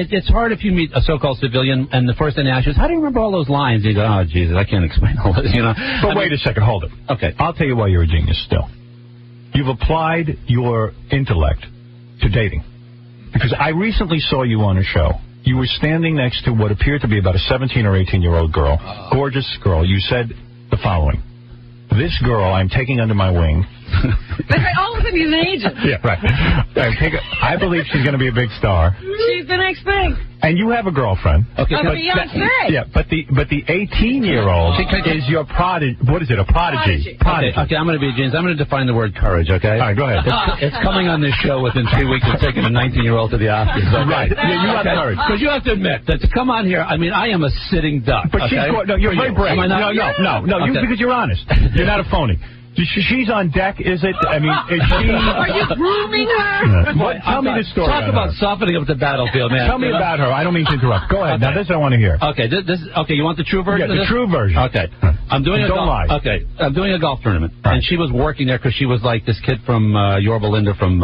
It's hard if you meet a so-called civilian, and the first thing they ask you is, how do you remember all those lines? You go, oh, Jesus, I can't explain all this, But wait a second, hold it. Okay. I'll tell you why you're a genius still. You've applied your intellect to dating. Because I recently saw you on a show. you were standing next to what appeared to be about a 17 or 18-year-old girl, gorgeous girl. You said the following: "This girl I'm taking under my wing." All of a sudden he's an agent. Yeah, right. I believe she's going to be a big star. She's the next thing. And you have a girlfriend. Okay, a fiancé. Yeah, but the 18-year-old is your prodigy. What is it? A prodigy. Okay, I'm going to be James. I'm going to define the word courage. Okay. All right, go ahead. It's coming on this show within 3 weeks of taking a 19-year-old to the Oscars. Okay? Right. Yeah, you have courage. Because you have to admit that to come on here. I mean, I am a sitting duck. But okay? you're very brave. No, Okay. because you're honest. You're not a phony. She's on deck, is it? I mean, is she... Are you grooming her? Tell me the story. Talk about softening up the battlefield, man. Tell me about her. I don't mean to interrupt. Go ahead. Okay. Now, this I want to hear. Okay, okay. You want the true version? Yeah, the true version. Okay. I'm doing Don't lie. Okay, I'm doing a golf tournament, and she was working there because she was like this kid from Yorba Linda from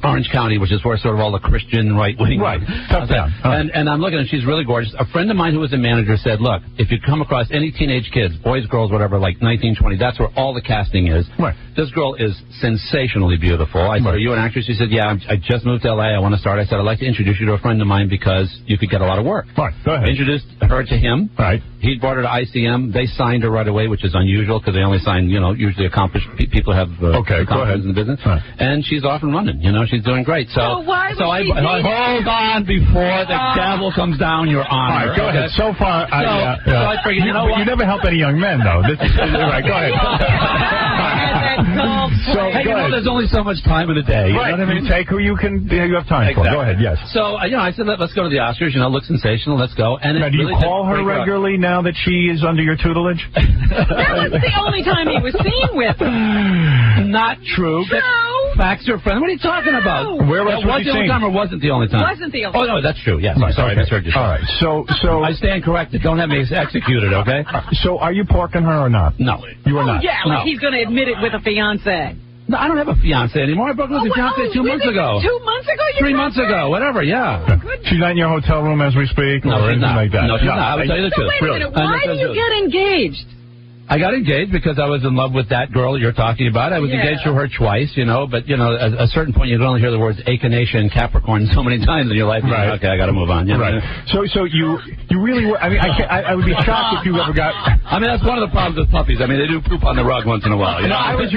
Orange County, which is where sort of all the Christian right-wing... Right. Tough down. And I'm looking, and she's really gorgeous. A friend of mine who was a manager said, look, if you come across any teenage kids, boys, girls, whatever, like 19, 20, that's where all the casting is. Right. This girl is sensationally beautiful. I said, are you an actress? She said, yeah, I just moved to L.A. I want to start. I said, I'd like to introduce you to a friend of mine because you could get a lot of work. Right. Go ahead. Introduced her to him. Right. He brought her to ICM. They signed her right away, which is unusual because they only sign, usually accomplished people have confidence in the business. Right. And she's off and running. She's doing great. So why would she hold on before the gavel comes down, Your Honor. All right, go ahead. So far, I figured, you never help any young men, though. This is right. Go ahead. There's only so much time in a day. You know what I mean? You take who you have time for. Go ahead. Yes. So I said, let's go to the Oscars. Look sensational. Let's go. And now, do you call her regularly now that she is under your tutelage? That was the only time he was seen with her. Not true. Facts are friend. What are you talking about? Where else was the only time or wasn't the only time? Wasn't the only time. Oh, no, that's true. Yes. Right, sorry, I misheard you. All right. So I stand corrected. Don't have me executed, okay? So are you porking her or not? No. You are not? Yeah, like he's going to admit it with a fiancé. No, I don't have a fiancé anymore. I broke up with a fiancé 2 months ago. 2 months ago? 3 months ago. Whatever, yeah. She's not in your hotel room as we speak? No, or anything like that? No, she's not. I will tell you the truth. Wait a minute. Why do you get engaged? I got engaged because I was in love with that girl you're talking about. I was engaged to her twice, but, at a certain point you can only hear the words Echinacea and Capricorn so many times in your life. Right. Okay, I got to move on. Right. So you really were, I would be shocked if you ever got... that's one of the problems with puppies. They do poop on the rug once in a while. I was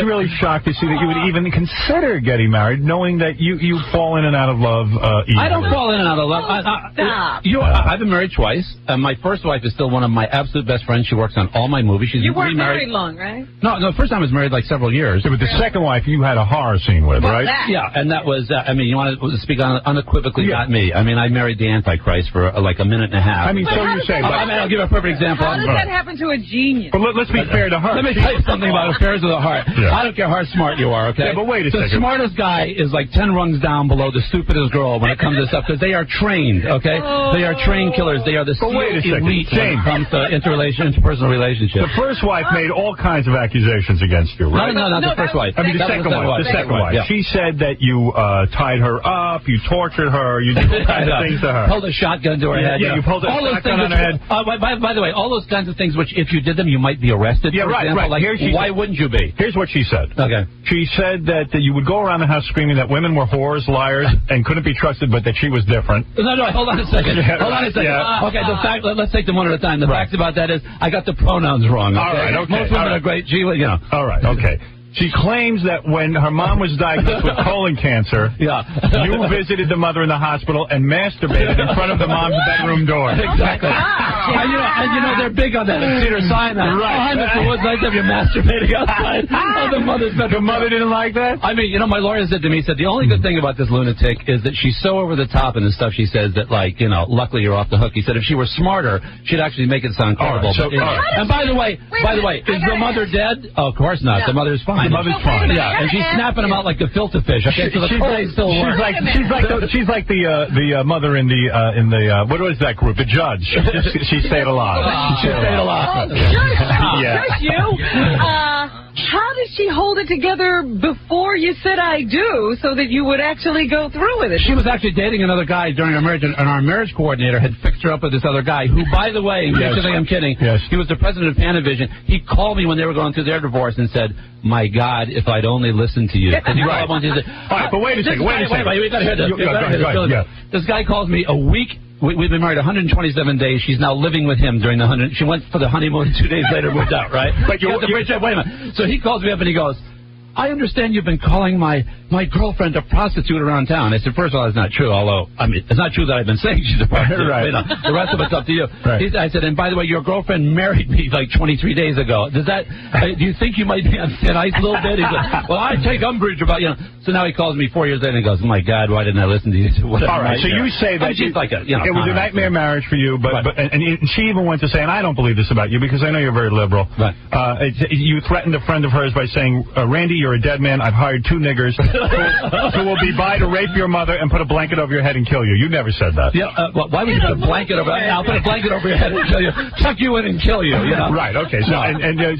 really shocked to see that you would even consider getting married, knowing that you fall in and out of love easily. I don't fall in and out of love. I've been married twice. My first wife is still one of my absolute best friends. She works on all my movies. You weren't married long, right? No, the first time I was married like several years. Yeah, but the second wife you had a horror scene with, right? Yeah, and that was, you want to speak unequivocally, not me. I married the Antichrist for like a minute and a half. So you say. I'll give a perfect example. How does that happen to a genius? But let's be fair to her. Let me tell you something about affairs of the heart. Yeah. I don't care how smart you are, okay? Yeah, but wait a second. The smartest guy is like 10 rungs down below the stupidest girl when it comes to stuff, because they are trained, okay? They are trained killers. They are the elite when it comes to interpersonal relationships. The first wife made all kinds of accusations against you, right? No, not the first wife. The second wife. The second wife. Yeah. She said that you tied her up, you tortured her, you did all kinds of things to her. Pulled a shotgun to her head. Yeah, you pulled a shotgun on her head. By the way, all those kinds of things which, if you did them, you might be arrested. Yeah, right. Like, why wouldn't you be? Here's what she said. Okay. She said that you would go around the house screaming that women were whores, liars, and couldn't be trusted, but that she was different. No, hold on a second. Hold on a second. Yeah. Okay, let's take them one at a time. The facts about that is I got the pronouns wrong. Okay? All right, okay. Most women are great. All right, okay. She claims that when her mom was diagnosed with colon cancer, you visited the mother in the hospital and masturbated in front of the mom's bedroom door. Exactly. And they're big on that. In Cedar Sinai. Right. It was nice of you masturbating outside of the mother's bedroom. The mother didn't like that? My lawyer said to me, the only good thing about this lunatic is that she's so over the top in the stuff she says that, luckily you're off the hook. He said if she were smarter, she'd actually make it sound credible. And by the way, is the mother dead? Oh, of course not. The mother's fine. The mother's fine. Yeah, and she's snapping them out like the filter fish. Okay, so the cold still works. She's like the mother in the what was that group? The Judge. She stayed alive. She stayed alive. Just you. How does she hold it together before you said I do so that you would actually go through with it? She was actually dating another guy during our marriage, and our marriage coordinator had fixed her up with this other guy who, by the way, you think I'm kidding, he was the president of Panavision. He called me when they were going through their divorce and said, my God, if I'd only listened to you. All right, but wait a second. Wait, we got to hear this. This guy calls me a week. We've been married 127 days. She's now living with him during the 100. She went for the honeymoon 2 days later, moved out, right? But wait a minute. So he calls me up and he goes, I understand you've been calling my girlfriend a prostitute around town. I said, first of all, that's not true, although, I mean, it's not true that I've been saying she's a prostitute. Right. You know, the rest of it's up to you. Right. I said, and by the way, your girlfriend married me like 23 days ago. Does that, do you think you might be on thin ice a little bit? He said, well, I take umbrage about, you know. So now he calls me 4 years later and he goes, oh my God, why didn't I listen to you? All right, so you say that she's like a, you know, it was a nightmare marriage for you, but she even went to say, and I don't believe this about you because I know you're very liberal. Right. You threatened a friend of hers by saying, Randy, you're a dead man. I've hired 2 niggers who will be by to rape your mother and put a blanket over your head and kill you. You never said that. Yeah. Well, why would you put a blanket over? I'll put a blanket over your head and kill you. Tuck you in and kill you. You know. Right. Okay. So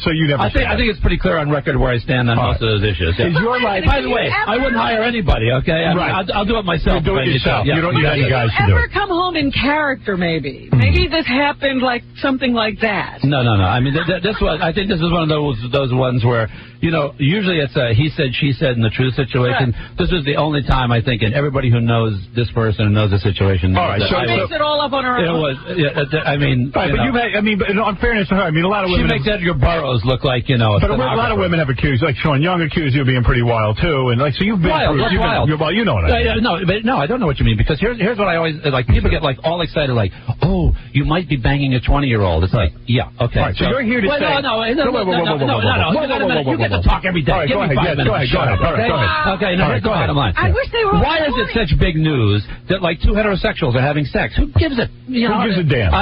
so you never. I think it's pretty clear on record where I stand on most of those issues. Yeah. Is your life? By the way, I wouldn't hire anybody. Okay. Right. I'll do it myself. You do it yourself. Yeah. You don't need any guys to do it. Ever come home in character? Maybe this happened like something like that. No. I mean, I think this is one of those ones where, you know, usually it's a he said, she said in the truth situation. Right. This was the only time I think, and everybody who knows this person and knows the situation. All right, so she makes it all up on her own. It was. I mean, right, but you've had. I mean, but in fairness to her, I mean, a lot of women. She makes Edgar Burroughs look like, you know. But a lot of women have accused, like Sean Young accused you of being pretty wild too, and like so you've been. Wild. Well, you know what I mean. No, I don't know what you mean because here's what I always like. People get like all excited, like, oh, you might be banging a 20-year-old. It's like, yeah, okay. All right, so you're here to say. No. You get to talk every day. Give me 5 minutes. Go ahead. Okay, go ahead. I wish they were. Why is it such big news that like 2 heterosexuals are having sex? Who gives a who gives a damn?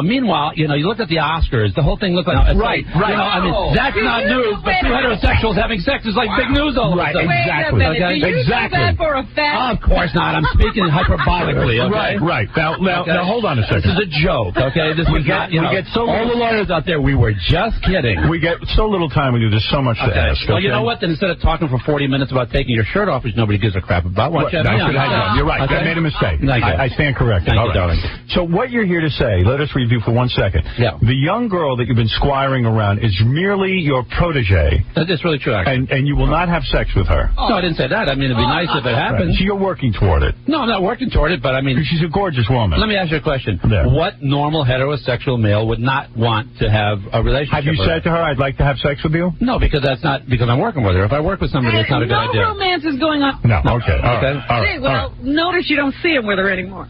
Meanwhile, you look at the Oscars. The whole thing looked like right. You know, I mean, that's not news, but 2 heterosexuals having sex is like big news all of a sudden. Exactly. Okay? Do you know that for a fact? Of course not. I'm speaking hyperbolically. Okay? Right. Now, hold on a second. This is a joke. Okay. We get all the lawyers out there. We were just kidding. We get so little time with you. There's so much to ask. Well, you know what? Then instead of talking for 40 minutes about taking your shirt off, which nobody gives a crap about, you're right. I made a mistake. I stand corrected. Thank you, darling. So what you're here to say, let us review for 1 second. Yeah. The young girl that you've been squiring around is merely your protege. That's really true, actually. And you will not have sex with her. No, I didn't say that. I mean, it'd be nice if it happened. Right. So you're working toward it. No, I'm not working toward it, but I mean... She's a gorgeous woman. Let me ask you a question. There. What normal heterosexual male would not want to have a relationship Have you said to her, I'd like to have sex with you? No, because I'm working with her. If I work with somebody, it's not a good idea. No romance is going on. No, okay. All right. Notice you don't see him with her anymore.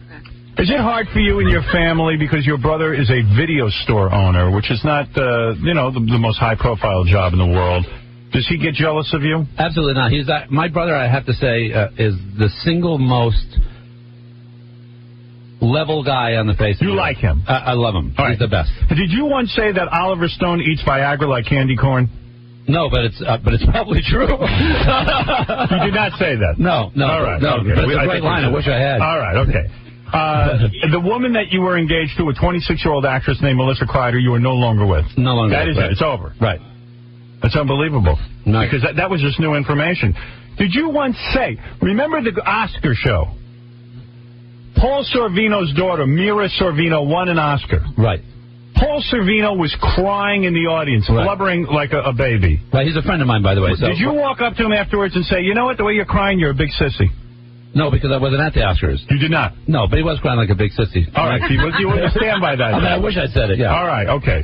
Is it hard for you and your family because your brother is a video store owner, which is not, the most high-profile job in the world? Does he get jealous of you? Absolutely not. My brother, I have to say, is the single most level guy on the face of the earth. You like him? I love him. He's the best. Did you once say that Oliver Stone eats Viagra like candy corn? No, but it's probably true. You did not say that. No. All right. No, okay. But it's a great line. I wish I had. All right. Okay. The woman that you were engaged to, a 26-year-old actress named Melissa Crider, you are no longer with. No longer. That is it. It's over. Right. That's unbelievable. No. Because that was just new information. Did you once say, remember the Oscar show? Paul Sorvino's daughter, Mira Sorvino, won an Oscar. Right. Paul Sorvino was crying in the audience, blubbering like a baby. Right. He's a friend of mine, by the way. Did you walk up to him afterwards and say, you know what, the way you're crying, you're a big sissy? No, because I wasn't at the Oscars. You did not? No, but he was crying like a big sissy. All right. You understand by that. I mean, I wish I said it, yeah. All right, okay.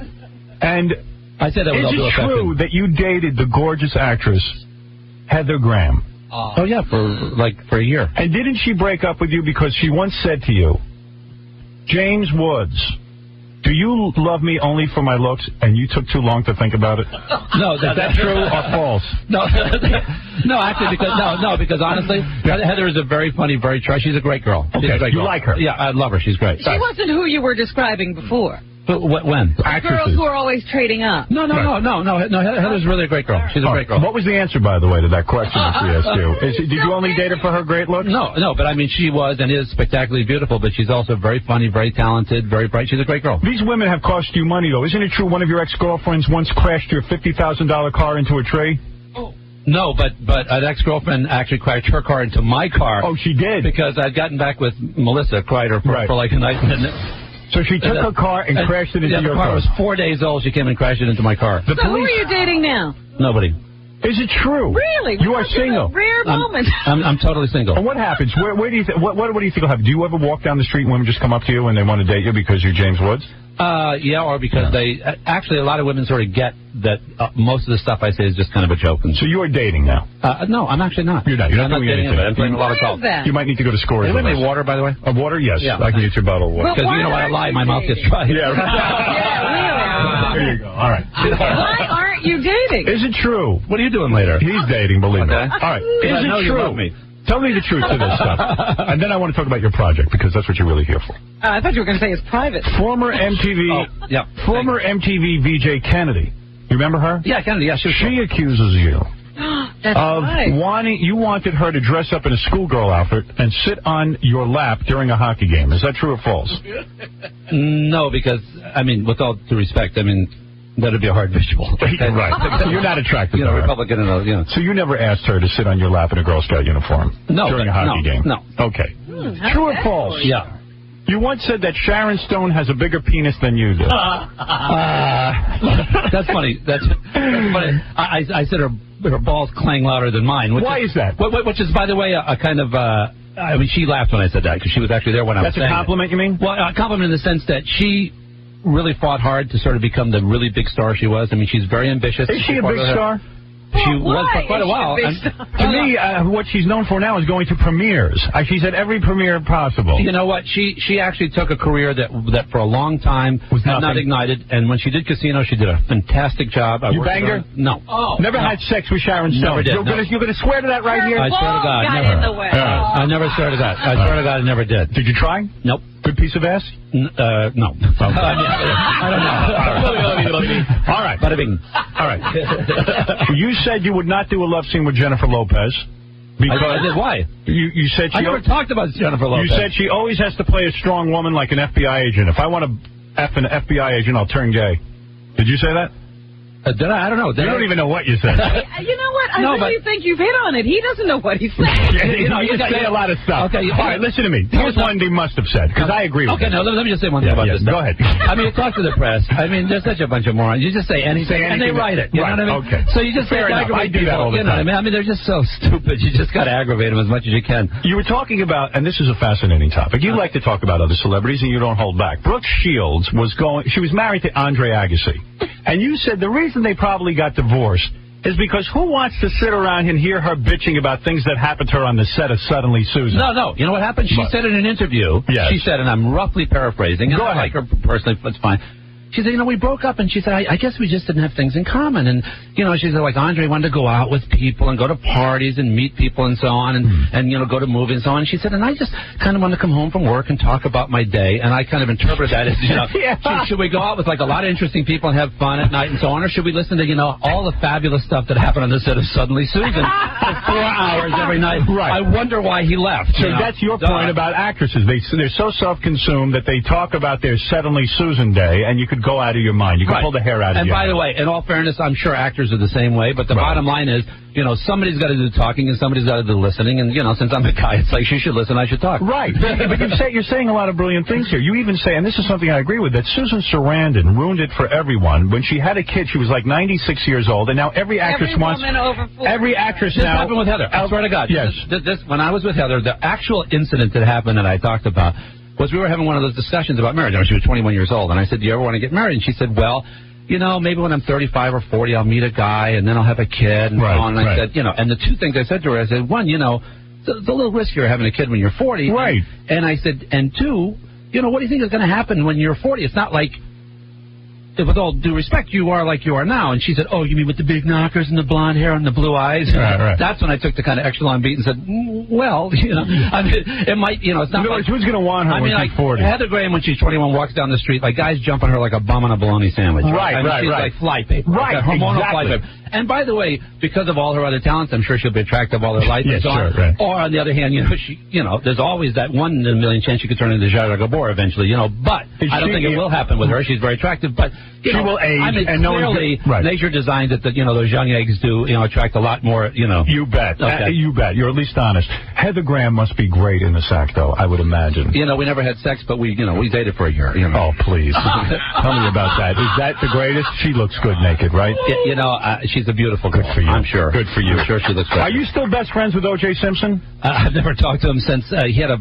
And I said that is it true that you dated the gorgeous actress Heather Graham? Oh, yeah, for a year. And didn't she break up with you because she once said to you, James Woods, do you love me only for my looks, and you took too long to think about it? No, is that true or false? No, actually, because honestly, Heather is a very funny, she's a great girl. She's a great girl. You like her? Yeah, I love her. She's great. She wasn't who you were describing before. When? Girls who are always trading up. No. Heather's really a great girl. She's a great girl. What was the answer, by the way, to that question that she asked you? Did you only date her for her great looks? No, but I mean, she was and is spectacularly beautiful, but she's also very funny, very talented, very bright. She's a great girl. These women have cost you money, though. Isn't it true one of your ex-girlfriends once crashed your $50,000 car into a tree? Oh. No, but an ex-girlfriend actually crashed her car into my car. Oh, she did? Because I'd gotten back with Melissa Kreider for like a night. So she took her car and crashed it into your car. The car was 4 days old. She came and crashed it into my car. So who are you dating now? Nobody. Is it true? Really? You are single. Rare moment. I'm totally single. And what happens? Where do you what do you think will happen? Do you ever walk down the street and women just come up to you and they want to date you because you're James Woods? Yeah, or because they actually a lot of women sort of get that most of the stuff I say is just kind of a joke. And so you are dating now? No, I'm actually not. You're not. You're not doing dating anything. I'm playing a lot of golf. You might need to go to Scores. Anybody need water, by the way? Water? Yes. Yeah. I can get you a bottle of water. Because you know when I lie, my mouth gets dry. Yeah. Right. There you go. All right. Why aren't you dating? Is it true? What are you doing later? He's dating, believe me. All right. Is it you true? love me. Tell me the truth to this stuff. And then I want to talk about your project, because that's what you're really here for. I thought you were going to say it's private. Former MTV MTV VJ Kennedy. You remember her? Yeah, Kennedy. Yeah, she accuses you That's of right. you wanted her to dress up in a schoolgirl outfit and sit on your lap during a hockey game. Is that true or false? No, because, I mean, with all due respect, I mean, that'd be a hard visual. Right. You're not attracted to her. Republican and all, So you never asked her to sit on your lap in a Girl Scout uniform during a hockey game? No. Okay. True or false? Yeah. You once said that Sharon Stone has a bigger penis than you do. That's funny. That's funny. I said her balls clang louder than mine. Why is that? Which is, by the way, a kind of... I mean, she laughed when I said that, because she was actually there when I was saying That's a compliment, you mean? Well, a compliment in the sense that she really fought hard to sort of become the really big star she was. I mean, she's very ambitious. Is she a big star? She was for quite a while. To me, what she's known for now is going to premieres. She's at every premiere possible. You know what? She actually took a career that for a long time was not ignited, and when she did Casino, she did a fantastic job. You banged her? No. Never had sex with Sharon Stone? Never did. You're going to swear to that right here? I swear to God, never. I never swear to God. I swear to God, I never did. Did you try? Nope. Good piece of ass? No. I don't know. All right. Bada bing. All right. You said you would not do a love scene with Jennifer Lopez. Because I did. Why? You said she... I never talked about Jennifer Lopez. You said she always has to play a strong woman like an FBI agent. If I want to F an FBI agent, I'll turn gay. Did you say that? Did I? I don't know. You don't even know what you said. You know what? I really think you've hit on it. He doesn't know what he's saying. You say a lot of stuff. Okay. All right, listen to me. Here's one he must have said, because I agree with you. Okay, no, let me just say one thing about this. Go ahead. I mean, talk to the press. I mean, they're such a bunch of morons. You just say anything, and they write it. You know what I mean? Okay. So you just Fair enough. I do that all the time. I mean, they're just so stupid. You just got to aggravate them as much as you can. You were talking about, and this is a fascinating topic, you like to talk about other celebrities, and you don't hold back. Brooke Shields she was married to Andre Agassi. And you said the reason they probably got divorced is because who wants to sit around and hear her bitching about things that happened to her on the set of Suddenly Susan? No. You know what happened? She said in an interview, she said, and I'm roughly paraphrasing, and I like her personally, that's fine. She said, we broke up, and she said, I guess we just didn't have things in common. And, she said, like, Andre wanted to go out with people and go to parties and meet people and so on and go to movies and so on. And she said, and I just kind of wanted to come home from work and talk about my day. And I kind of interpreted that as, should we go out with, like, a lot of interesting people and have fun at night and so on? Or should we listen to, all the fabulous stuff that happened on the set of Suddenly Susan for 4 hours every night? Right. I wonder why he left. So that's your point about actresses. They're so self-consumed that they talk about their Suddenly Susan day, and you could go out of your mind. You can pull the hair out of your head. And by the way, in all fairness, I'm sure actors are the same way, but the bottom line is, somebody's got to do the talking and somebody's got to do the listening, and, since I'm a guy, it's like, she should listen, I should talk. Right. But you're saying a lot of brilliant things here. You even say, and this is something I agree with, that Susan Sarandon ruined it for everyone. When she had a kid, she was like 96 years old, and now every actress every actress this now... happened with Heather. I swear to God. Yes. When I was with Heather, the actual incident that happened that I talked about was we were having one of those discussions about marriage. She was 21 years old, and I said, do you ever want to get married? And she said, well, maybe when I'm 35 or 40, I'll meet a guy, and then I'll have a kid, and so on. And I said, and the two things I said to her, I said, one, it's a little riskier having a kid when you're 40. Right. And I said, and two, what do you think is going to happen when you're 40? It's not like, with all due respect, you are like you are now. And she said, oh, you mean with the big knockers and the blonde hair and the blue eyes? Right. That's when I took the kind of echelon beat and said, well, I mean, it might, it's not like... Who's going to want her when she's 40? Heather Graham, when she's 21, walks down the street, like, guys jump on her like a bum on a bologna sandwich. Right, she's like fly paper. Right, like hormonal exactly. fly paper. And by the way, because of all her other talents, I'm sure she'll be attractive all her life and so on. Right. Or on the other hand, there's always that 1 in a million chance she could turn into Zsa Zsa Gabor eventually, but I don't think it will happen with her. She's very attractive. But She will age, I mean, and no clearly, right. nature designed it that those young eggs do attract a lot more. You bet. Okay. You bet. You're at least honest. Heather Graham must be great in the sack, though. I would imagine. We never had sex, but we dated for a year. Oh, please. Tell me about that. Is that the greatest? She looks good naked, right? She's a beautiful girl. Good for you. I'm sure. Good for you. I'm sure she looks great. Are you still best friends with O.J. Simpson? I've never talked to him since he had a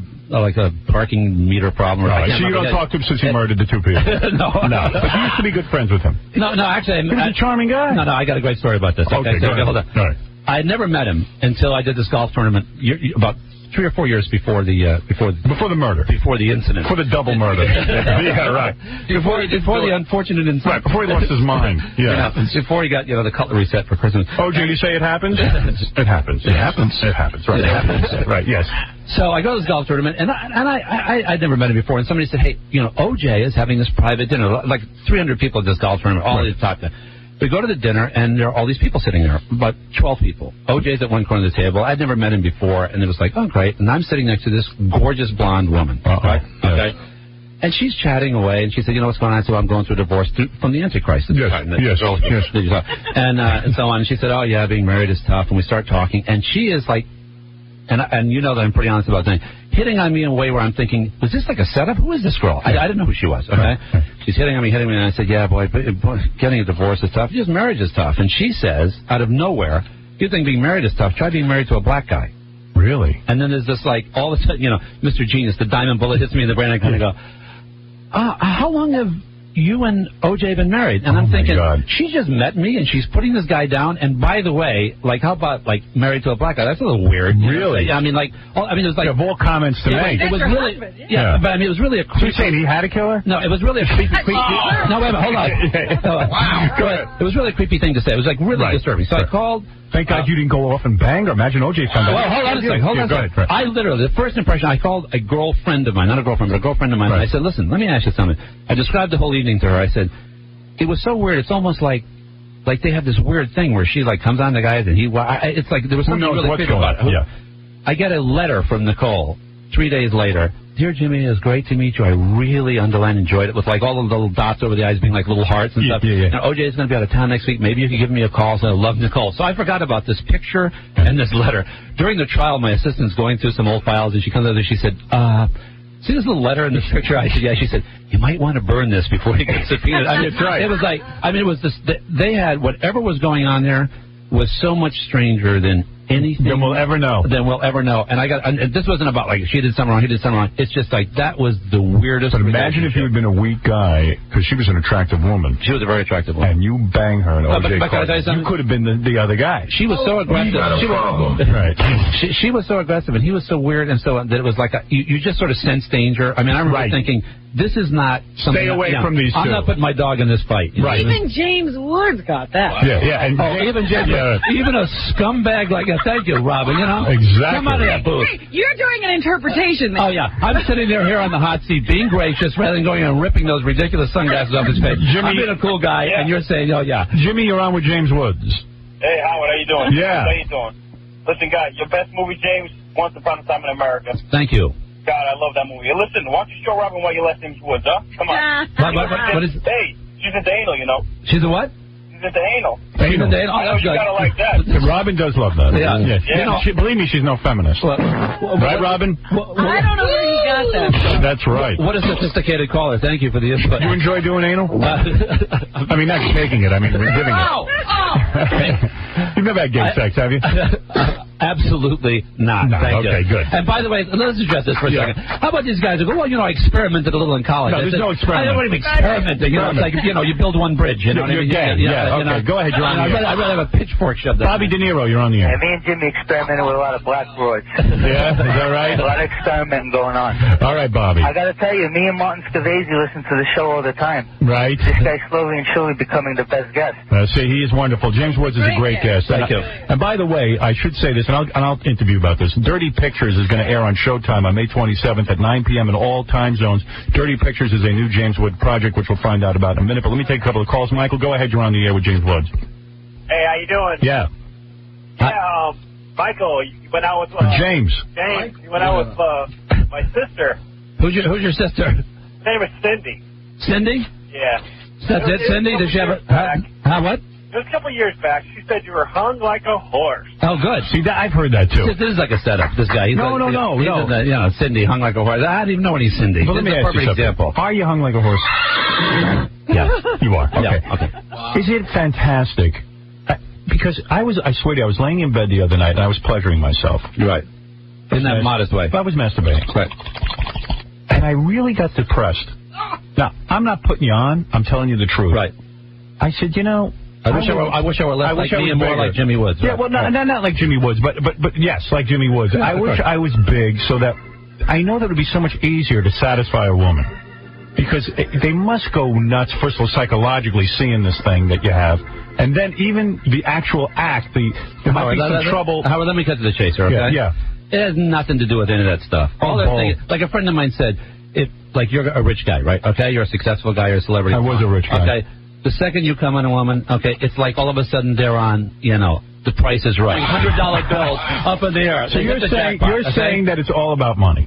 parking meter problem. Right. So you don't talk to him since he murdered the 2 people? No. But you used to be good friends with him. No, actually. He was a charming guy. No, I got a great story about this. Okay, go ahead. Hold on. All right. I had never met him until I did this golf tournament about 3 or 4 years before the murder, before the incident, before the double murder. Yeah, right. Before the unfortunate incident. Right. Before he lost his mind. Yeah. Before he got the cutlery set for Christmas. Oh, did you say it happens? It happens. It happens. It happens. Right. It happens. Right. Yes. So I go to this golf tournament, and I'd never met him before, and somebody said, hey, OJ is having this private dinner, like 300 people at this golf tournament, all these top. We go to the dinner, and there are all these people sitting there, about 12 people. OJ's at one corner of the table. I'd never met him before, and it was like, oh, great. And I'm sitting next to this gorgeous blonde woman. Right? Okay. And she's chatting away, and she said, what's going on? So I'm going through a divorce from the Antichrist. Yes. And so on. And she said, oh, yeah, being married is tough. And we start talking, and she is like, and you know that I'm pretty honest about things, hitting on me in a way where I'm thinking, was this like a setup? Who is this girl? I didn't know who she was, okay? She's hitting on me, and I said, yeah, boy, getting a divorce is tough. Just marriage is tough. And she says, out of nowhere, you think being married is tough, try being married to a black guy. Really? And then there's this, like, all of a sudden, Mr. Genius, the diamond bullet hits me in the brain, I kind of go, how long have you and OJ been married? And I'm thinking, she just met me, and she's putting this guy down. And by the way, like, how about married to a black guy? That's a little weird. Really? I mean, it was like of all comments to make. It was really, but I mean, it was really a creepy. You saying he had a killer? No, it was really a creepy. No, wait a minute, hold on. Wow. Go ahead. It was really a creepy thing to say. It was like really disturbing. So I called. Thank God you didn't go off and bang her. Imagine OJ found out. Well, hold on a second. Hold on a second. I literally, the first impression, I called a girlfriend of mine, not a girlfriend, but a girlfriend of mine. And I said, listen, let me ask you something. I described the whole evening to her. I said, it was so weird. It's almost like they have this weird thing where she comes on the guys and it's like there was something really creepy about it. Yeah. I get a letter from Nicole 3 days later. Dear Jimmy, it was great to meet you. I really enjoyed it with like all the little dots over the eyes being like little hearts and stuff. And OJ is going to be out of town next week. Maybe you could give me a call. So I love Nicole. So I forgot about this picture and this letter. During the trial, my assistant's going through some old files, and she comes over and she said, see this little letter in this picture? I said, yeah. She said, you might want to burn this before you get subpoenaed. I mean, that's right. It was like, it was this, they had, whatever was going on there was so much stranger than anything than we'll ever know. And this wasn't about like she did something wrong, he did something wrong. It's just like that was the weirdest. But imagine if you had been a weak guy, because she was an attractive woman. She was a very attractive woman. And you bang her and OJ you could have been the other guy. She was so aggressive. She was so aggressive, and he was so weird, and so that it was like you just sort of sense danger. I mean, I remember thinking, this is not something. Stay away from these two. I'm not putting my dog in this fight. Right. Even James Woods got that. Yeah. And even James, even a scumbag like that. Thank you, Robin. Exactly. Come out of that booth. You're doing an interpretation. Oh yeah, I'm sitting here on the hot seat, being gracious rather than going and ripping those ridiculous sunglasses off his face. Jimmy, I'm being a cool guy, and you're saying, oh yeah. Jimmy, you're on with James Woods. Hey, Howard, how you doing? Yeah. How you doing? Listen, guys, your best movie, James, Once Upon a Time in America. Thank you. God, I love that movie. Listen, why don't you show Robin why your last name's Woods, huh? Come on. What is? Hey, she's into anal, She's a what? She's into anal. She's into anal. I know you gotta like that. Robin does love that. Yeah. Believe me, she's no feminist. Right, Robin? I don't know where you got that. That's right. What a sophisticated caller. Thank you for the input. You enjoy doing anal? I mean, not taking it. I mean, giving it. You've never had gay sex, have you? Absolutely not. Thank you. Good. And by the way, let's address this for a second. How about these guys who go, well, I experimented a little in college. No, there's no experiment. I don't even experimenting. It's like, you build one bridge. You know what I mean? Okay, go ahead. You're on the air. I'd rather have a pitchfork shoved up. Bobby De Niro, you're on the air. Yeah, me and Jimmy experimented with a lot of black broads. Yeah? Is that right? A lot of experimenting going on. All right, Bobby. I got to tell you, me and Martin Scorsese listen to the show all the time. Right. This guy's slowly and surely becoming the best guest. See, he is wonderful. James Woods is a great guest. Thank you. And by the way, I should say this, and I'll interview about this. Dirty Pictures is going to air on Showtime on May 27th at 9 p.m. in all time zones. Dirty Pictures is a new James Wood project, which we'll find out about in a minute. But let me take a couple of calls. Michael, go ahead. You're on the air with James Woods. Hey, how you doing? Yeah. Yeah, Michael, you went out with... James. James, you went out with my sister. Who's your sister? Her name is Cindy. Cindy? Yeah. That's it, Cindy? Did she ever... what? It was a couple of years back. She said you were hung like a horse. Oh, good. See, I've heard that, too. This is like a setup, this guy. He's No. Cindy, hung like a horse. I don't even know any Cindy. But let me ask you something. Example. Are you hung like a horse? Yeah, you are. Okay. Yeah, okay. Wow. Is it fantastic? Because I swear to you, I was laying in bed the other night, and I was pleasuring myself. Right. In that modest way. I was masturbating. Right. And I really got depressed. Now, I'm not putting you on. I'm telling you the truth. Right. I said, you know... I wish I were less like me and more like Jimmy Woods. Yeah, well, not like Jimmy Woods, but yes, like Jimmy Woods. I wish I was big so that I know that it would be so much easier to satisfy a woman. Because they must go nuts, first of all, psychologically seeing this thing that you have. And then even the actual act, there might be some trouble. Howard, let me cut to the chaser, okay? Yeah. It has nothing to do with any of that stuff. Like a friend of mine said, you're a rich guy, right? Okay, you're a successful guy, you're a celebrity. I was a rich guy. Okay. The second you come on a woman, okay, it's like all of a sudden they're on, The Price is Right. $100 bills up in the air. So you're saying that it's all about money.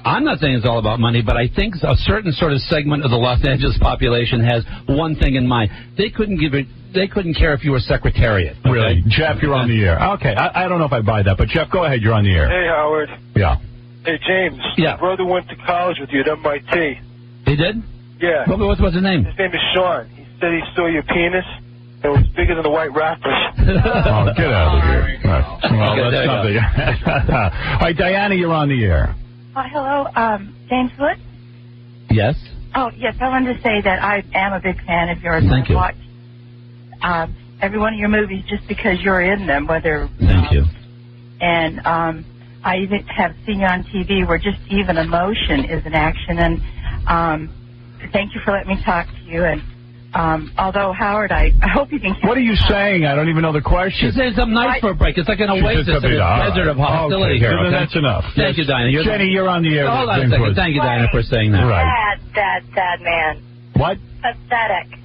I'm not saying it's all about money, but I think a certain sort of segment of the Los Angeles population has one thing in mind. They couldn't care if you were Secretariat. Okay? Really? Jeff, you're on the air. Okay, I don't know if I buy that, but Jeff, go ahead. You're on the air. Hey, Howard. Yeah. Hey, James. Yeah. My brother went to college with you at MIT. He did? Yeah. What's his name? His name is Sean. He said he saw your penis. It was bigger than the White Raptors. Oh, get out of here. Well, that's something. All right, Diana, you're on the air. Hello, James Wood? Yes? Oh, yes, I wanted to say that I am a big fan of yours. Thank you. I watch every one of your movies just because you're in them, whether... Thank you. And I even have seen you on TV where just even emotion is an action. And thank you for letting me talk to you. And although, Howard, I hope you can... What are you saying? I don't even know the question. She's saying something nice for a break. It's like an oasis in a desert of hostility here. Okay. That's enough. Thank you, Diana. Jenny, you're on the air. Hold on a second. Thank you, Diana, for saying that. Right. Sad man. What? Pathetic.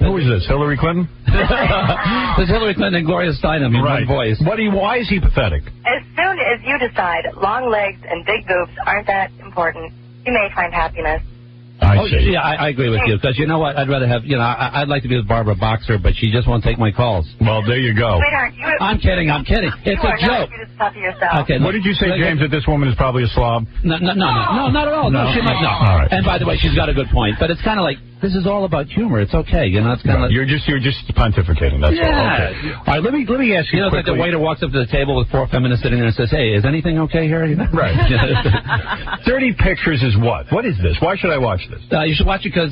Who is this, Hillary Clinton? This is Hillary Clinton and Gloria Steinem in one voice. Why is he pathetic? As soon as you decide long legs and big boobs aren't that important, you may find happiness. I see. Yeah, I agree with you. Because you know what? I'd rather have, I'd like to be with Barbara Boxer, but she just won't take my calls. Well, there you go. Sweetheart, I'm kidding. It's a joke. You just talk to yourself. Okay, what did you say, James, that this woman is probably a slob? No, not at all. No, she might not. All right. And by the way, she's got a good point. But it's kind of like, this is all about humor. It's okay. It's kind of like... You're just pontificating. That's all. Okay. All right, let me ask you quickly. It's like the waiter walks up to the table with 4 feminists sitting there and says, hey, is anything okay here? Right. 30 Pictures is what? What is this? Why should I watch this? You should watch it because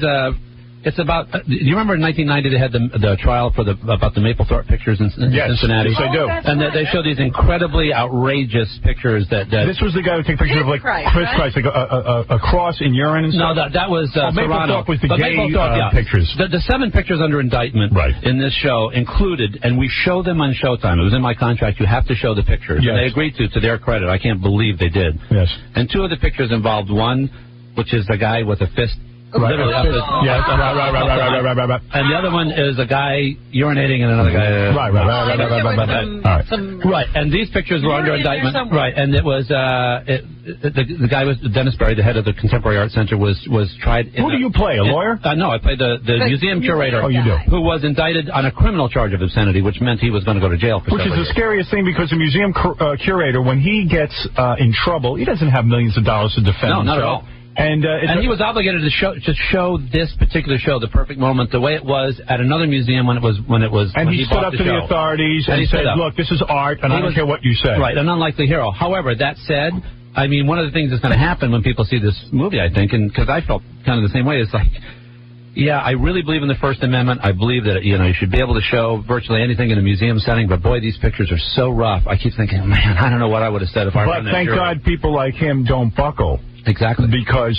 it's about... do you remember in 1990 they had the trial for about the Mapplethorpe pictures in Cincinnati? Yes, I do. And they showed these incredibly outrageous pictures that... This was the guy who took pictures of like Chris Christ, like a cross in urine and stuff? No, that was Serrano. Mapplethorpe was the gay pictures. The 7 pictures under indictment in this show included, and we show them on Showtime. It was in my contract. You have to show the pictures. Yes. And they agreed to their credit. I can't believe they did. Yes. And 2 of the pictures involved one, which is the guy with a fist... Literally up his... Yes, right. And the other one is a guy urinating and another guy... Right, and these pictures were under indictment. Right, and it was... the guy was Dennis Berry, the head of the Contemporary Art Center, was tried... Who do you play, a lawyer? No, I played the museum curator. Oh, you do? Who was indicted on a criminal charge of obscenity, which meant he was going to go to jail for Which is the scariest thing, because the museum curator, when he gets in trouble, he doesn't have millions of dollars to defend himself. No, not at all. And he was obligated to show this particular show, The Perfect Moment, the way it was at another museum when it was. And he stood up to the authorities and said, "Look, this is art, and I don't care what you say." Right, an unlikely hero. However, that said, I mean, one of the things that's going to happen when people see this movie, I think, and because I felt kind of the same way, is like, yeah, I really believe in the First Amendment. I believe that you should be able to show virtually anything in a museum setting. But boy, these pictures are so rough. I keep thinking, man, I don't know what I would have said if I were in that jury. But thank God people like him don't buckle. Exactly. Because,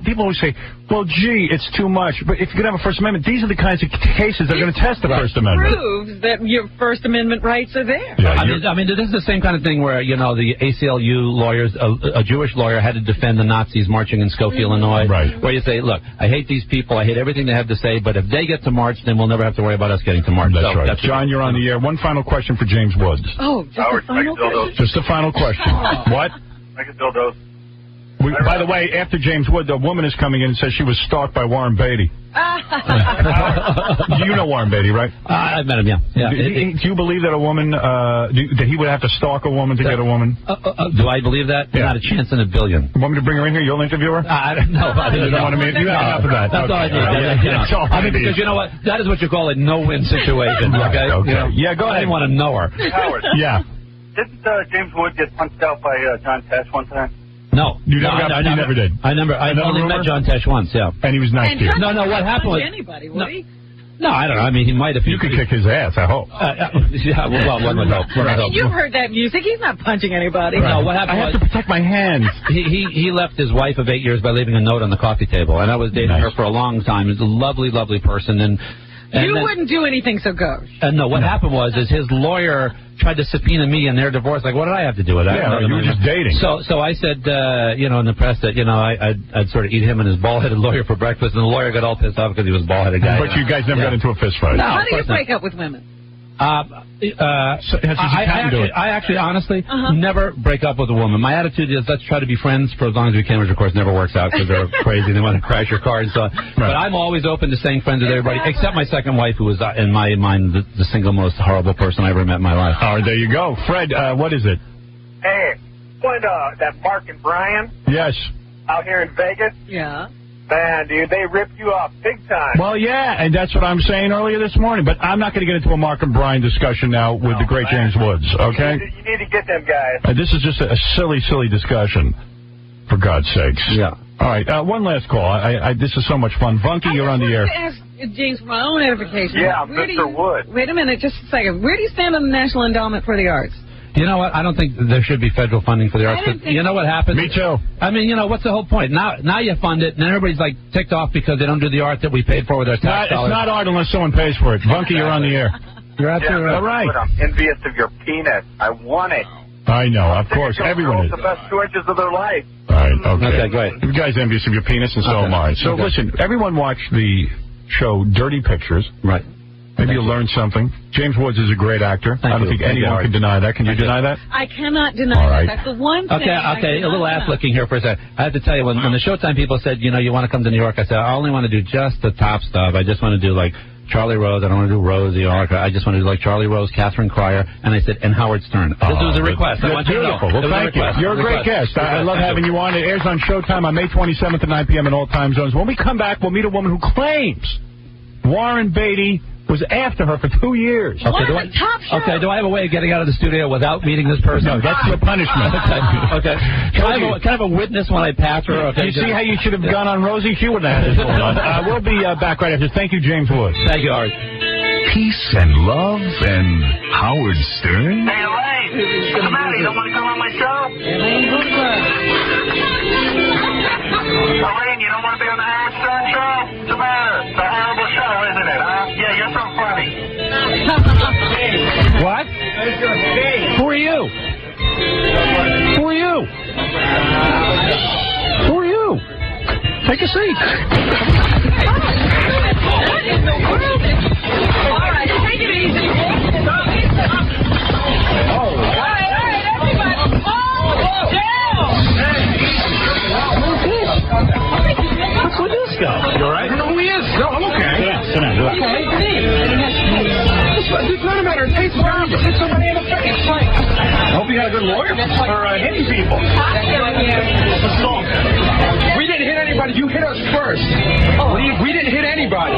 people always say, well, gee, it's too much. But if you're going to have a First Amendment, these are the kinds of cases that are going to test the First Amendment. It proves that your First Amendment rights are there. Yeah, I mean, this is the same kind of thing where, the ACLU lawyers, a Jewish lawyer had to defend the Nazis marching in Skokie, Illinois. Right. Where you say, look, I hate these people, I hate everything they have to say, but if they get to march, then we'll never have to worry about us getting to march. That's right. John, you're on the air. One final question for James Woods. Oh, just a final question? Just a final question. What? I can still do. By the way, after James Wood, the woman is coming in and says she was stalked by Warren Beatty. You know Warren Beatty, right? I met him, yeah. Do you believe that a woman, that he would have to stalk a woman to get a woman? Do I believe that? Yeah. Not a chance in a billion. You want me to bring her in here? You'll interview her? I don't know. You don't want to meet? You have enough of that. That's all I need. I mean, because you know what? That is what you call a no-win situation, okay? Okay. You know? Yeah, go ahead. I didn't want to know her. Howard. Yeah. Didn't James Wood get punched out by John Tesh one time? No. You never did. I only met John Tesh once, yeah. And he was nice to you. No, what happened was... Anybody, would he? No, I don't know. I mean, he might have... You could kick his ass, I hope. Yeah, well, one would hope. You've heard that music. He's not punching anybody. No, what happened I have to protect my hands. He left his wife of 8 years by leaving a note on the coffee table, and I was dating her for a long time. He's a lovely, lovely person, and you wouldn't do anything so gauche. No, what happened was his lawyer tried to subpoena me in their divorce. Like, what did I have to do with that? Yeah, you were just dating. So I said, in the press that, I'd sort of eat him and his ball-headed lawyer for breakfast, and the lawyer got all pissed off because he was a ball-headed guy. But you guys never got into a fist fight. No, how do you break up with women? I actually, honestly, never break up with a woman. My attitude is let's try to be friends for as long as we can, which of course never works out because they're crazy and they want to crash your car and so on. Right. But I'm always open to staying friends with everybody, except my second wife, who was, in my mind, the single most horrible person I ever met in my life. All right, there you go. Fred, what is it? Hey, that Mark and Brian? Yes. Out here in Vegas? Yeah. Man, dude, they ripped you off big time. Well, yeah, and that's what I'm saying earlier this morning. But I'm not going to get into a Mark and Brian discussion now with the great James Woods, okay? You need to get them guys. This is just a silly, silly discussion, for God's sakes. Yeah. All right, one last call. This is so much fun. Vunky, you're on the air. I just wanted to ask James for my own edification. Yeah, Mr. Wood. Wait a minute, just a second. Where do you stand on the National Endowment for the Arts? You know what? I don't think there should be federal funding for the arts. You know what happens? Me too. I mean, what's the whole point? Now you fund it, and then everybody's like ticked off because they don't do the art that we paid for with our tax dollars. It's not art unless someone pays for it. Vunky, you're on the air. You're absolutely right. But I'm envious of your penis. I want it. I know, of course. Everyone is. The best two inches of their life. All right, okay. Okay, great. You guys envious of your penis, and so am I. So listen, everyone watch the show Dirty Pictures. Right. Maybe you'll learn something. James Woods is a great actor. I don't think anyone can deny that. Can you deny that? I cannot deny that. That's the one thing. Okay, a little ass licking here for a second. I have to tell you, when the Showtime people said, you want to come to New York, I said, I only want to do just the top stuff. I just want to do like Charlie Rose. I don't want to do Rosie. I just want to do like Charlie Rose, Catherine Cryer, and I said, and Howard Stern. This was a request. I want you to know. Well, thank you. You're a great guest. I love having you on. It airs on Showtime on May 27th at 9 p.m. in all time zones. When we come back, we'll meet a woman who claims Warren Beatty was after her for 2 years. Okay, do I have a way of getting out of the studio without meeting this person? No, that's your punishment. Okay. Can I have a witness when I pass her? Okay. You see how you should have gone on Rosie? She wouldn't have had this going on. We'll be back right after. Thank you, James Wood. Thank you, Art. Peace and love and Howard Stern. Hey, Elaine. What's the matter? You don't want to come on my show? Elaine, you don't want to be on the Howard Stern show? What's the matter? It's a horrible show, isn't it, huh? Yeah, you're so funny. What? Who are you? Who are you? Who are you? Take a seat. What in the world? All right, take it easy. All right, everybody. What's with this guy? You all right? I don't know who he is. No, I'm okay. Sit down. It's not a matter of taste. It's somebody in the face. I hope you had a good lawyer for hitting people. We didn't hit anybody. You hit us first. We didn't hit anybody.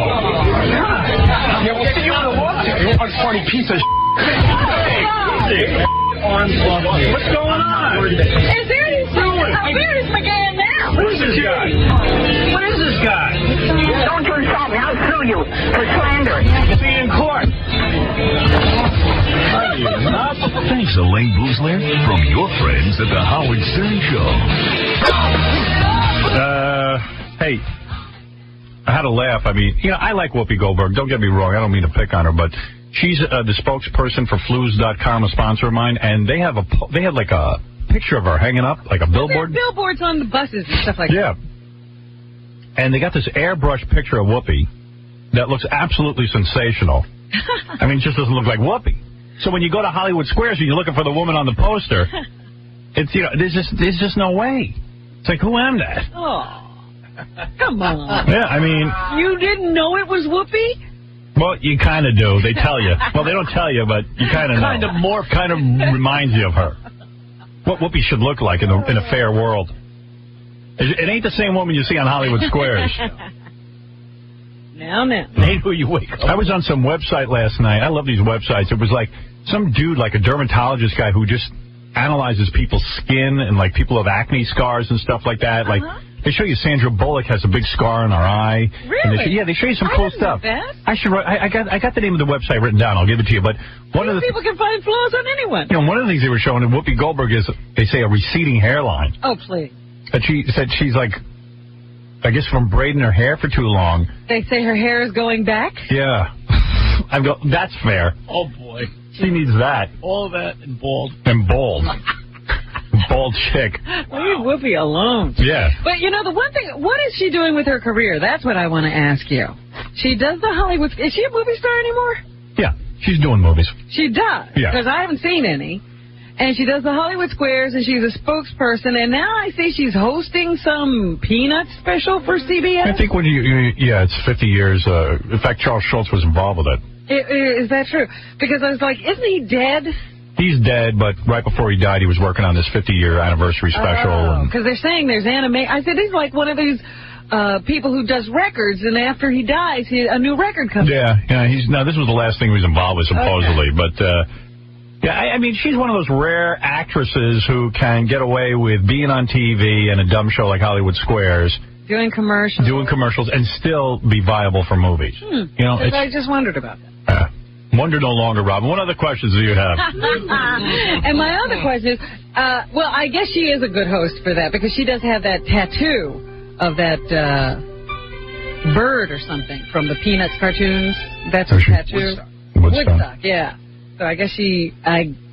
Yeah, we'll see you in the lawsuit. You're a funny piece of shit. What's going on? Is there any where is McGann now? Who is this guy? What is this guy? Don't you insult me. I'll sue you for slander. See you in court. Thanks, Elaine Boozler, from your friends at the Howard Stern Show. Hey, I had a laugh. I mean, I like Whoopi Goldberg. Don't get me wrong. I don't mean to pick on her, but she's the spokesperson for Flues.com, a sponsor of mine, and they have like a picture of her hanging up, like a billboard. There's billboards on the buses and stuff like that. Yeah. And they got this airbrush picture of Whoopi that looks absolutely sensational. I mean, it just doesn't look like Whoopi. So when you go to Hollywood Squares and you're looking for the woman on the poster, it's there's just no way. It's like, who am that? Oh. Come on. Yeah, I mean... You didn't know it was Whoopi? Well, you kind of do. They tell you. Well, they don't tell you, but you kind of know. Kind of reminds you of her. What Whoopi should look like in a fair world. It ain't the same woman you see on Hollywood Squares. Now. It ain't who you wake up. I was on some website last night. I love these websites. It was like some dude, like a dermatologist guy who just analyzes people's skin and like people have acne scars and stuff like that. Like they show you Sandra Bullock has a big scar on her eye. Really? They show you some cool stuff. I should write. I got the name of the website written down. I'll give it to you. But one of the people can find flaws on anyone. You know, one of the things they were showing in Whoopi Goldberg is they say a receding hairline. Oh, please. That she said she's like, I guess from braiding her hair for too long. They say her hair is going back? Yeah. I go, that's fair. Oh, boy. She needs that. All of that and bald. And bald. Bald chick. Leave Whoopi alone. Yeah. But, you know, the one thing, what is she doing with her career? That's what I want to ask you. She does the Hollywood... Is she a movie star anymore? Yeah. She's doing movies. She does. Yeah. Because I haven't seen any. And she does the Hollywood Squares, and she's a spokesperson. And now I see she's hosting some Peanuts special for CBS. I think when it's 50 years. In fact, Charles Schultz was involved with it. Is that true? Because I was like, isn't he dead? He's dead, but right before he died, he was working on this 50-year anniversary special. Because they're saying there's anime. I said, he's like one of these people who does records, and after he dies, a new record comes out. Yeah. This was the last thing he was involved with, supposedly. Okay. But... I mean, she's one of those rare actresses who can get away with being on TV and a dumb show like Hollywood Squares. Doing commercials. And still be viable for movies. You know, I just wondered about that. Wonder no longer, Robin. What other questions do you have? And my other question is, well, I guess she is a good host for that because she does have that tattoo of that bird or something from the Peanuts cartoons. That's her tattoo. Woodstock, yeah. So I guess she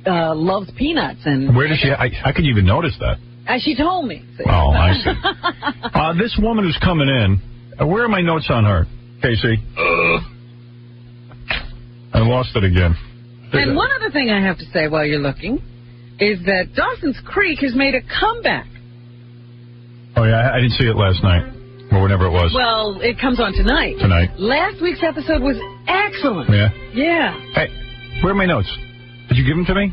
loves Peanuts. And where does she? How could you even notice that? She told me. See? Oh, I see. This woman who's coming in, where are my notes on her, Casey? I lost it again. And one other thing I have to say while you're looking is that Dawson's Creek has made a comeback. Oh, yeah, I didn't see it last night. Or whenever it was. Well, it comes on tonight. Last week's episode was excellent. Yeah. Hey. Where are my notes? Did you give them to me?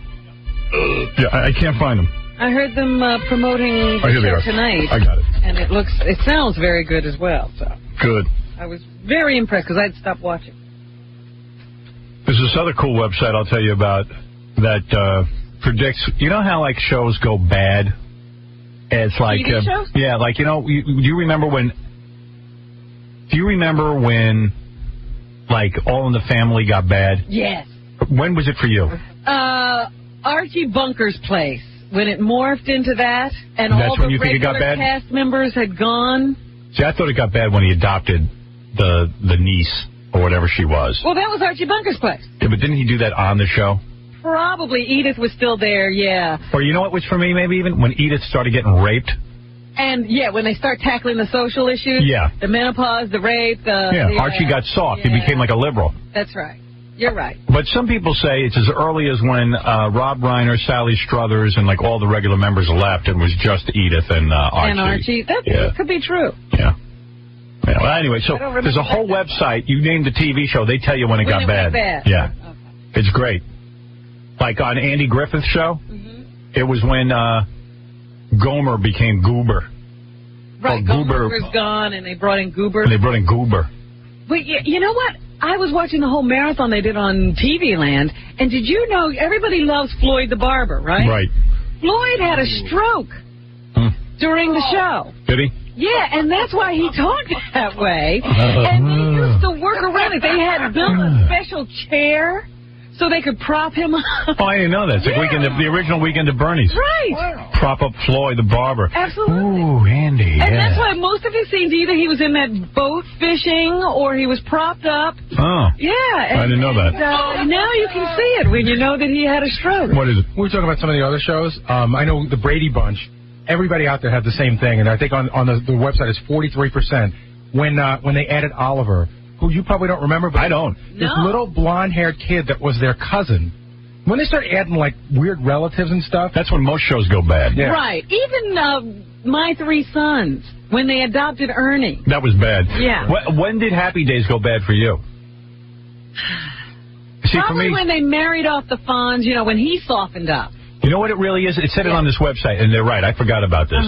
Yeah, I can't find them. I heard them promoting the show tonight. I got it. And it sounds very good as well. So good. I was very impressed because I'd stopped watching. There's this other cool website I'll tell you about that predicts. You know how like shows go bad? It's like TV shows? Yeah, like do you remember when? Do you remember when like All in the Family got bad? Yes. When was it for you? Archie Bunker's Place. When it morphed into that, and all the regular cast members had gone. See, I thought it got bad when he adopted the niece or whatever she was. Well, that was Archie Bunker's Place. Yeah, but didn't he do that on the show? Probably. Edith was still there, yeah. Or you know what was for me, maybe even? When Edith started getting raped. And, yeah, when they start tackling the social issues. Yeah. The menopause, the rape. Archie got soft. He became like a liberal. That's right. You're right. But some people say it's as early as when Rob Reiner, Sally Struthers, and like all the regular members left, and it was just Edith and Archie. And Archie. That could be true. Yeah. Well, anyway, so there's a whole website. You name the TV show, they tell you when it got bad. Yeah. Okay. It's great. Like on Andy Griffith's show, it was when Gomer became Goober. Right, Gomer was gone, and they brought in Goober. But you know what? I was watching the whole marathon they did on TV Land, and did you know everybody loves Floyd the Barber, right? Right. Floyd had a stroke during the show. Did he? Yeah, and that's why he talked that way. And they used to work around it. They had built a special chair so they could prop him up. Oh, I didn't know that. It's like the original Weekend at Bernie's. Right. Wow. Prop up Floyd the Barber. Absolutely. Ooh, Andy. And that's why most of his scenes, either he was in that boat fishing or he was propped up. Oh. Yeah. I didn't know that. Now you can see it when you know that he had a stroke. What is it? We were talking about some of the other shows. I know the Brady Bunch. Everybody out there had the same thing, and I think on the website it's 43%. When they added Oliver, who you probably don't remember, but I don't. This little blonde-haired kid that was their cousin. When they start adding like weird relatives and stuff, that's when most shows go bad. Yeah. Right. Even My Three Sons. When they adopted Ernie. That was bad. Yeah. When did Happy Days go bad for you? See, Probably for me, when they married off the Fonz, you know, when he softened up. you know what it really is? It said it on this website, and they're right. I forgot about this.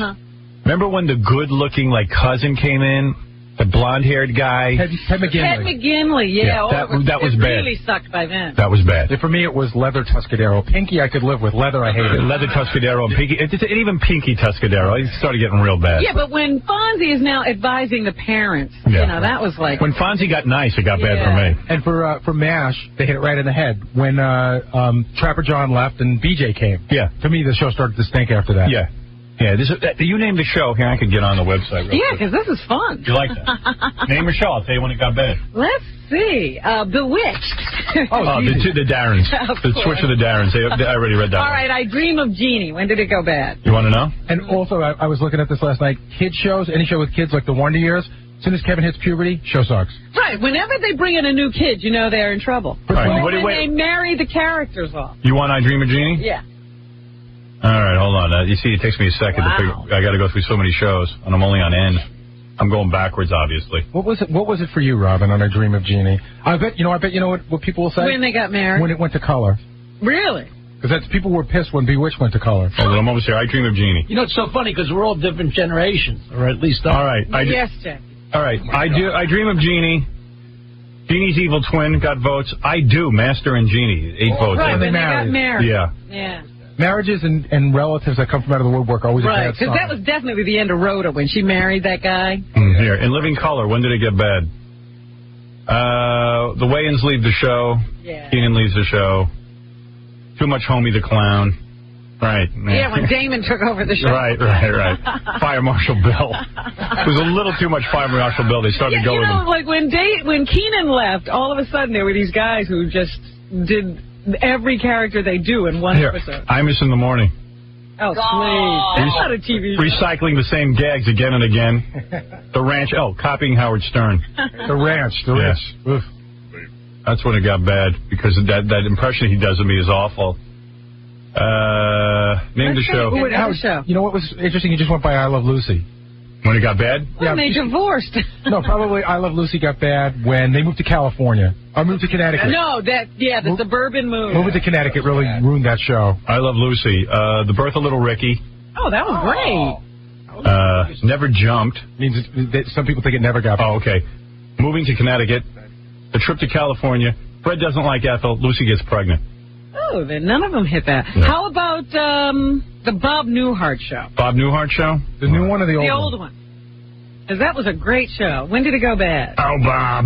Remember when the good-looking, like, cousin came in? The blonde-haired guy? Ted McGinley. Ted McGinley, yeah. That was bad. It really sucked by then. That was bad. Yeah, for me, it was Leather Tuscadero. Pinky I could live with. Leather I hated. Leather Tuscadero and Pinky. And even Pinky Tuscadero. It started getting real bad. Yeah, but when Fonzie is now advising the parents, you know, that was like... When Fonzie got nice, it got bad for me. And for MASH, they hit it right in the head. When Trapper John left and BJ came. Yeah. To me, the show started to stink after that. Yeah. Yeah, you named the show. Here, I could get on the website. Yeah, because this is fun. You like that? Name your show. I'll tell you when it got bad. Let's see. Bewitched. The Darrens. The switch of the Darrens. I already read that All one. right, I Dream of Jeannie. When did it go bad? You want to know? And also, I was looking at this last night. Kids shows, any show with kids like the Wonder Years, as soon as Kevin hits puberty, show sucks. Right. Whenever they bring in a new kid, you know they're in trouble. Right. Or when they marry the characters off. You want I Dream of Jeannie? Yeah. All right, hold on. You see, it takes me a second to figure. I got to go through so many shows, and I'm only on N. I'm going backwards, obviously. What was it for you, Robin, on I Dream of Jeannie? I bet you know what people will say? When they got married. When it went to color. Really? Because people were pissed when Bewitched went to color. Oh, but I'm almost here. I Dream of Jeannie. You know, it's so funny because we're all different generations, or at least... All right. Yes, Jack. All right. I Dream of Jeannie. Jeannie's evil twin got votes. I Do, Master and Jeannie. 8 votes. Right, when they got married. Yeah. Marriages and relatives that come from out of the woodwork are always a bad sign. Right, because that was definitely the end of Rhoda when she married that guy. Here, in Living Color, when did it get bad? The Wayans leave the show. Yeah. Keenan leaves the show. Too much Homie the Clown. Right. Yeah, when Damon took over the show. Right. Fire Marshal Bill. It was a little too much Fire Marshal Bill. They started to go with him. Like when Keenan left, all of a sudden there were these guys who just did every character they do in one episode. Imus in the Morning. Oh, sweet. That's not a TV show. Recycling the same gags again and again. The Ranch. Oh, copying Howard Stern. The Ranch. Oof. That's when it got bad, because that impression he does of me is awful. Name the show. You know what was interesting? You just went by I Love Lucy. When it got bad? When they divorced. No, probably I Love Lucy got bad when they moved to California. Or moved to Connecticut. No, the suburban move. Moving to Connecticut really ruined that show. I Love Lucy. The Birth of Little Ricky. Oh, that was great. Never Jumped. Means some people think it never got bad. Oh, okay. Moving to Connecticut. The Trip to California. Fred Doesn't Like Ethel. Lucy Gets Pregnant. Oh, then none of them hit that. No. How about the Bob Newhart show? Bob Newhart show? The new one or the old one? The old one. Because that was a great show. When did it go bad? Oh, Bob.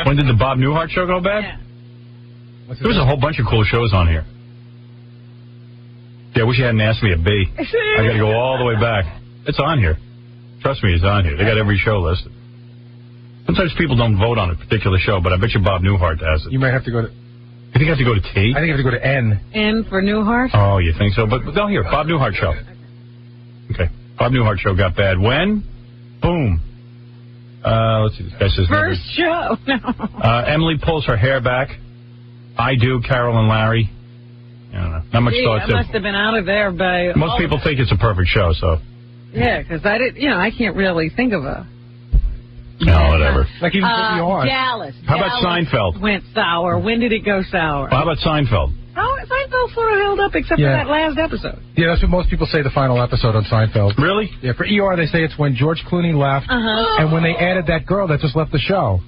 When did the Bob Newhart show go bad? Yeah. There was a whole bunch of cool shows on here. Yeah, I wish you hadn't asked me a B. I got to go all the way back. It's on here. Trust me, it's on here. They got every show listed. Sometimes people don't vote on a particular show, but I bet you Bob Newhart has it. You might have to go to... You think I have to go to T? I think you have to go to N. N for Newhart? Oh, you think so? But no, here, Bob Newhart show. Okay. Bob Newhart show got bad. When? Boom. Let's see. This guy says first show. Emily pulls her hair back. I Do, Carol and Larry. I don't know. Not much thought to. I must have been out of there by... Most people think it's a perfect show, so... Yeah, because I can't really think of a... No, whatever. Like even Dallas. How about Seinfeld? Went sour. When did it go sour? How about Seinfeld? Oh, Seinfeld sort of held up except for that last episode. Yeah, that's what most people say the final episode on Seinfeld. Really? Yeah, for ER they say it's when George Clooney left and when they added that girl that just left the show.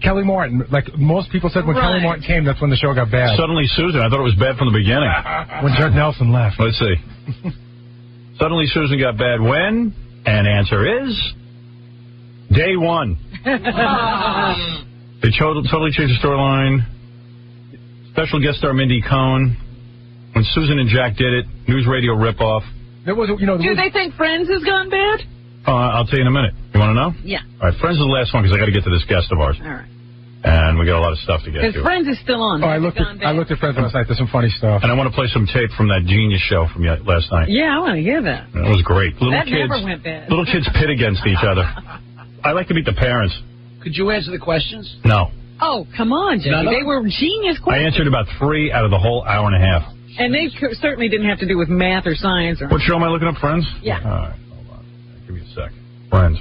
Kelly Martin. Like most people said when Kelly Martin came, that's when the show got bad. Suddenly Susan. I thought it was bad from the beginning. When Judd Nelson left. Let's see. Suddenly Susan got bad when? And answer is... Day one. They totally changed the storyline. Special guest star Mindy Cohn. When Susan and Jack did it, news radio ripoff. There was, do they think Friends has gone bad? I'll tell you in a minute. You want to know? Yeah. All right, Friends is the last one because I got to get to this guest of ours. All right. And we got a lot of stuff to get to. Because Friends is still on. Oh, I looked at Friends last night. There's some funny stuff. And I want to play some tape from that Genius show from last night. Yeah, I want to hear that. It was great. Never went bad. Little kids pit against each other. I like to meet the parents. Could you answer the questions? No. Oh, come on, Jimmy. They were genius questions. I answered about 3 out of the whole hour and a half. And they certainly didn't have to do with math or science. What show am I looking up, Friends? Yeah. All right, hold on. Give me a sec. Friends.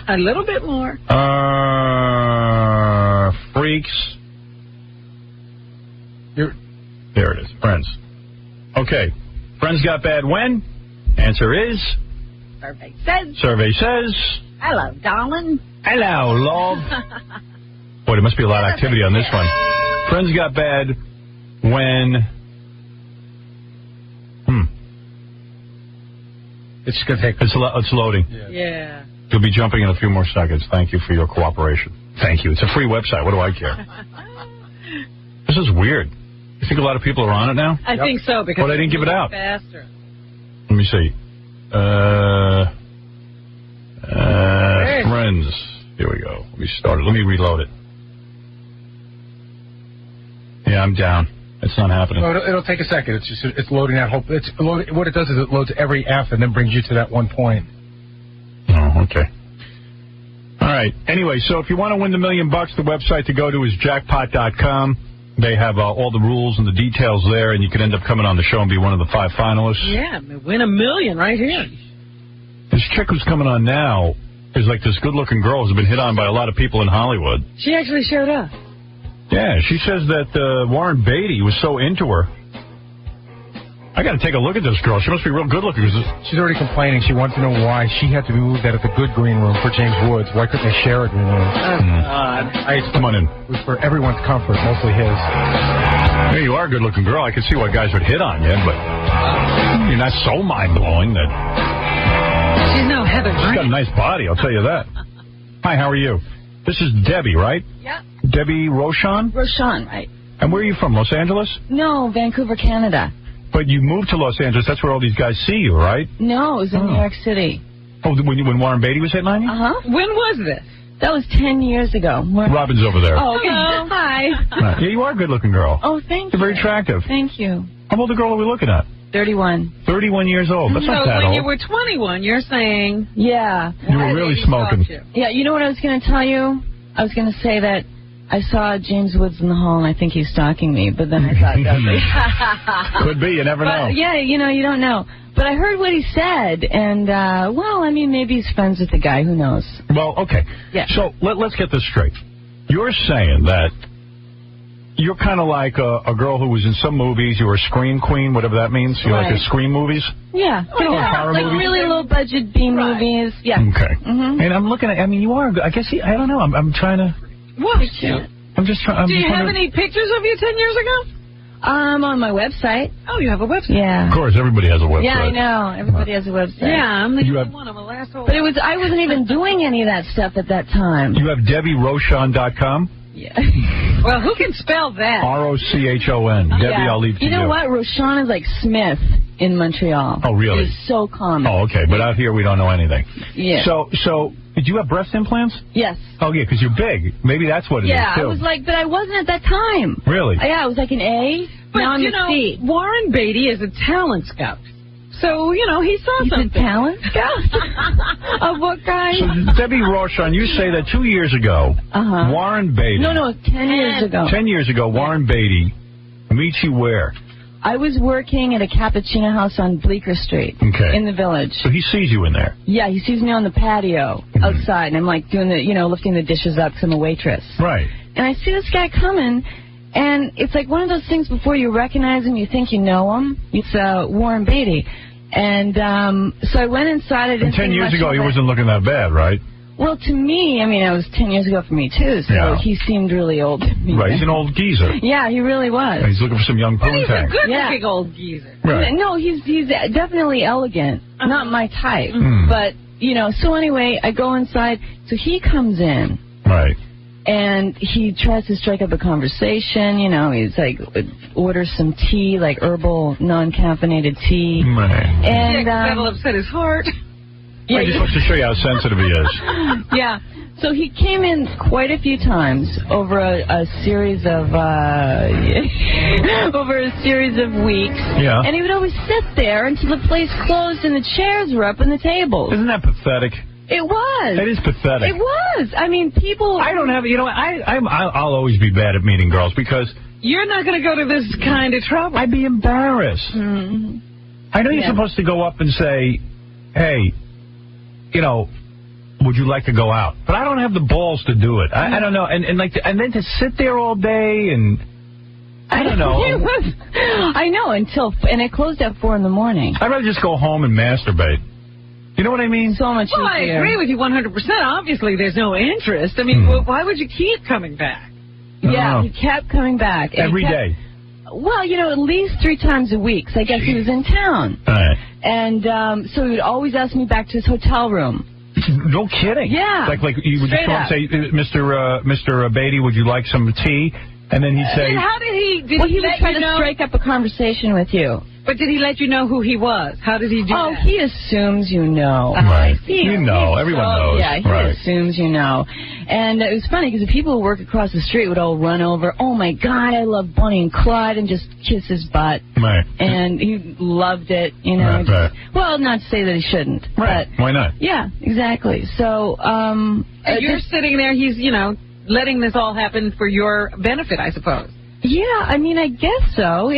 A little bit more. Freaks. There it is. Friends. Okay. Friends got bad when? Answer is? Survey says. Hello, darling. Hello, love. Boy, there must be a lot of activity on this one. Friends got bad when... It's going to take... It's loading. Yeah. You'll be jumping in a few more seconds. Thank you for your cooperation. Thank you. It's a free website. What do I care? This is weird. You think a lot of people are on it now? I think so, because they didn't give it out. Faster. Let me see. Friends. Here we go. Let me start it. Let me reload it. Yeah, I'm down. It's not happening. No, it'll take a second. It's loading that whole... What it does is it loads every F and then brings you to that one point. Oh, okay. All right. Anyway, so if you want to win the $1 million, the website to go to is jackpot.com. They have all the rules and the details there, and you can end up coming on the show and be one of the 5 finalists. Yeah, win $1 million right here. This chick who's coming on now is like this good-looking girl who's been hit on by a lot of people in Hollywood. She actually showed up. Yeah, she says that Warren Beatty was so into her. I got to take a look at this girl. She must be real good-looking. She's already complaining. She wants to know why she had to be moved out of the good green room for James Woods. Why couldn't they share a green room? Come on in. It was for everyone's comfort, mostly his. Yeah, you are a good-looking girl. I can see why guys would hit on you, but you're not so mind-blowing that... She's no Heather Green. She's got a nice body, I'll tell you that. Hi, how are you? This is Debbie, right? Yep. Debbie Rochon? Rochon, right. And where are you from, Los Angeles? No, Vancouver, Canada. But you moved to Los Angeles. That's where all these guys see you, right? No, it was in New York City. Oh, when Warren Beatty was hitting on you? Uh-huh. When was this? That was 10 years ago. Robin's over there. Oh, okay. Hi. Right. Yeah, you are a good-looking girl. Oh, thank you. You're very attractive. Thank you. How old a girl are we looking at? 31. 31 years old. That's not that when old. you were 21, you're saying... Yeah. You were really smoking. Yeah, you know what I was going to tell you? I was going to say that I saw James Woods in the hall, and I think he's stalking me, but then I thought... Could be. You never know. Yeah, you don't know. But I heard what he said, and, maybe he's friends with the guy. Who knows? Well, okay. Yeah. So let's get this straight. You're saying that you're kind of like a girl who was in some movies. You were a scream queen, whatever that means. You like the scream movies? Yeah. Horror like movies? really low-budget B movies. Yeah. Okay. Mm-hmm. And I'm looking at, you are, I guess, I don't know. I'm trying to... What? I'm just trying... Do you have any pictures of you 10 years ago? On my website. Oh, you have a website? Yeah. Of course, everybody has a website. Yeah, I know. Everybody has a website. Yeah, I'm the one. I'm a last old. But I wasn't even doing any of that stuff at that time. You have DebbieRochon.com? Yeah. Well, who can spell that? R-O-C-H-O-N. Debbie, I'll leave to you. You know what? Rochon is like Smith in Montreal. Oh, really? It's so common. Oh, okay. But out here, we don't know anything. Yeah. So did you have breast implants? Yes. Oh, yeah, because you're big. Maybe that's what it is, too. I was like, but I wasn't at that time. Really? Yeah, I was like an A. But, now I'm a C. Warren Beatty is a talent scout. So, he saw He's something. a talent scout? Of what kind? So, Debbie Rochon, you say that 2 years ago, Warren Beatty... No, 10 years ago. 10 years ago, Warren Beatty meets you where? I was working at a cappuccino house on Bleecker Street in the Village. So he sees you in there? Yeah, he sees me on the patio outside, and I'm like doing lifting the dishes up because I'm a waitress. Right. And I see this guy coming, and it's like one of those things before you recognize him, you think you know him. It's Warren Beatty. And so I went inside. And 10 years ago, he wasn't looking that bad, right? Well, to me, it was 10 years ago for me, too, so he seemed really old to me. Right, he's an old geezer. Yeah, he really was. He's looking for some young poontang. He's a good-looking old geezer. Right. No, he's definitely elegant. Not my type. But, so anyway, I go inside. So he comes in. Right. And he tries to strike up a conversation. He's like, orders some tea, like herbal, non-caffeinated tea. Right. And that'll upset his heart. Yeah, he just wants to show you how sensitive he is. Yeah. So he came in quite a few times over a series of weeks. Yeah. And he would always sit there until the place closed and the chairs were up and the tables. Isn't that pathetic? It was. It is pathetic. It was. People... I don't have... I'll always be bad at meeting girls because You're not going to go to this kind of trouble. I'd be embarrassed. Mm-hmm. I know you're supposed to go up and say, hey, you know, would you like to go out? But I don't have the balls to do it. I don't know. And then to sit there all day and I don't know. I know, and it closed at 4 in the morning. I'd rather just go home and masturbate. You know what I mean? So much Well, I agree with you 100%. Obviously, there's no interest. I mean, why would you keep coming back? Yeah, he kept coming back. Every day. Well, you know, at least 3 times a week. So I guess he was in town. All right. And so he would always ask me back to his hotel room. No kidding. Yeah. Like you would just go and say, Mr. Beatty, would you like some tea? And then he'd say... How did he... he would try to strike up a conversation with you. But did he let you know who he was? How did he do that? Oh, he assumes you know. Right. Everyone knows. Yeah, he assumes you know. And it was funny because the people who work across the street would all run over, oh, my God, I love Bonnie and Clyde, and just kiss his butt. Right. And he loved it, you know. Right. Well, not to say that he shouldn't. Right. But, why not? Yeah, exactly. So... and you're sitting there, he's, you know, letting this all happen for your benefit, I suppose. Yeah, I mean, I guess so.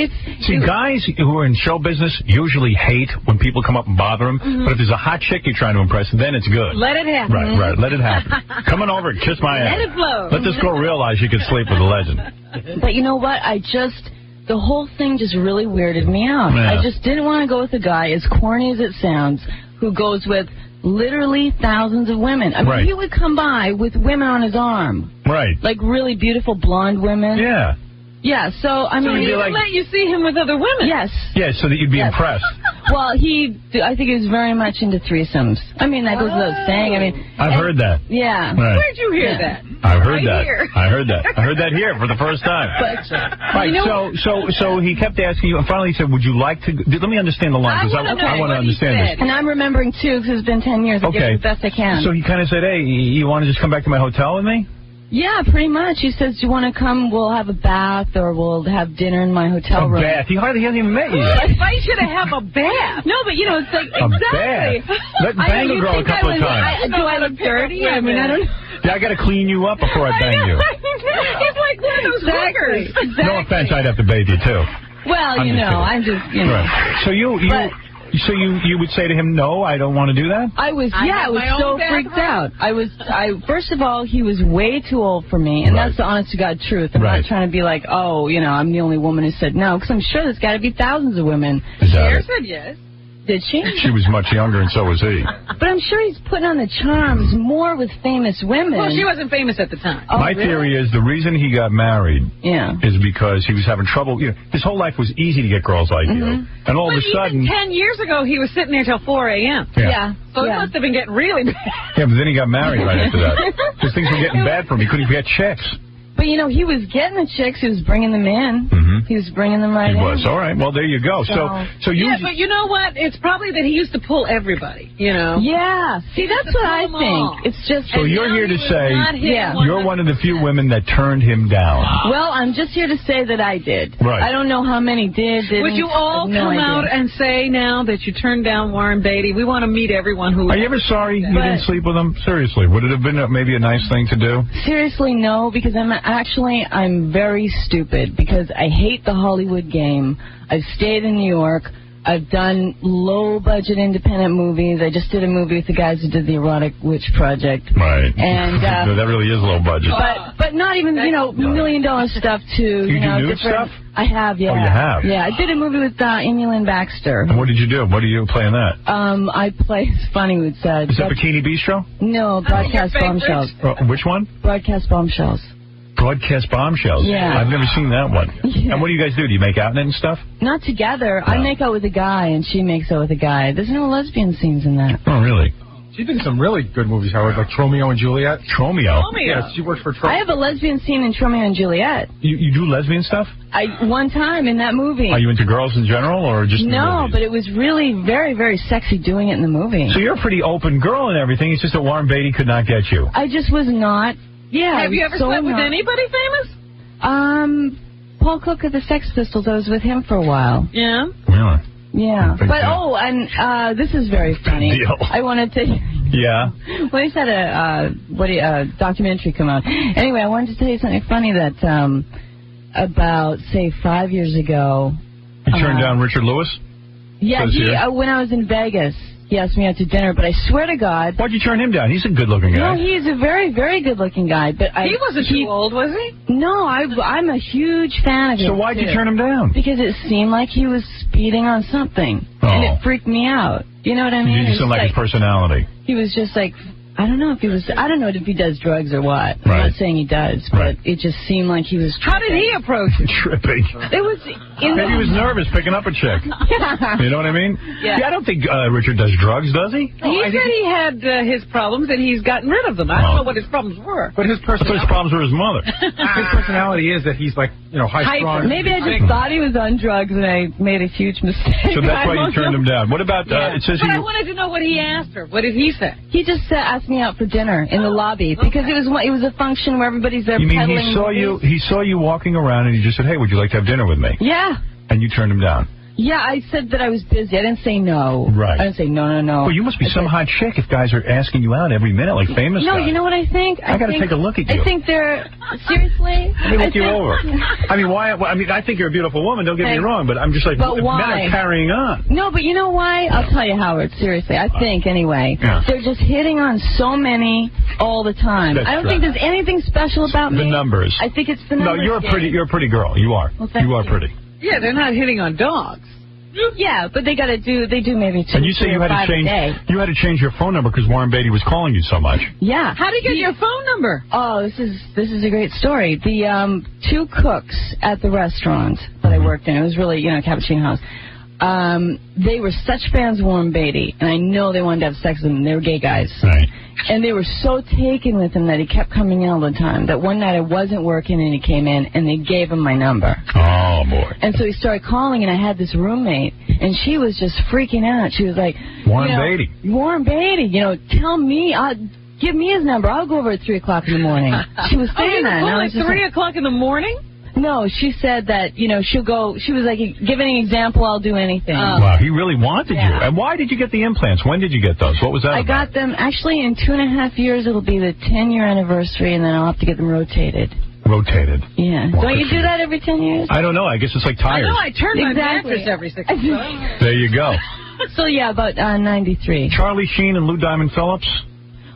Guys who are in show business usually hate when people come up and bother them. Mm-hmm. But if there's a hot chick you're trying to impress, then it's good. Let it happen. Right. Let it happen. Come on over and kiss my ass. Let it flow. Let this girl realize you can sleep with a legend. But you know what? The whole thing just really weirded me out. Yeah. I just didn't want to go with a guy, as corny as it sounds, who goes with literally thousands of women. I mean, he would come by with women on his arm. Right. Like really beautiful blonde women. Yeah. Yeah, so, I mean... he would let you see him with other women. Yes. Yeah, so that you'd be impressed. Well, I think he was very much into threesomes. I mean, that goes without saying. I mean... I've heard that. Yeah. Right. Where'd you hear that? I've heard that. Here. I heard that. I heard that here for the first time. But, so he kept asking you, and finally he said, would you like to... Let me understand the line, because I want to understand this. And I'm remembering, too, because it's been 10 years. I give it the best I can. So he kind of said, hey, you want to just come back to my hotel with me? Yeah, pretty much. He says, do you want to come? We'll have a bath, or we'll have dinner in my hotel room. A bath? He hasn't even met you yet. I invite you to have a bath. No, but, you know, it's like, a bath? Let bang a girl a couple of times. Do I look dirty? I mean, I don't know. Yeah, I got to clean you up before I bang you. It's like one of those hookers. Exactly. No offense, I'd have to bathe you, too. Well, I'm just, you know. Right. So you would say to him, no, I don't want to do that? I was so freaked out. First of all, he was way too old for me, and that's the honest to God truth. I'm not trying to be like, oh, you know, I'm the only woman who said no, because I'm sure there's got to be thousands of women. Cher said yes. Did she? She was much younger, and so was he. But I'm sure he's putting on the charms more with famous women. Well, she wasn't famous at the time. Oh, My theory is the reason he got married is because he was having trouble. You know, his whole life was easy to get girls like you. And all of a sudden... Even 10 years ago, he was sitting there till 4 a.m. Yeah. So it must have been getting really bad. Yeah, but then he got married right after that. Because things were getting bad for him. He couldn't get chicks. But, you know, he was getting the chicks. He was bringing them in. He was bringing them right in. He was. All right. Well, there you go. So you... Yeah, but you know what? It's probably that he used to pull everybody, you know? Yeah. See, that's what I think. It's just... So you're here to say you're one of the few women that turned him down. Well, I'm just here to say that I did. Right. I don't know how many didn't. Would you all come out and say now that you turned down Warren Beatty? We want to meet everyone who... Are you ever sorry you didn't sleep with him? Seriously. Would it have been maybe a nice thing to do? Seriously, no, because I'm very stupid because I hate the Hollywood game. I've stayed in New York. I've done low-budget independent movies. I just did a movie with the guys who did the Erotic Witch Project. Right. And that really is low budget. But not even, $1 million stuff, too. You do nude stuff? I have, yeah. Oh, you have? Yeah, I did a movie with Amy Lynn Baxter. And what did you do? What do you play in that? I play, it's funny we said. Is that Bikini Bistro? No, Broadcast Bombshells. Which one? Broadcast Bombshells. Broadcast Bombshells. Yeah. I've never seen that one. Yeah. And what do you guys do? Do you make out in it and stuff? Not together. No. I make out with a guy, and she makes out with a guy. There's no lesbian scenes in that. Oh, really? She's been in some really good movies, Howard, like Tromeo and Juliet. Tromeo? Yeah, she works for Tromeo. I have a lesbian scene in Tromeo and Juliet. You do lesbian stuff? One time in that movie. Are you into girls in general, or just No, but it was really very, very sexy doing it in the movie. So you're a pretty open girl and everything. It's just that Warren Beatty could not get you. I just was not. Yeah. Have you ever slept with anybody famous? Paul Cook of the Sex Pistols. I was with him for a while. Yeah? Really? Yeah. But, this is very funny. Deal. I wanted to... Yeah? Well, he's had a documentary come out. Anyway, I wanted to tell you something funny that about, say, 5 years ago. You turned down Richard Lewis? Yeah, when I was in Vegas, he asked me out to dinner, but I swear to God... Why'd you turn him down? He's a good-looking guy. No, he's a very, very good-looking guy, but he wasn't too old, was he? No, I'm a huge fan of him. So why'd you turn him down? Because it seemed like he was speeding on something, and it freaked me out. You know what I mean? You didn't like his personality. He was just like... I don't know if he does drugs or what. I'm not saying he does, but it just seemed like he was tripping. How did he approach it? Tripping. It was... Maybe he was nervous picking up a chick. You know what I mean? Yeah. I don't think Richard does drugs, does he? He said he had his problems and he's gotten rid of them. I don't know what his problems were. But his problems were his mother. His personality is that he's like, high-strung. Maybe I just thought he was on drugs and I made a huge mistake. So that's why you turned him down. What about, it says I wanted to know what he asked her. What did he say? He just asked me out for dinner in the lobby because it was a function where everybody's there peddling. He saw you walking around and he just said, hey, would you like to have dinner with me? Yeah. And you turned him down. Yeah, I said that I was busy. I didn't say no. Right. I didn't say no. Well, you must be some hot chick if guys are asking you out every minute like famous No, guys. you know what I think? I got to take a look at you. I think they're... Seriously? Let me look you over. I mean, why? I mean, I think you're a beautiful woman, don't get me wrong, but I'm just like, but men why? are carrying on. No, but you know why? I'll tell you, Howard, seriously. I think, anyway. Yeah. They're just hitting on so many all the time. That's I don't true. think there's anything special about me. The numbers. I think it's the numbers. No, you're a pretty girl. You are. Well, thank you are you. pretty. Yeah, they're not hitting on dogs. Yeah, but they do maybe 2 And you say you had to change. You had to change your phone number because Warren Beatty was calling you so much. Yeah. How did you get your phone number? Oh, this is a great story. The 2 cooks at the restaurant that I worked in, it was really, Cappuccino House. They were such fans of Warren Beatty, and I know they wanted to have sex with him. They were gay guys. Right. And they were so taken with him that he kept coming in all the time. That one night I wasn't working and he came in and they gave him my number. Oh, boy. And so he started calling, and I had this roommate, and she was just freaking out. She was like, Warren Beatty. Warren Beatty, tell me, give me his number. I'll go over at 3 o'clock in the morning. She was saying that. Oh, at 3 o'clock in the morning? No, she said that, she'll go, she was like, give any example, I'll do anything. Wow, he really wanted you. And why did you get the implants? When did you get those? What was that I about? got them, actually, in 2.5 years, it'll be the 10-year anniversary, and then I'll have to get them rotated. Rotated. Yeah. Well, don't you do that every 10 years? I don't know. I guess it's like tires. I know. I turn my mattress every 6 months. There you go. So, yeah, about 93. Charlie Sheen and Lou Diamond Phillips?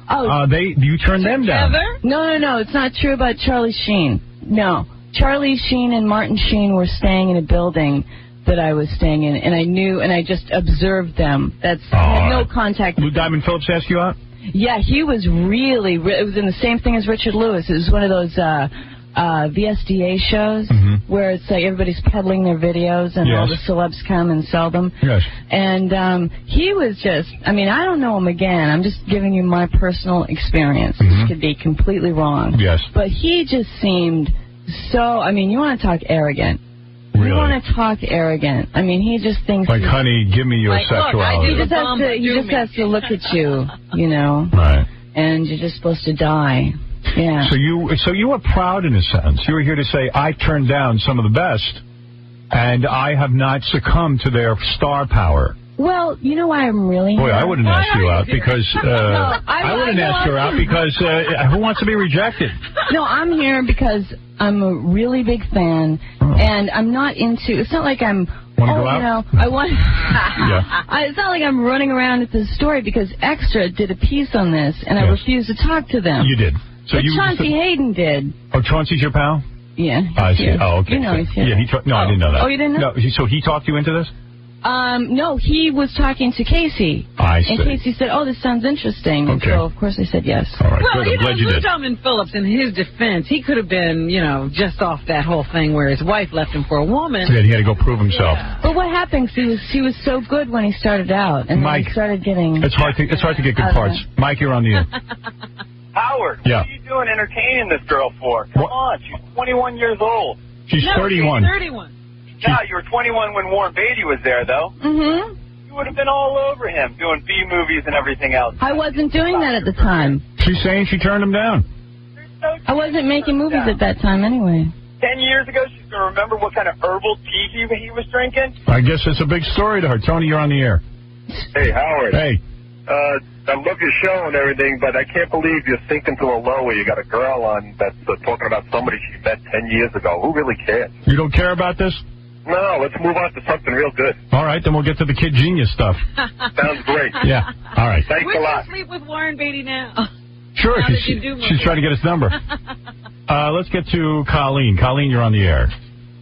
Oh. You turned them down. No. It's not true about Charlie Sheen. No. Charlie Sheen and Martin Sheen were staying in a building that I was staying in, and I knew, and I just observed them. I had no contact. Lou Diamond Phillips asked you out? Yeah, he was really, it was in the same thing as Richard Lewis. It was one of those VSDA shows where it's like everybody's peddling their videos and all the celebs come and sell them. Yes. And he was just, I don't know him again. I'm just giving you my personal experience. This could be completely wrong. Yes. But he just seemed so, you want to talk arrogant. Really? You want to talk arrogant. He just thinks... Like, honey, give me your sexuality. He just has to look at you, Right. And you're just supposed to die. Yeah. So you were proud in a sense. You were here to say, I turned down some of the best, and I have not succumbed to their star power. Well, you know why I'm really here? Boy, I wouldn't ask you out because I wouldn't ask her out because who wants to be rejected? No, I'm here because I'm a really big fan, and I'm not into. It's not like I'm. Want to go out? I want. Yeah. It's not like I'm running around at this story because Extra did a piece on this, and I refused to talk to them. You did. So but Chauncey Hayden did. Oh, Chauncey's your pal? Yeah. I see. Oh, okay. You know he's here. Yeah, no, I didn't know that. Oh, you didn't know? No, so he talked you into this? No, he was talking to Casey. I see. And Casey said, "Oh, this sounds interesting." Okay. So of course I said yes. All right. Well, good. I'm glad you Lou did. Diamond Phillips, in his defense, he could have been, just off that whole thing where his wife left him for a woman. Yeah, he had to go prove himself. Yeah. But what happened? He was so good when he started out, and Mike, then he started getting. It's hard to get good parts. Mike, you're on the air. Howard, Yeah. what are you doing entertaining this girl for? Come on, she's 21 years old. She's 31. She's 31. Yeah, you were 21 when Warren Beatty was there, though. Mm-hmm. You would have been all over him, doing B movies and everything else. I wasn't doing that at the time. She's saying she turned him down. I wasn't making movies at that time anyway. 10 years ago, she's going to remember what kind of herbal tea he was drinking? I guess it's a big story to her. Tony, you're on the air. Hey, Howard. Hey. I love your show and everything, but I can't believe you're sinking to a low where you got a girl on that's talking about somebody she met 10 years ago. Who really cares? You don't care about this? No, let's move on to something real good. All right, then we'll get to the Kid Genius stuff. Sounds great. Yeah, all right. Thanks a lot. Would you sleep with Warren Beatty now? Sure, Now that you do she's trying to get his number. Let's get to Colleen. Colleen, you're on the air.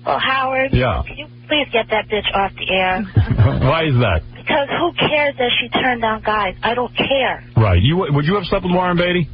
Well, Howard, Yeah. can you please get that bitch off the air? Why is that? Because who cares that she turned down guys? I don't care. Right. Would you have slept with Warren Beatty?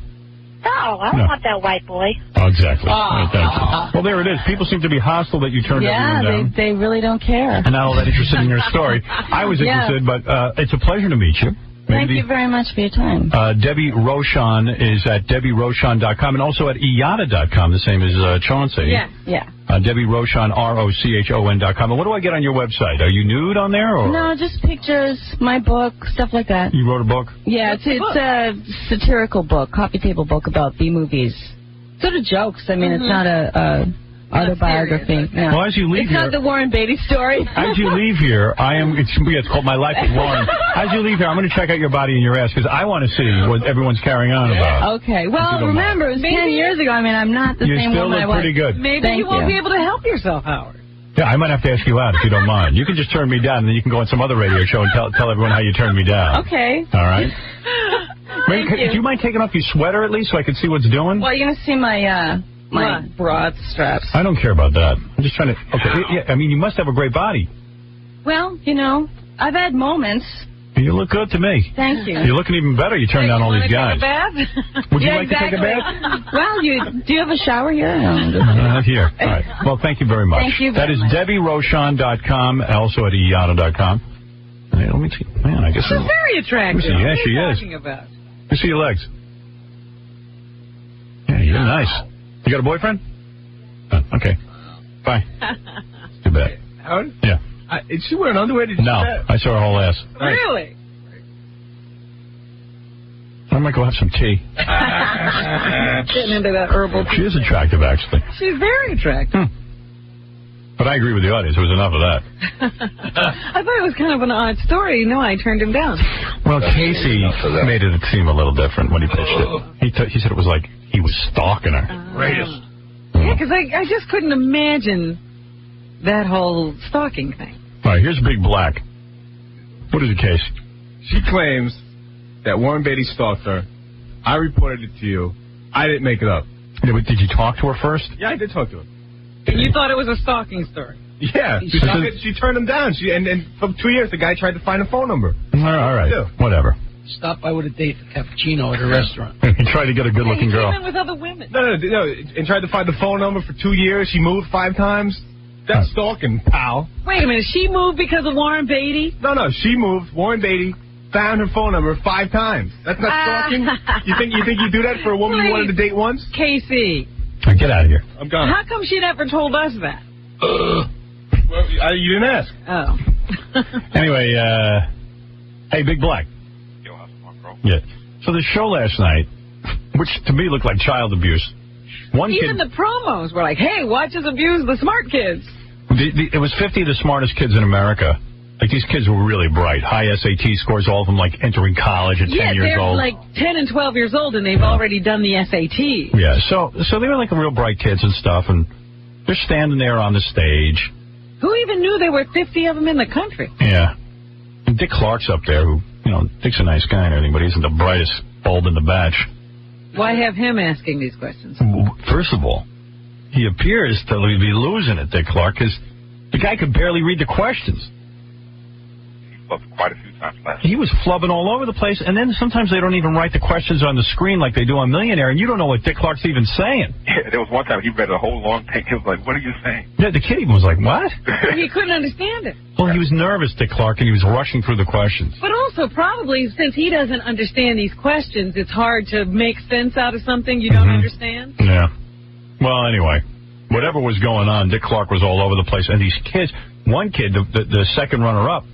No, I don't want that white boy. Oh, exactly. Right, thank you. Well, there it is. People seem to be hostile that you turned everyone down. They really don't care. And not all that interested in your story. I was interested, but it's a pleasure to meet you. Thank you very much for your time. Debbie Rochon is at DebbieRochon.com and also at IATA.com, the same as Chauncey. Yeah. Debbie Rochon, ROCHON.com. And what do I get on your website? Are you nude on there? Or? No, just pictures, my book, stuff like that. You wrote a book? Yeah, it's a satirical book, coffee table book about B-movies. Sort of jokes. I mean, it's not a autobiography. No. Well, as you leave it's not the Warren Beatty story. As you leave here, it's called My Life with Warren. As you leave here, I'm going to check out your body and your ass because I want to see what everyone's carrying on about. Okay. Well, remember, it was 10 years ago. I mean, I'm not the same woman I was. You still look pretty good. Maybe you won't be able to help yourself, Howard. Yeah, I might have to ask you out if you don't mind. You can just turn me down, and then you can go on some other radio show and tell everyone how you turned me down. Okay. All right. Do you mind taking off your sweater at least so I can see what's doing? Well, you're going to see my broad straps. I don't care about that. I'm just trying to... Okay, yeah, I mean, you must have a great body. Well, I've had moments. You look good to me. Thank you. You're looking even better. You turned down all these guys. Take a bath? Would you like to take a bath? Well, do you have a shower here? Not here. All right. Well, thank you very much. Thank you very much. That is DebbieRochon.com, also at IATA.com. Hey, let me see. Man, I guess... She's very attractive. Yeah, what are she you is. talking about? Let me see your legs. Yeah, you're nice. You got a boyfriend? Okay. Bye. Too bad. Howard? Yeah. Is she wearing underwear? Did you No, I saw her whole ass. Really? I might go have some tea. Getting into that herbal tea. She is attractive, actually. She's very attractive. But I agree with the audience. There was enough of that. I thought it was kind of an odd story. I turned him down. Well, Casey made it seem a little different when he pitched it. He said it was like he was stalking her. Greatest. Yeah, because I just couldn't imagine that whole stalking thing. All right, here's Big Black. What is the case? She claims that Warren Beatty stalked her. I reported it to you. I didn't make it up. Yeah, but did you talk to her first? Yeah, I did talk to her. And you thought it was a stalking story? Yeah. She turned him down. And for 2 years, the guy tried to find a phone number. All right. Whatever. Stop by with a date for cappuccino at a restaurant. He tried to get a good-looking girl. He came in with other women. No, and tried to find the phone number for 2 years. She moved 5 times. That's stalking, pal. Wait a minute. She moved because of Warren Beatty? No, she moved. Warren Beatty found her phone number 5 times. That's not stalking? You think you do that for a woman you wanted to date once? Casey. Right, get out of here. I'm gone. How come she never told us that? Well, you didn't ask. Oh. Anyway, hey, Big Black. Yeah. So the show last night, which to me looked like child abuse. Even the promos were like, hey, watch us abuse the smart kids. It was 50 of the smartest kids in America. Like, these kids were really bright. High SAT scores, all of them, like, entering college at 10 years old. Yeah, they're like 10 and 12 years old, and they've already done the SAT. Yeah, so they were, like, real bright kids and stuff, and they're standing there on the stage. Who even knew there were 50 of them in the country? Yeah. And Dick Clark's up there, who, Dick's a nice guy and everything, but he's the brightest bulb in the batch. Why have him asking these questions? First of all, he appears to be losing it, Dick Clark, because the guy could barely read the questions. Quite a few times last He was flubbing all over the place, and then sometimes they don't even write the questions on the screen like they do on Millionaire, and you don't know what Dick Clark's even saying. Yeah, there was one time he read a whole long thing. He was like, what are you saying? Yeah, the kid even was like, what? He couldn't understand it. Well, he was nervous, Dick Clark, and he was rushing through the questions. But also, probably, since he doesn't understand these questions, it's hard to make sense out of something you don't understand. Yeah. Well, anyway, whatever was going on, Dick Clark was all over the place, and these kids, one kid, the second runner-up,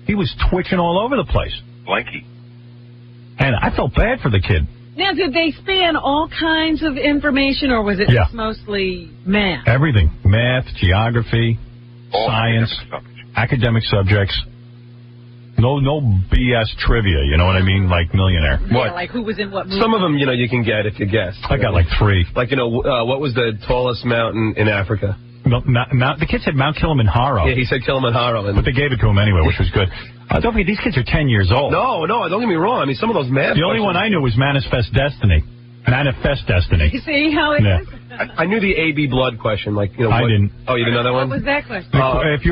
he was twitching all over the place. Blanky. And I felt bad for the kid. Now, did they span all kinds of information, or was it just mostly math? Everything. Math, geography, science, academic subjects. No BS trivia, you know what I mean? Like Millionaire. Yeah, What? like who was in what movie? Some of them, you can get if you guess. I got like 3. Like, what was the tallest mountain in Africa? The kid said Mount Kilimanjaro. Yeah, he said Kilimanjaro. But they gave it to him anyway, which was good. Don't forget, these kids are 10 years old. No, don't get me wrong. I mean, some of those math The only one I knew was Manifest Destiny. Manifest Destiny. You see how it is? I knew the AB blood question. Like, I didn't. Oh, you didn't know that one? What was that question? If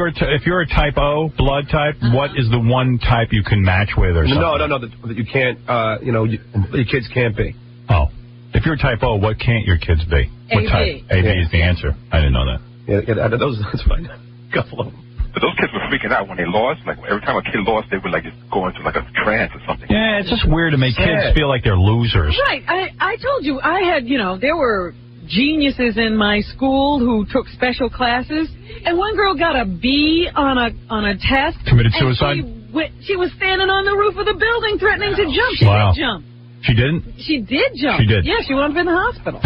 you're a type O blood type, what is the one type you can match with or something? No, that you can't. Your kids can't be. Oh, if you're type O, what can't your kids be? What AB. type? AB is the answer. I didn't know that. Yeah, that's what I know. Couple of them. But those kids were freaking out when they lost. Like every time a kid lost, they would like just go into like a trance or something. Yeah, it's just weird to make kids feel like they're losers. Right. I told you I had, there were geniuses in my school who took special classes, and one girl got a B on a test. Committed suicide? She was standing on the roof of the building threatening to jump. She Wow. did jump. She didn't? She did jump. She did. Yeah, she wound up in the hospital.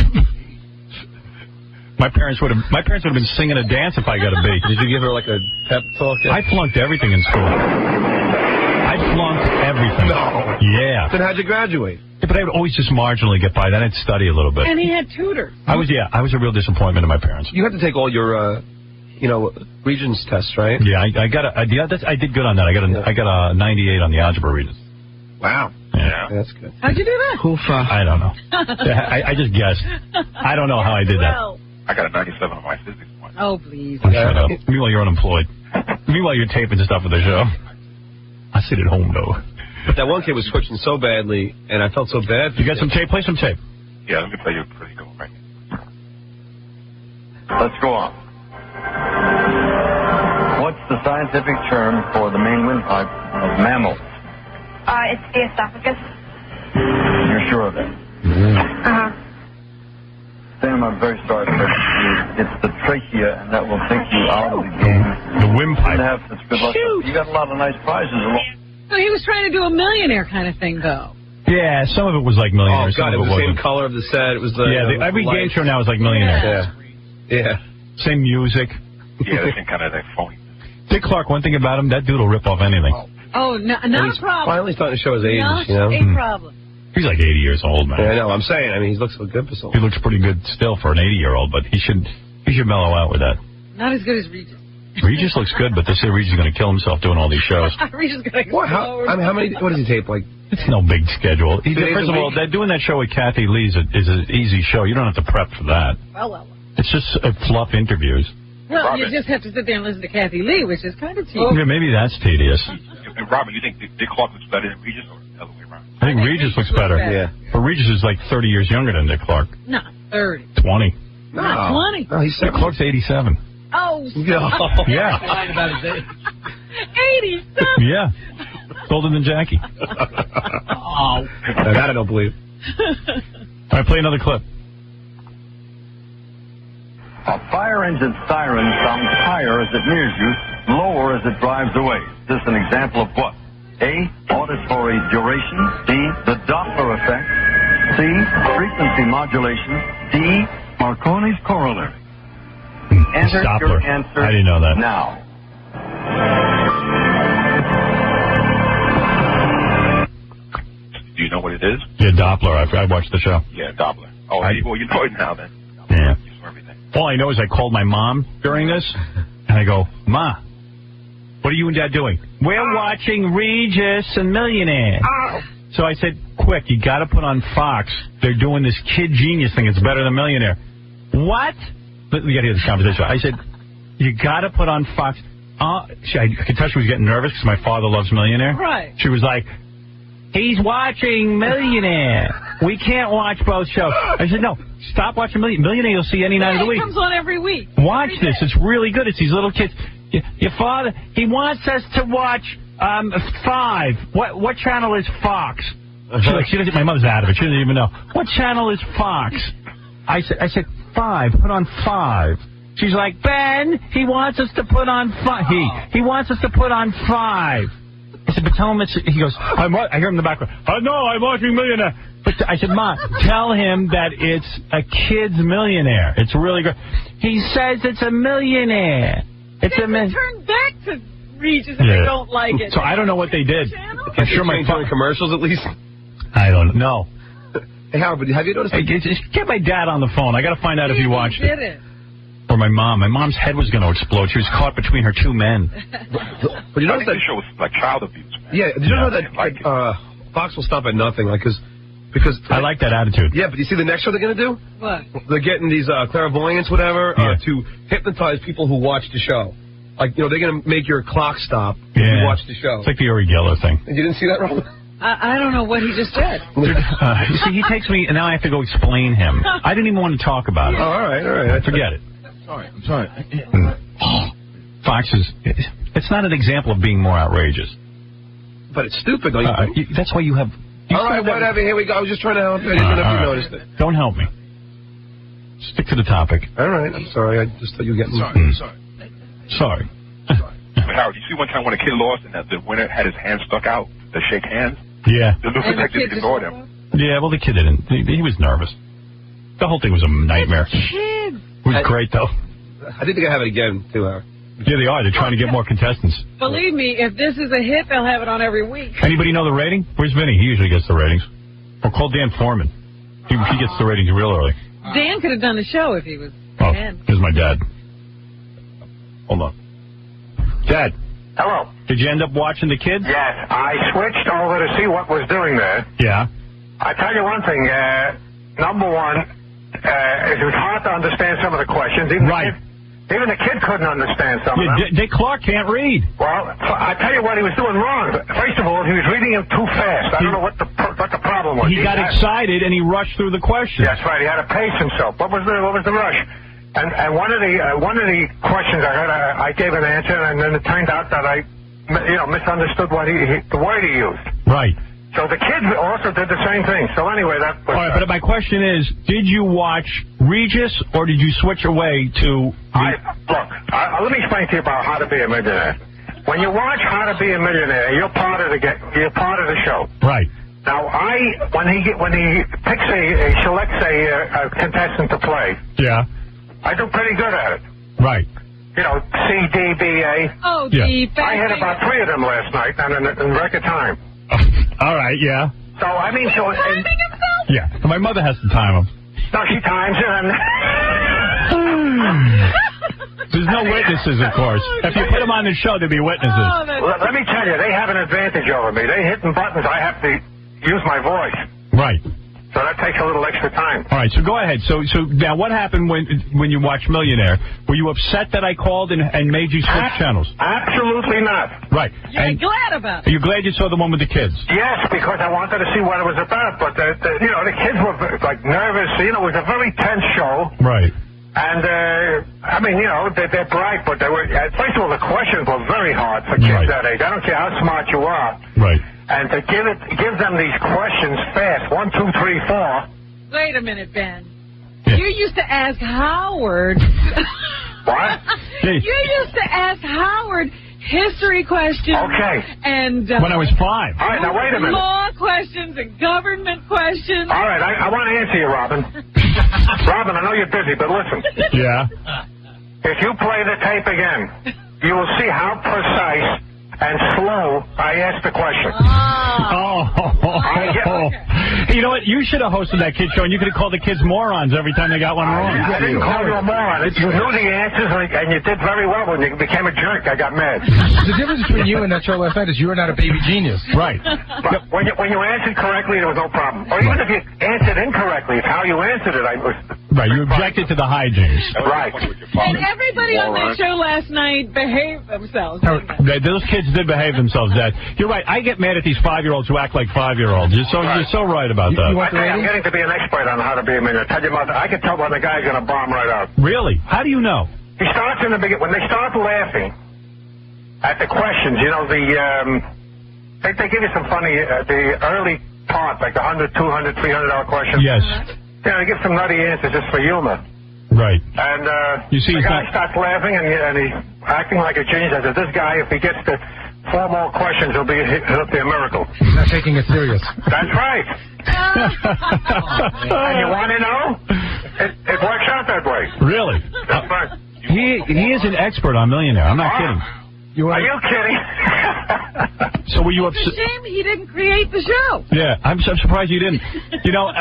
My parents would have been singing a dance if I got a B. Did you give her like a pep talk? I flunked everything in school. I flunked everything. No. Yeah. Then how'd you graduate? Yeah, but I would always just marginally get by. Then I'd study a little bit. And he had tutors. I was a real disappointment to my parents. You have to take all your, Regents tests, right? Yeah, I did good on that. I got a 98 on the algebra Regents. Wow. Yeah. That's good. How'd you do that? I don't know. I just guessed. I don't know how I did that. I got a 97 on my physics one. Oh, please. Shut up. Meanwhile, you're unemployed. Meanwhile, you're taping stuff for the show. I sit at home, though. But that one kid was twitching so badly, and I felt so bad. You got some tape? Play some tape. Yeah, let me play you a pretty good one right here. Let's go on. What's the scientific term for the main windpipe of mammals? It's the esophagus. You're sure of that? Uh-huh. Sam, I'm very sorry for you. It's the trachea, and that will take you out of the game. The windpipe. You have such good luck. You got a lot of nice prizes. So he was trying to do a millionaire kind of thing, though. Yeah, some of it was like Millionaire. Oh, God, some it was of the wasn't. same color of the set. It was the... every game show now is like Millionaire. Yeah. Same music. Yeah, they kind of like phony. Dick Clark, one thing about him, that dude will rip off anything. Oh, not a problem. Finally starting to show his age, Not you know? a problem. He's like 80 years old, man. Yeah, I know. I'm saying. I mean, he looks so good for so long. He looks pretty good still for an 80-year-old, but he should mellow out with that. Not as good as Regis. Regis looks good, but they say Regis is going to kill himself doing all these shows. Regis is going to What? How many? What does he tape? Like, it's no big schedule. First of all, week? doing that show with Kathy Lee is an easy show. You don't have to prep for that. Well. It's just fluff interviews. Well, you just have to sit there and listen to Kathy Lee, which is kind of tedious. Yeah, maybe that's tedious. And Robin, you think Dick Clark looks better than Regis or the other way around? I think Regis looks better. Yeah. But Regis is like 30 years younger than Dick Clark. Not 30. 20. Not 20. No, Dick Clark's 87. Oh, yeah. Lying about his age. 87. Yeah. It's older than Jackie. Oh. That I don't believe. All right, play another clip. A fire engine siren sounds higher as it nears you, lower as it drives away. This is an example of what? A, auditory duration. B, the Doppler effect. C, frequency modulation. D, Marconi's corollary. Enter your Doppler. answer I didn't know that. now. Do you know what it is? Yeah, Doppler. I watched the show. Yeah, Doppler. Oh, well, you know it now then. Yeah. All I know is I called my mom during this, and I go, Ma, what are you and Dad doing? We're watching Regis and Millionaire. So I said, quick, you got to put on Fox. They're doing this Kid Genius thing. It's better than Millionaire. What? We got to hear this conversation. I said, you got to put on Fox. I could tell she was getting nervous because my father loves Millionaire. Right. She was like, he's watching Millionaire. We can't watch both shows. I said, no, stop watching Millionaire. You'll see any night of the week. It comes on every week. Watch this. It's really good. It's these little kids. Your father, he wants us to watch 5. What channel is Fox? She doesn't. My mother's out of it. She doesn't even know. What channel is Fox? I said 5. Put on 5. She's like, Ben, he wants us to put on 5. He wants us to put on 5. I said, but tell him it's... He goes, I hear him in the background. No, I'm watching Millionaire. But I said, Ma, tell him that it's a kid's Millionaire. It's really good. He says it's a Millionaire. It's a turn back to Regis and they don't like it. So I don't know what they did. I'm sure my commercials at least. I don't know. Hey, Howard, have you noticed? Just get my dad on the phone. I got to find out if he watched did it. Or my mom. My mom's head was going to explode. She was caught between her two men. But you know that show was like child abuse, man. Yeah, did you know that Fox will stop at nothing, because I like that attitude. Yeah, but you see the next show they're going to do? What? They're getting these clairvoyants, whatever, to hypnotize people who watch the show. Like, they're going to make your clock stop if you watch the show. It's like the Uri Geller thing. You didn't see that, Robin? I don't know what he just did. You see, he takes me, and now I have to go explain him. I didn't even want to talk about it. Oh, all right. Forget it. I'm sorry. Fox is, it's not an example of being more outrageous. But it's stupid, don't you think? That's why you have... All right, whatever. Here we go. I was just trying to help you. I didn't know if you noticed it. Don't help me. Stick to the topic. All right. I'm sorry. I just thought you were getting... Sorry. But Howard, you see one time when a kid lost and the winner had his hand stuck out to shake hands? Yeah. The new detective ignored him. Yeah, well, the kid didn't. He was nervous. The whole thing was a nightmare. Kids. It was great, though. I think they're going to have it again, too, Howard. Yeah, they are. They're trying to get more contestants. Believe me, if this is a hit, they'll have it on every week. Anybody know the rating? Where's Vinny? He usually gets the ratings. Or call Dan Foreman. He gets the ratings real early. Dan could have done the show if he was in. Here's my dad. Hold on. Dad. Hello. Did you end up watching the kids? Yes, I switched over to see what was doing there. Yeah. I tell you one thing. Number one, it was hard to understand some of the questions. Even the kid couldn't understand some of them. Dick Clark can't read. Well, I tell you what he was doing wrong. First of all, he was reading them too fast. I don't know what the problem was. He got excited and he rushed through the questions. That's right. He had to pace himself. What was the rush? And one of the questions I heard, I gave an answer, and then it turned out that I, misunderstood what the word he used. Right. So the kids also did the same thing. So anyway, that was... All right, but my question is, did you watch Regis, or did you switch away to... Let me explain to you about How to Be a Millionaire. When you watch How to Be a Millionaire, you're part of the show. Right. Now, when he picks selects a contestant to play... Yeah. I do pretty good at it. Right. C, D, B, A. Oh, D. I hit about 3 of them last night, and in record time. All right, yeah. So, I mean, yeah, my mother has to time them. No, she times it, and... There's no witnesses, of course. If you put them on the show, there'd be witnesses. Let me tell you, they have an advantage over me. They hitting buttons, I have to use my voice. Right. So that takes a little extra time. All right, so go ahead. So now what happened when you watched Millionaire? Were you upset that I called and made you switch channels? Absolutely not. Right. You're glad about it. Are you glad you saw the one with the kids? Yes, because I wanted to see what it was about. But, the kids were, nervous. It was a very tense show. Right. And, they're bright, but they were, first of all, the questions were very hard for kids that age. I don't care how smart you are. Right. And to give them these questions fast, 1, 2, 3, 4. Wait a minute, Ben. Yeah. You used to ask Howard. What? You used to ask Howard history questions. Okay. And when I was 5. All right, now wait a minute. Law questions and government questions. All right, I want to answer you, Robin. Robin, I know you're busy, but listen. Yeah. If you play the tape again, you will see how precise and slow I asked the question. You know what? You should have hosted that kid show, and you could have called the kids morons every time they got one wrong. I didn't call you a moron. You knew the answers, and you did very well. When you became a jerk, I got mad. The difference between you and that show last night is you are not a baby genius. Right. But when you answered correctly, there was no problem. Or even if you answered incorrectly, it's how you answered it. Right, you objected to the hijinks. Right. And everybody on that show last night behaved themselves. Those kids did behave themselves, Dad. You're right. I get mad at these 5-year-olds who act like 5-year-olds. You're so right about that. I'm getting to be an expert on How to Be a Millionaire. Tell you about that. I can tell when the guy's going to bomb right out. Really? How do you know? He starts in the beginning. When they start laughing at the questions, they give you some funny, the early part, like the $100, $200, $300 questions. Yes. They give some nutty answers just for humor. Right. And you see, the guy starts laughing, and he's acting like a genius. I said, this guy, if he gets to 4 more questions, he'll be a miracle. He's not taking it serious. That's right. And you want to know? It works out that way. Really? That's right. He is an expert on Millionaire. I'm not kidding. Are you kidding? So were you It's a upset? shame he didn't create the show. Yeah, I'm surprised you didn't. You know,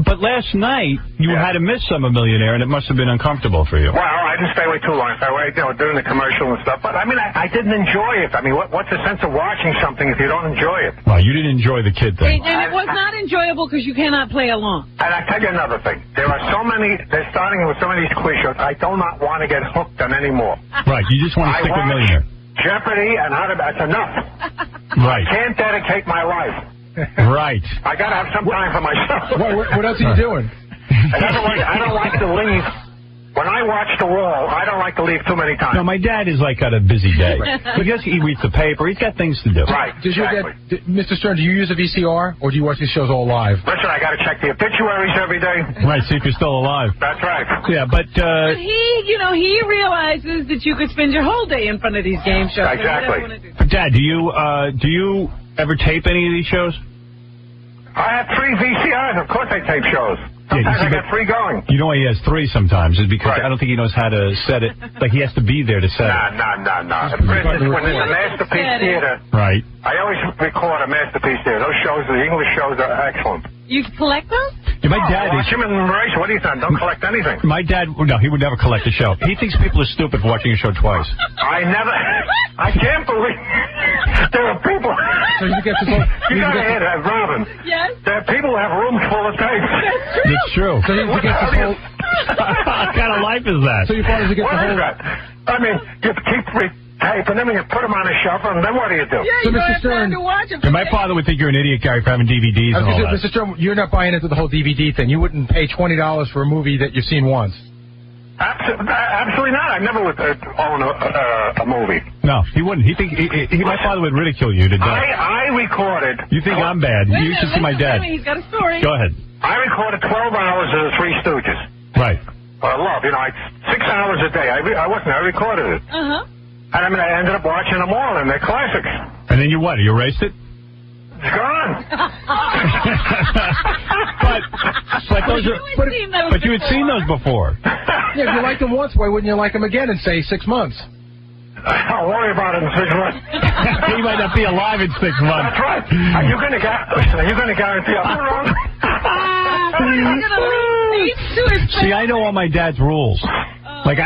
but last night you had to miss I'm a Millionaire, and it must have been uncomfortable for you. Well, I didn't stay away too long. So I, doing the commercial and stuff. But I mean, I didn't enjoy it. I mean, what's the sense of watching something if you don't enjoy it? Well, you didn't enjoy the kid thing. And it was not enjoyable because you cannot play along. And I tell you another thing. There are so many. They're starting with some of these quiz shows. I do not want to get hooked on anymore. Right. You just want to stick with Millionaire. Jeopardy and that's enough. Right. I can't dedicate my life. Right. I got to have some time for myself. What else are you doing? I don't like to leave. When I watch The Wall, I don't like to leave too many times. No, my dad is like got a busy day. Because he reads the paper, he's got things to do. Right. Does your dad, Mr. Stern, do you use a VCR or do you watch these shows all live? Listen, I got to check the obituaries every day. Right, see if you're still alive. That's right. Yeah, but he realizes that you could spend your whole day in front of these game shows. Exactly. But Dad, do you ever tape any of these shows? I have 3 VCRs. Of course I tape shows. Sometimes I get 3 going. You know why he has 3 sometimes is because I don't think he knows how to set it. Like, he has to be there to set it. No. For instance, when there's a Masterpiece Theater, right. I always record a Masterpiece Theater. Those shows, the English shows, are excellent. You collect those? Yeah, my dad watch him in race. What are you saying? Don't collect anything. My dad, no, he would never collect a show. He thinks people are stupid for watching a show twice. I can't believe there are people. So you get to go. You got to hit that, Robin. Yes. There are people who have rooms full of tapes. It's true. So you get this whole. What kind of life is that? So your father gets What the is whole. that? I mean, you keep tape, and then when you put them on a shelf, and then what do you do? Yeah, So you Mr. have time Stern, to watch them. And my father would think you're an idiot, Gary, for having DVDs and all that. Mr. Stern, you're not buying into the whole DVD thing. You wouldn't pay $20 for a movie that you've seen once. Absolutely not. I never would own a movie. No, he wouldn't. My father would ridicule you to death. I recorded. You think I'm bad? You should see my dad. He's got a story. Go ahead. I recorded 12 hours of The Three Stooges. Right. Love, 6 hours a day. I recorded it. Uh-huh. And I mean, I ended up watching them all, and they're classics. And then you what? You erased it? It's gone. But those are. But you had seen those before. Yeah, if you liked them once, why wouldn't you like them again in, say, 6 months? Don't worry about it in 6 months. He might not be alive in 6 months. That's right. Are you going to guarantee I'm wrong? See, I know all my dad's rules. Like,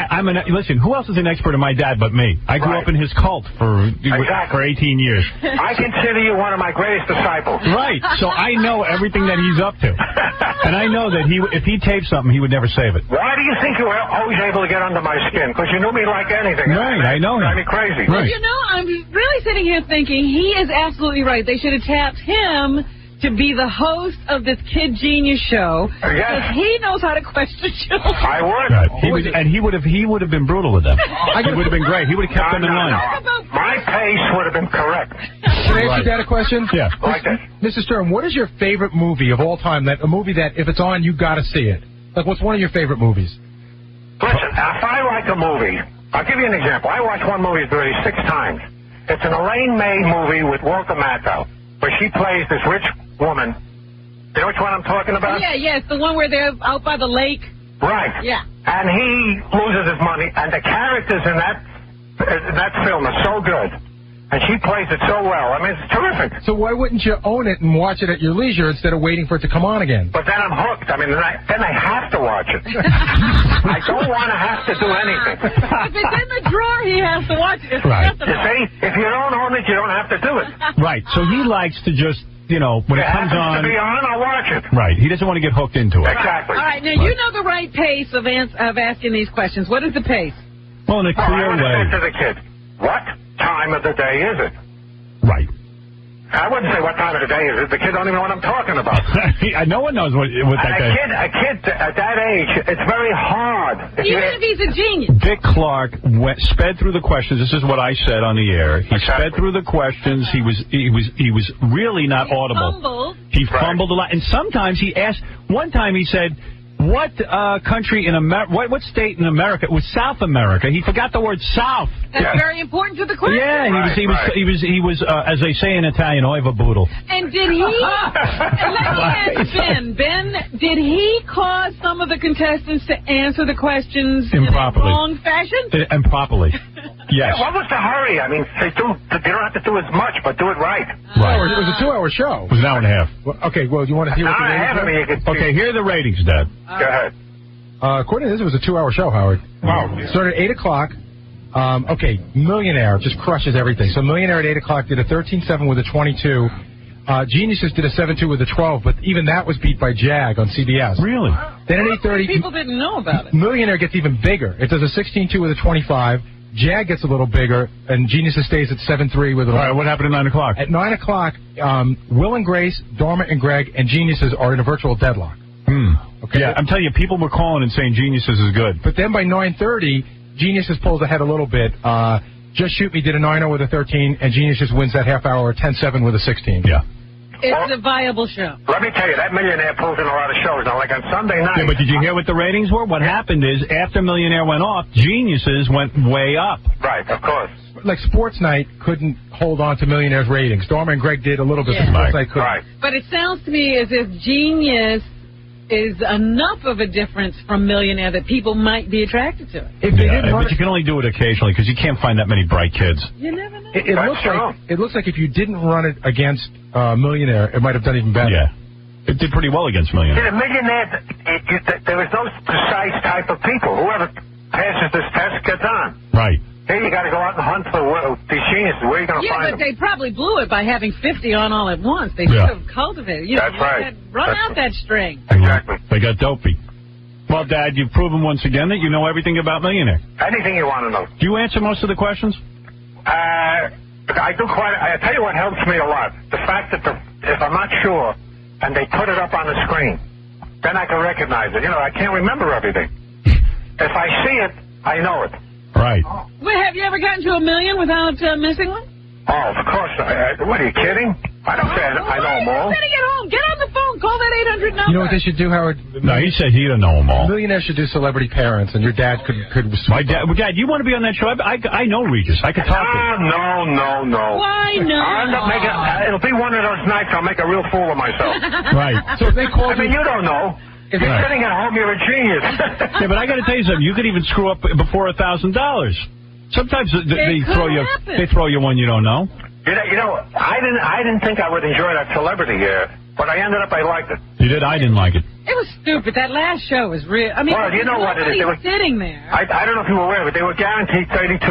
listen, who else is an expert in my dad but me? I grew up in his cult for 18 years. I consider you one of my greatest disciples. Right. So I know everything that he's up to. And I know that if he taped something, he would never save it. Why do you think you were always able to get under my skin? Because you knew me like anything. Right, I know him. Drive me crazy. Right. You know, I'm really sitting here thinking he is absolutely right. They should have tapped him to be the host of this Kid Genius show. Because he knows how to question children. I would. Right. He would have been brutal with them. He would have been great. He would have kept them in line. My pace would have been correct. Can I ask your dad a question? Yeah. Like that. Mr. Stern, what is your favorite movie of all time? A movie that, if it's on, you got to see it. Like, what's one of your favorite movies? Listen, if I like a movie, I'll give you an example. I watched one movie 36 times. It's an Elaine May movie with Walter Matthau, where she plays this rich woman. You know which one I'm talking about? Yeah, it's the one where they're out by the lake. Right. Yeah. And he loses his money, and the characters in that film are so good. And she plays it so well. I mean, it's terrific. So why wouldn't you own it and watch it at your leisure instead of waiting for it to come on again? But then I'm hooked. I mean, then I have to watch it. I don't want to have to do anything. If it's in the drawer, he has to watch it. Right. You see, if you don't own it, you don't have to do it. Right. So he likes to just, when it comes on. To be on, I'll watch it. Right. He doesn't want to get hooked into it. Exactly. All right, now you know the right pace of asking these questions. What is the pace? Well, in a clear I way. would say to the kid, what time of the day is it? Right. I wouldn't say what time of the day is it. The kid don't even know what I'm talking about. No one knows what that guy is. A kid at that age, it's very hard. Even if he's a genius. Dick Clark sped through the questions. This is what I said on the air. He sped through the questions. He was really not audible. He fumbled a lot, and sometimes he asked. One time he said, "What country in America? What state in America?" It was South America. He forgot the word South. That's very important to the question. Yeah, he was as they say in Italian, oiva boodle. And did he? And let me ask Ben. Ben, did he cause some of the contestants to answer the questions improperly, in a wrong fashion? Improperly. Yes. What was the hurry? I mean, they don't have to do as much, but do it right. Right. It was a 2-hour show. It was an hour and a half. Well, okay, well, do you want to hear what the ratings were? Okay, here are the ratings, Dad. Go ahead. According to this, it was a 2-hour show, Howard. Wow. It started at 8 o'clock. Okay, Millionaire just crushes everything. So Millionaire at 8 o'clock did a 13.7 with a 22. Geniuses did a 7.2 with a 12, but even that was beat by Jag on CBS. Really? Then at 8:30, People didn't know about it. Millionaire gets even bigger. It does a 16.2 with a 25. Jag gets a little bigger, and Geniuses stays at 7.3 with a... All right, what happened at 9 o'clock? At 9 o'clock, Will and Grace, Dormant and Greg, and Geniuses are in a virtual deadlock. Okay. Yeah, I'm telling you, people were calling and saying Geniuses is good. But then by 9:30, Geniuses pulls ahead a little bit. Just Shoot Me did a 9.0 with a 13, and Geniuses wins that half hour, 10.7 with a 16. Yeah. It's a viable show. Let me tell you, that Millionaire pulls in a lot of shows. Now, like on Sunday night... Yeah, but did you hear what the ratings were? What happened is, after Millionaire went off, Geniuses went way up. Right, of course. Like Sports Night couldn't hold on to Millionaire's ratings. Dormer and Greg did a little bit, but Sports Night couldn't. Right. But it sounds to me as if Genius is enough of a difference from Millionaire that people might be attracted to it. If they didn't but you can only do it occasionally because you can't find that many bright kids. You never know. It looks like if you didn't run it against Millionaire, it might have done even better. Yeah. It did pretty well against Millionaire. In a Millionaire, there was no precise type of people. Whoever passes this test gets on. Right. Here you got to go out and hunt for these geniuses. Where are you going to find but them? they probably blew it by having 50 on all at once. They should have cultivated. You know, That's right. Run out that string. Exactly. They got dopey. Well, Dad, you've proven once again that you know everything about Millionaire. Anything you want to know. Do you answer most of the questions? I do quite. I tell you what helps me a lot. The fact that if I'm not sure and they put it up on the screen, then I can recognize it. You know, I can't remember everything. If I see it, I know it. Right. Well, have you ever gotten to $1 million without missing one? Oh, of course. What, are you kidding? I don't say I know them all. Better get home. Get on the phone. Call that 800 number. You know what they should do, Howard? No, he said he didn't know them all. Millionaire should do Celebrity Parents, and your dad could. My dad, you want to be on that show? I know Regis. I could talk to him. No. Why not? It'll be one of those nights I'll make a real fool of myself. Right. So if they call you don't know. If you're sitting at home, you're a genius. Yeah, but I got to tell you something. You could even screw up before $1,000. Sometimes they throw you one you don't know. You know, I didn't think I would enjoy that celebrity but I ended up I liked it. You did? I didn't like it. It was stupid. That last show was real. I mean, well, you know what it is? They were sitting there. I don't know if you were aware, but they were guaranteed 32.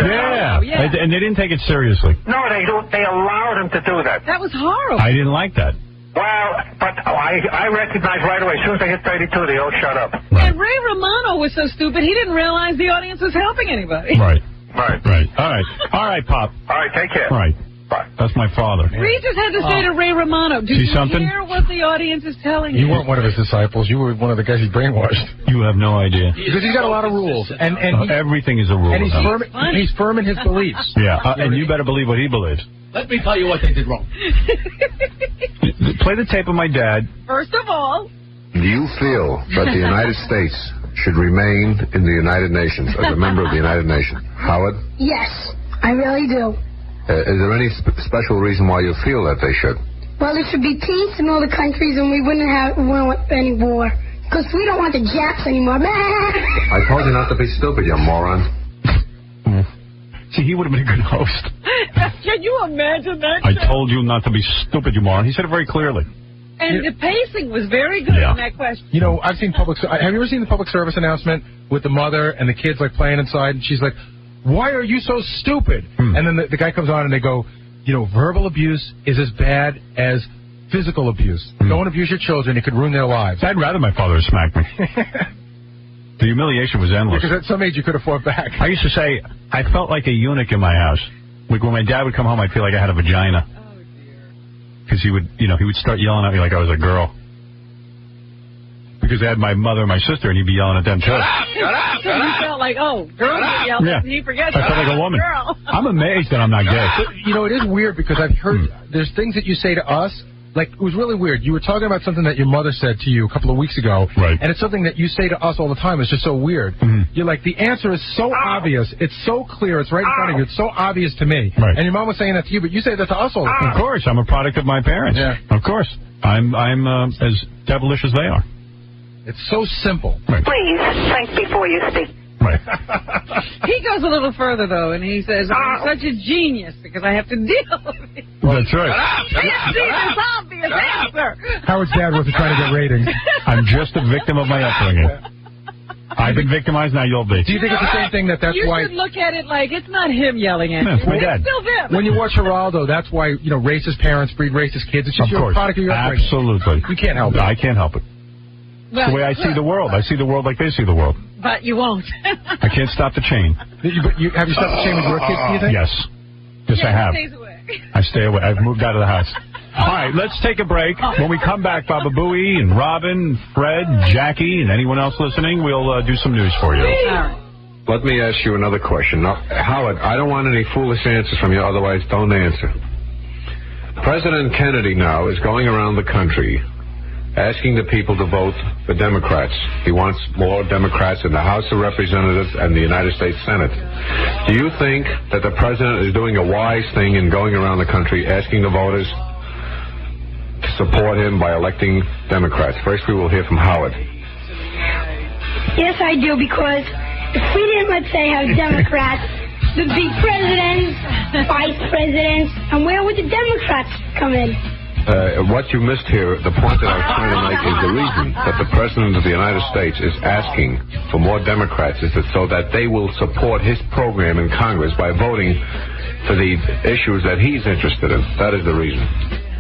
Yeah. And they didn't take it seriously. No, they allowed them to do that. That was horrible. I didn't like that. Well, but I recognized right away. As soon as they hit 32, they all shut up. Right. And Ray Romano was so stupid, he didn't realize the audience was helping anybody. Right. Right. All right, Pop. All right, take care. All right. Bye. That's my father. Regis had to say to Ray Romano, did you hear what the audience is telling you? You weren't one of his disciples. You were one of the guys he brainwashed. You have no idea. Because he's got a lot of rules. And everything is a rule. And he's firm in his beliefs. Yeah, and you better believe what he believes. Let me tell you what they did wrong. Play the tape of my dad. First of all, do you feel that the United States should remain in the United Nations, as a member of the United Nations? Howard? Yes, I really do. Is there any special reason why you feel that they should? Well, there should be peace in all the countries, and we wouldn't want any war. Because we don't want the Japs anymore. I told you not to be stupid, you moron. See, he would have been a good host. Can you imagine that? I told you not to be stupid, you moron. He said it very clearly. And the pacing was very good on that question. You know, I've seen have you ever seen the public service announcement with the mother and the kids like playing inside, and she's like, "Why are you so stupid?" And then the guy comes on and they go, "You know, verbal abuse is as bad as physical abuse. Don't abuse your children; it could ruin their lives." I'd rather my father smack me. The humiliation was endless. Because at some age you could have fought back. I used to say I felt like a eunuch in my house. Like when my dad would come home, I'd feel like I had a vagina. Because he would start yelling at me like I was a girl. Because I had my mother and my sister, and he'd be yelling at them too. Shut up! So you felt like, girls get yelled at, and he forgets. I felt like a woman. Girl. I'm amazed that I'm not gay. But, you know, it is weird because I've heard there's things that you say to us. Like, it was really weird. You were talking about something that your mother said to you a couple of weeks ago. Right. And it's something that you say to us all the time. It's just so weird. You're like, the answer is so obvious. It's so clear. It's right in front of you. It's so obvious to me. Right. And your mom was saying that to you, but you say that to us all the time. Of course. I'm a product of my parents. Yeah. Of course. I'm as devilish as they are. It's so simple. Right. Please think before you speak. Right. He goes a little further, though, and he says, I'm such a genius because I have to deal with it. That's right. I see this obvious answer. Howard's dad wasn't trying to get ratings. I'm just a victim of my upbringing. I've been victimized, now you'll be. Do you think it's the same thing that's you why... You should look at it like it's not him yelling at you. It's my dad. It's still them. When you watch Geraldo, that's why, racist parents breed racist kids. It's just a product of your upbringing. Absolutely. You can't help it. I can't help it. Well, the way I see the world. I see the world like they see the world. But you won't. I can't stop the chain. Have you stopped the chain with your kids, do you think? Yes. Yes, I have. Stays away. I stay away. I've moved out of the house. All right, let's take a break. When we come back, Baba Booey and Robin, Fred, Jackie, and anyone else listening, we'll do some news for you. Let me ask you another question. Now, Howard, I don't want any foolish answers from you, otherwise don't answer. President Kennedy now is going around the country asking the people to vote for Democrats. He wants more Democrats in the House of Representatives and the United States Senate. Do you think that the president is doing a wise thing in going around the country asking the voters to support him by electing Democrats? First, we will hear from Howard. Yes, I do, because if we didn't, let's say, have Democrats, there'd be presidents, vice presidents, and where would the Democrats come in? What you missed here, the point that I was trying to make is the reason that the President of the United States is asking for more Democrats is that so that they will support his program in Congress by voting for the issues that he's interested in. That is the reason.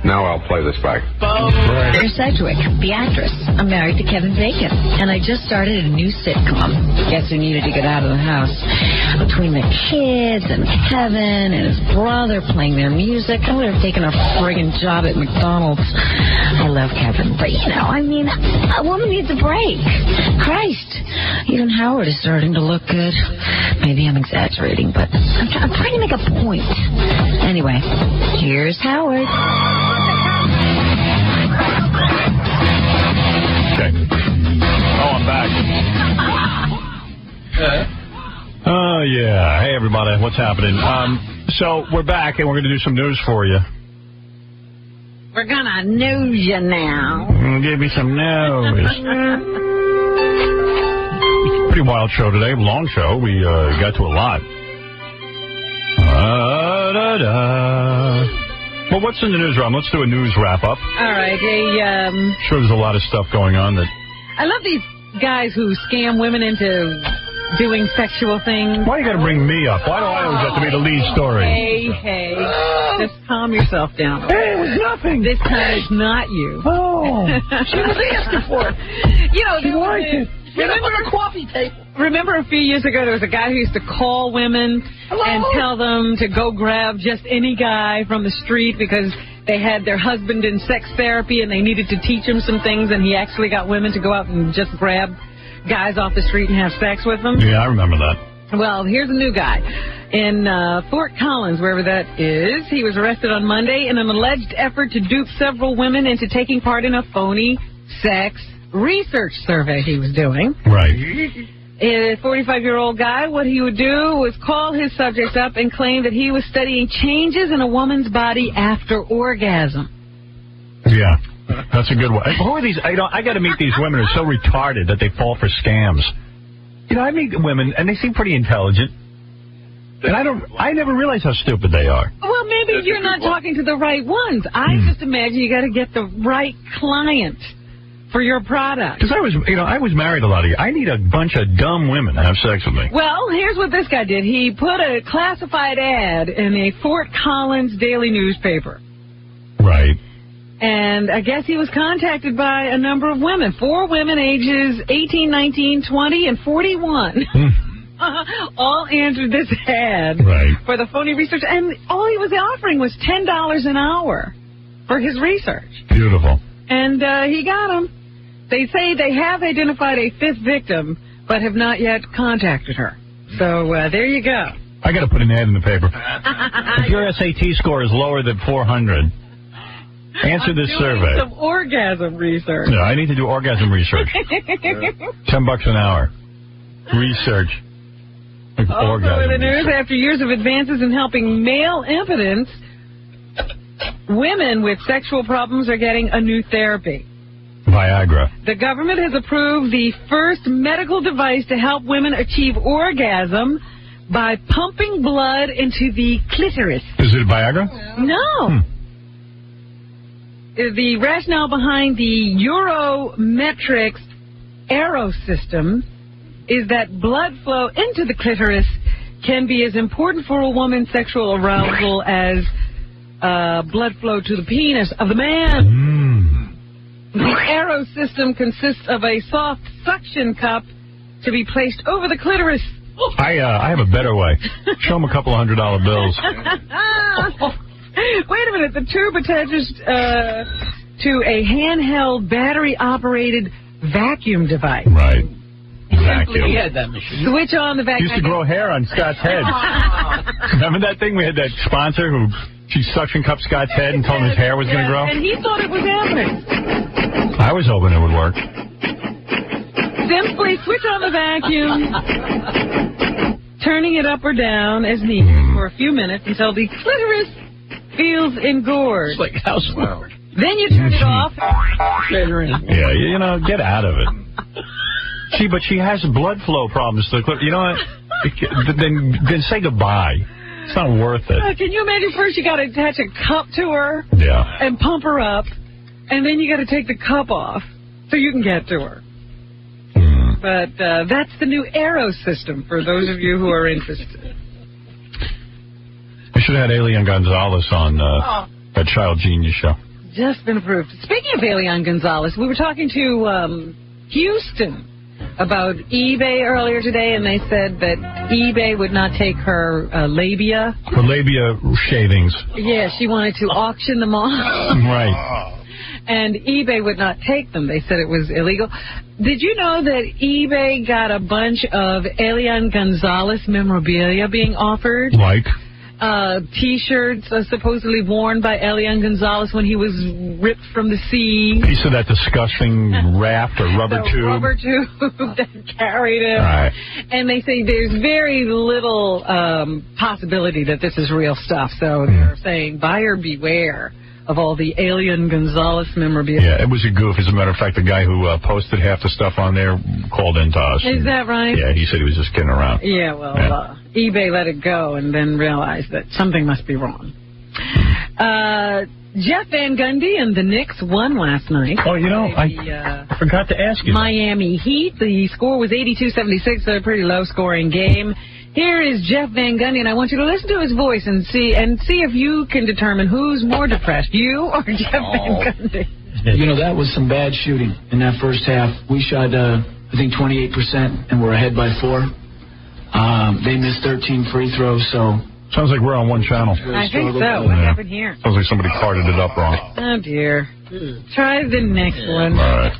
Now I'll play this back. Claire Sedgwick, the actress. I'm married to Kevin Bacon, and I just started a new sitcom. Guess who needed to get out of the house? Between the kids and Kevin and his brother playing their music, I would have taken a friggin' job at McDonald's. I love Kevin, but a woman needs a break. Christ, even Howard is starting to look good. Maybe I'm exaggerating, but I'm trying to make a point. Anyway, here's Howard. Okay. Oh, I'm back. Oh, yeah. Hey, everybody. What's happening? So, we're back, and we're going to do some news for you. We're going to news you now. Give me some news. Pretty wild show today. Long show. We got to a lot. Well, what's in the news, Ron? Let's do a news wrap-up. All right. Sure, there's a lot of stuff going on that... I love these guys who scam women into doing sexual things. Why you got to bring me up? Why do I always have to be the lead story? Hey. Just calm yourself down. Hey, it was nothing. This time it's not you. Oh. She was asking for it. She liked it. Remember a coffee table. Remember a few years ago there was a guy who used to call women and tell them to go grab just any guy from the street because they had their husband in sex therapy and they needed to teach him some things, and he actually got women to go out and just grab guys off the street and have sex with them? Yeah, I remember that. Well, here's a new guy. In Fort Collins, wherever that is, he was arrested on Monday in an alleged effort to dupe several women into taking part in a phony sex research survey he was doing. Right. A 45-year-old guy, what he would do was call his subjects up and claim that he was studying changes in a woman's body after orgasm. Yeah, that's a good one. Who are these? I got to meet these women who are so retarded that they fall for scams. I meet women, and they seem pretty intelligent. And I never realize how stupid they are. Well, maybe you're not talking to the right ones. I just imagine you got to get the right client for your product. Because I was married a lot of years. I need a bunch of dumb women to have sex with me. Well, here's what this guy did. He put a classified ad in a Fort Collins daily newspaper. Right. And I guess he was contacted by a number of women. 4 women ages 18, 19, 20, and 41. All answered this ad for the phony research. And all he was offering was $10 an hour for his research. Beautiful. And he got them. They say they have identified a 5th victim, but have not yet contacted her. So there you go. I got to put an ad in the paper. If your SAT score is lower than 400, answer this survey. Some orgasm research. Yeah, I need to do orgasm research. $10 an hour. Research. Also in the news, after years of advances in helping male impotence, women with sexual problems are getting a new therapy. Viagra. The government has approved the first medical device to help women achieve orgasm by pumping blood into the clitoris. Is it Viagra? No. The rationale behind the Eurometrics Aero system is that blood flow into the clitoris can be as important for a woman's sexual arousal as blood flow to the penis of the man. The Aero system consists of a soft suction cup to be placed over the clitoris. I have a better way. Show them a couple $100 bills. Wait a minute. The tube attaches to a handheld battery-operated vacuum device. Right. Vacuum. He had that machine. Switch on the vacuum. Used to grow hair on Scott's head. Remember that thing? We had that sponsor who she suction cupped Scott's head and told him his hair was going to grow? And he thought it was happening. I was hoping it would work. Simply switch on the vacuum, turning it up or down as needed for a few minutes until the clitoris feels engorged. It's like housework. Then you turn it off. Yeah, you know, get out of it. But she has blood flow problems. You know what? Then say goodbye. It's not worth it. Can you imagine first you got to attach a cup to her and pump her up, and then you got to take the cup off so you can get to her. But that's the new Aero system for those of you who are interested. I should have had Elian Gonzalez on that Child Genius show. Just been approved. Speaking of Elian Gonzalez, we were talking to Houston about eBay earlier today, and they said that eBay would not take her labia. Her labia shavings. Yeah, she wanted to auction them off. Right. And eBay would not take them. They said it was illegal. Did you know that eBay got a bunch of Elian Gonzalez memorabilia being offered? Like? T-shirts supposedly worn by Elian Gonzalez when he was ripped from the sea. Piece of that disgusting raft or rubber tube. Rubber tube that carried him. Right. And they say there's very little possibility that this is real stuff. So they're saying buyer beware of all the Elian Gonzalez memorabilia. Yeah, it was a goof. As a matter of fact, the guy who posted half the stuff on there called in to us. Is that right? Yeah, he said he was just kidding around. Yeah, well, eBay let it go and then realized that something must be wrong. Jeff Van Gundy and the Knicks won last night. Oh, you know, I forgot to ask you. Miami Heat. The score was 82-76, so a pretty low-scoring game. Here is Jeff Van Gundy, and I want you to listen to his voice and see if you can determine who's more depressed, you or Jeff Van Gundy. You know, that was some bad shooting in that first half. We shot, I think, 28%, and we're ahead by 4. They missed 13 free throws, so... Sounds like we're on one channel. I think so. What happened here? Sounds like somebody carded it up wrong. Oh, dear. Try the next one. All right.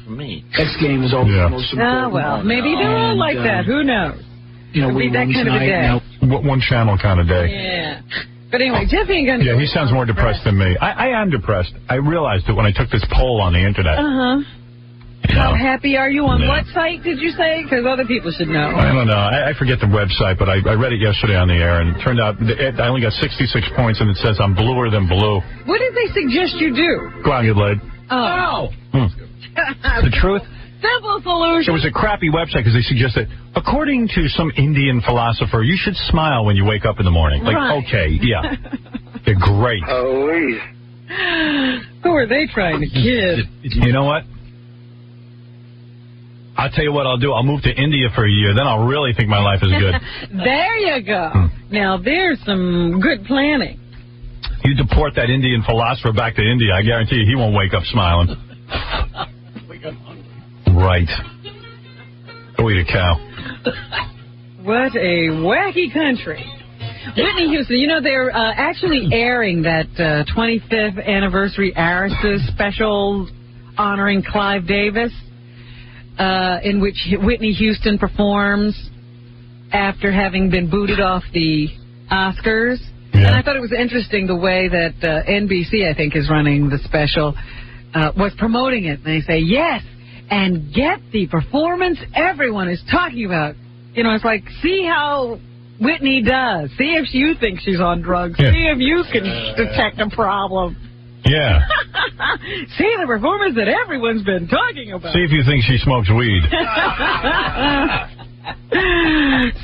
For me. Next game is always the most important. Oh, well, maybe they're all like that. Who knows? You know, we that kind of a day. One channel kind of day. Yeah. But anyway, Jeff ain't going to... Yeah, he sounds more depressed than me. I am depressed. I realized it when I took this poll on the internet. How happy are you? On what site did you say? Because other people should know. I don't know. I forget the website, but I read it yesterday on the air, and it turned out I only got 66 points, and it says I'm bluer than blue. What did they suggest you do? Go out and get laid. Oh. The truth? Simple solution. It was a crappy website because they suggested, according to some Indian philosopher, you should smile when you wake up in the morning. Like, okay, yeah. They're great. Who are they trying to kid? You know what? I'll tell you what I'll do. I'll move to India for a year. Then I'll really think my life is good. There you go. Now, there's some good planning. You deport that Indian philosopher back to India, I guarantee you he won't wake up smiling. Right. Go eat a cow. What a wacky country. Whitney Houston, you know, they're actually airing that 25th anniversary Arista special honoring Clive Davis, in which Whitney Houston performs after having been booted off the Oscars. Yeah. And I thought it was interesting the way that NBC, I think, is running the special, was promoting it. And they say, yes, and get the performance everyone is talking about. You know, it's like, see how Whitney does. See if you think she's on drugs. Yeah. See if you can detect a problem. Yeah. See the performance that everyone's been talking about. See if you think she smokes weed.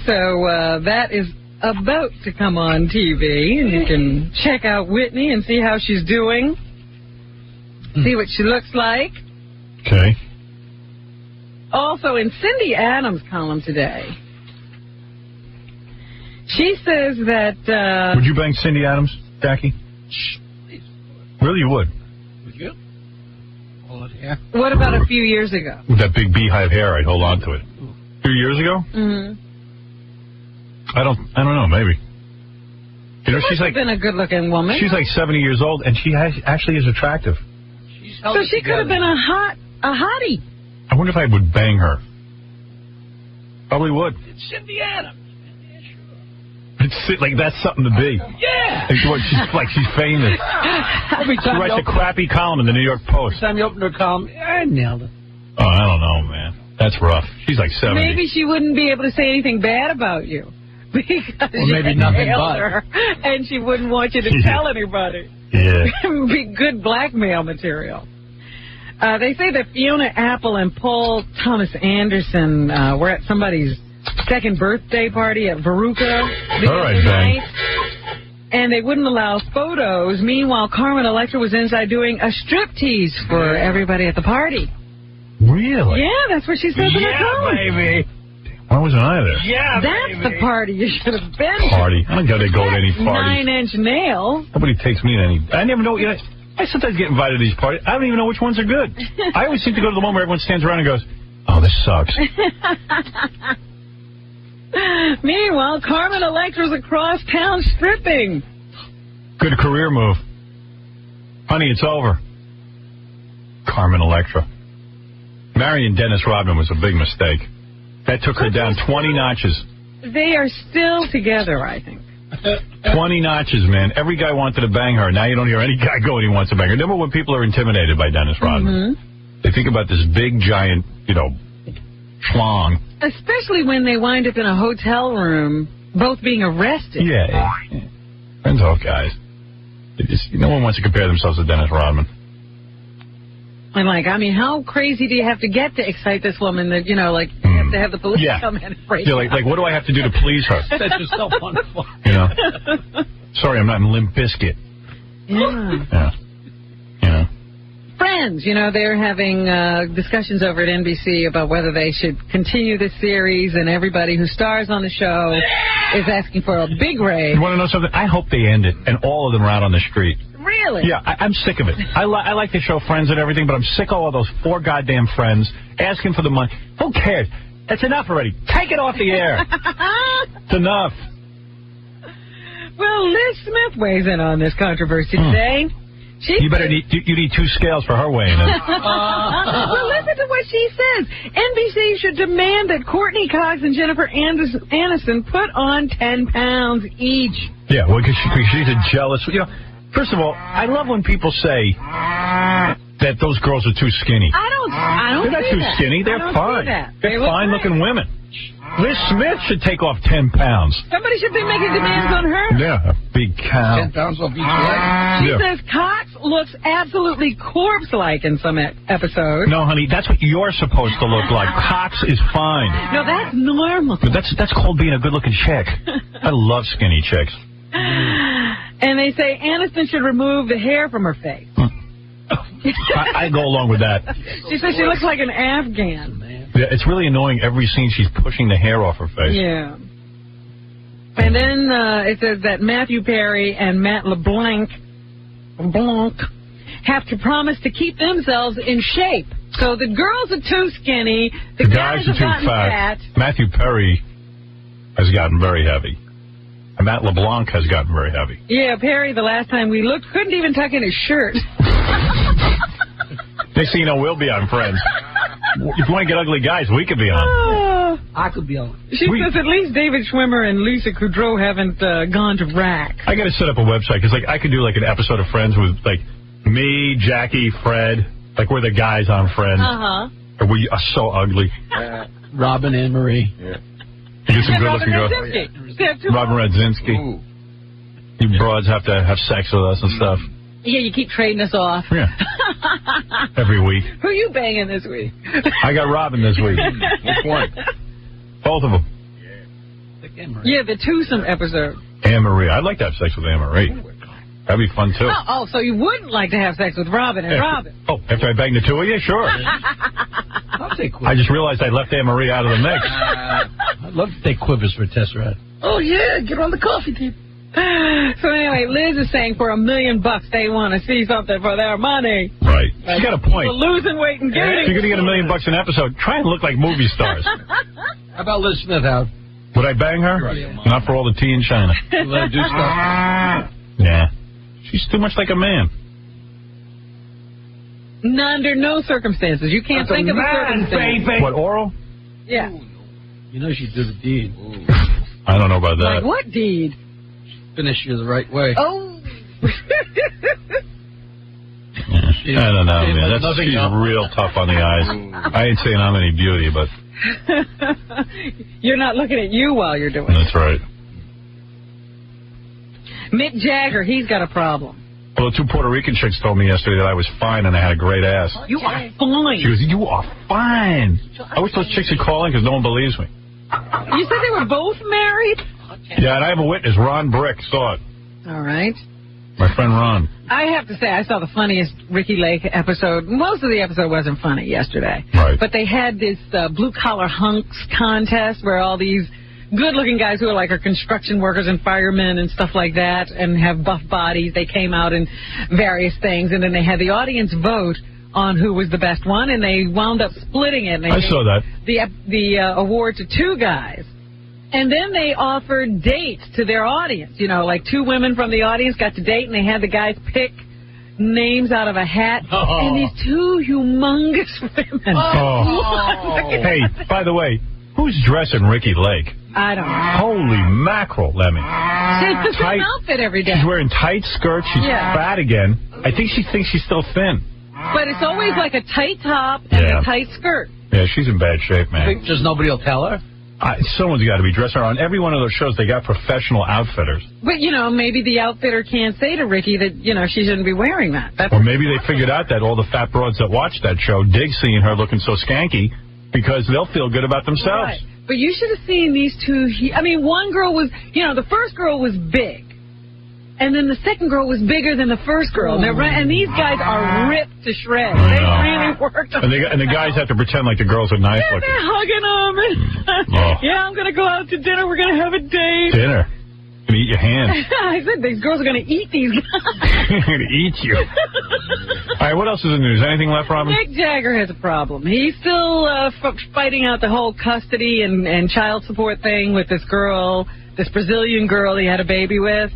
So that is about to come on TV, and you can check out Whitney and see how she's doing. See what she looks like. Okay. Also, in Cindy Adams' column today, she says that... would you bang Cindy Adams, Jackie? Really, you would? Would you? Hold it here. What about a few years ago? With that big beehive hair, I'd hold on to it. 2 years ago? Mm-hmm. I don't know, maybe. You know, she's like... been a good-looking woman. She's like 70 years old, and she actually is attractive. So she could have been a hottie. I wonder if I would bang her. Probably would. It's Cindy Adams. It's like that's something to be. Yeah. She's famous. Every time she writes a crappy column in the New York Post. Every time you open her column, I nailed it. Oh, I don't know, man. That's rough. She's like 70. Maybe she wouldn't be able to say anything bad about you. Because maybe nothing but. her, and she wouldn't want you to tell anybody. Yeah. Be good blackmail material. They say that Fiona Apple and Paul Thomas Anderson were at somebody's second birthday party at Veruca the other night, and they wouldn't allow photos. Meanwhile, Carmen Electra was inside doing a striptease for everybody at the party. Really? Yeah, that's what she says in her column. Baby. Why wasn't I there? Yeah, that's baby. the party you should have been to. Party? I don't know they go to any parties. 9-inch nail. Nobody takes me to any. I never know. You know, I sometimes get invited to these parties. I don't even know which ones are good. I always seem to go to the one where everyone stands around and goes, "Oh, this sucks." Meanwhile, Carmen Electra's across town stripping. Good career move. Honey, it's over. Carmen Electra. Marrying Dennis Rodman was a big mistake. That took her down 20 notches. They are still together, I think. 20 notches, man. Every guy wanted to bang her. Now you don't hear any guy go and he wants to bang her. Remember when people are intimidated by Dennis Rodman? Mm-hmm. They think about this big, giant, schlong. Especially when they wind up in a hotel room, both being arrested. Yeah. Depends off guys. No one wants to compare themselves to Dennis Rodman. And how crazy do you have to get to excite this woman that, you have to have the police come in and break Yeah, like what do I have to do to please her? That's just so wonderful. Sorry, I'm not in Limp Bizkit. Yeah. Friends, they're having discussions over at NBC about whether they should continue this series, and everybody who stars on the show is asking for a big raise. You want to know something? I hope they end it, and all of them are out on the street. Really? Yeah, I'm sick of it. I like the show Friends and everything, but I'm sick of all those 4 goddamn friends asking for the money. Who cares? That's enough already. Take it off the air. It's enough. Well, Liz Smith weighs in on this controversy today. You need 2 scales for her weighing in. Well, listen to what she says. NBC should demand that Courtney Cox and Jennifer Aniston put on 10 pounds each. Yeah, well, because she's a jealous. First of all, I love when people say that those girls are too skinny. I don't. They're not too skinny. They're fine. They're fine-looking women. Liz Smith should take off 10 pounds. Somebody should be making demands on her. Yeah, a big cow. 10 pounds off each leg. She says Cox looks absolutely corpse-like in some episodes. No, honey, that's what you're supposed to look like. Cox is fine. No, that's normal. But that's called being a good-looking chick. I love skinny chicks. And they say Aniston should remove the hair from her face. I go along with that. She says she looks like an Afghan. Yeah, it's really annoying every scene she's pushing the hair off her face. Yeah. And then it says that Matthew Perry and Matt LeBlanc have to promise to keep themselves in shape. So the girls are too skinny. The guys are have gotten too fat. Matthew Perry has gotten very heavy. And Matt LeBlanc has gotten very heavy. Yeah, Perry, the last time we looked, couldn't even tuck in his shirt. Next thing you know, we'll be on Friends. If you want to get ugly guys, we could be on. I could be on. She says at least David Schwimmer and Lisa Kudrow haven't gone to rack. I got to set up a website, because I could do an episode of Friends with me, Jackie, Fred, we're the guys on Friends. Uh-huh. We are so ugly. Robin and Marie. Yeah. Get some good-looking girls. Robin Radzinski. You broads have to have sex with us and stuff. Yeah, you keep trading us off. Yeah. Every week. Who are you banging this week? I got Robin this week. Which one? Both of them. Yeah, the twosome episode. Anne-Marie. I'd like to have sex with Anne-Marie. That'd be fun, too. Oh, so you wouldn't like to have sex with Robin and Robin? Oh, after I bang the two of you? Sure. I just realized I left Anne-Marie out of the mix. I'd love to take quivers for a test ride. Oh, yeah, get on the coffee table. So anyway, Liz is saying for $1 million they want to see something for their money. Right. She's got a point. People losing weight and gaining. If you're going to get $1 million an episode, try and look like movie stars. How about Liz Smith, Howard? Would I bang her? Not for all the tea in China. Let her do stuff. Yeah. She's too much like a man. Under no circumstances. You can't think of a circumstance. Baby. What, oral? Yeah. You know she'd do the deed. I don't know about that. Like what deed? Finish you the right way. Oh. I don't know, man. She's real tough on the eyes. I ain't saying I'm any beauty, but... You're not looking at you while you're doing it. That's right. Mick Jagger, he's got a problem. Well, the two Puerto Rican chicks told me yesterday that I was fine and I had a great ass. You are fine. She goes, you are fine. I wish those chicks would call in because no one believes me. You said they were both married? Yeah, and I have a witness. Ron Brick saw it. All right. My friend Ron. I have to say, I saw the funniest Ricky Lake episode. Most of the episode wasn't funny yesterday. Right. But they had this blue-collar hunks contest where all these good-looking guys who are like construction workers and firemen and stuff like that and have buff bodies, they came out in various things, and then they had the audience vote on who was the best one, and they wound up splitting it. And I saw that. The award to two guys. And then they offered dates to their audience. You know, like two women from the audience got to date, and they had the guys pick names out of a hat. Oh. And these two humongous women. Oh. Hey, by the way, who's dressing Ricky Lake? I don't know. Holy mackerel, Lemmy. She's the same outfit every day. She's wearing tight skirts. She's fat again. I think she thinks she's still thin. But it's always like a tight top and a tight skirt. Yeah, she's in bad shape, man. Think just nobody will tell her? Someone's got to be dressing her. On every one of those shows, they got professional outfitters. But, you know, maybe the outfitter can't say to Ricky that, you know, she shouldn't be wearing that. Or maybe they figured out that all the fat broads that watch that show dig seeing her looking so skanky because they'll feel good about themselves. Right. But you should have seen these two. I mean, one girl was, you know, the first girl was big. And then the second girl was bigger than the first girl. And these guys are ripped to shreds. They really worked on and the guys have to pretend like the girls are nice looking. They're hugging them. Yeah, I'm going to go out to dinner. We're going to have a date. Dinner? Going to eat your hand. I said these girls are going to eat these guys. They're going to eat you. All right, what else is in the news? Anything left, Robin? Mick Jagger has a problem. He's still fighting out the whole custody and child support thing with this girl, this Brazilian girl he had a baby with.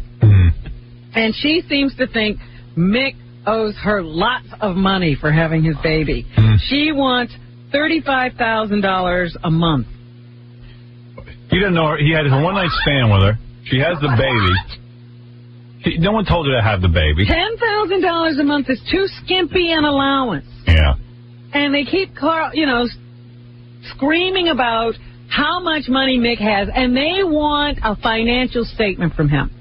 And she seems to think Mick owes her lots of money for having his baby. She wants $35,000 a month. He didn't know her. He had a one-night stand with her. She has the baby. No one told her to have the baby. $10,000 a month is too skimpy an allowance. Yeah. And they keep, screaming about how much money Mick has, and they want a financial statement from him.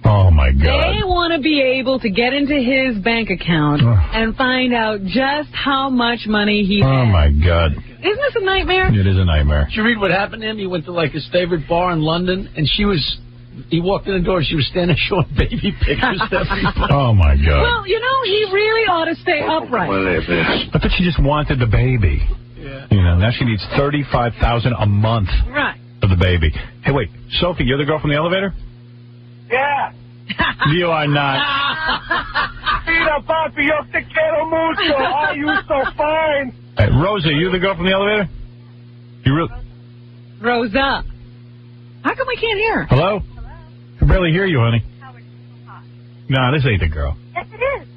Oh, my God. They want to be able to get into his bank account and find out just how much money he has. Oh, my God. Isn't this a nightmare? It is a nightmare. Did you read what happened to him? He went to, like, his favorite bar in London, and he walked in the door, she was standing showing baby pictures to everybody. Oh, my God. Well, you know, he really ought to stay upright. I bet she just wanted the baby. Yeah. You know, now she needs $35,000 a month for the baby. Hey, wait, Sophie, you're the girl from the elevator? Yeah. You are not. Mira, papi, yo te quiero mucho. Oh, you so fine. Hey, Rosa, you the girl from the elevator? You really? Rosa. How come we can't hear? Hello? I can barely hear you, honey. No, this ain't the girl. Yes, it is.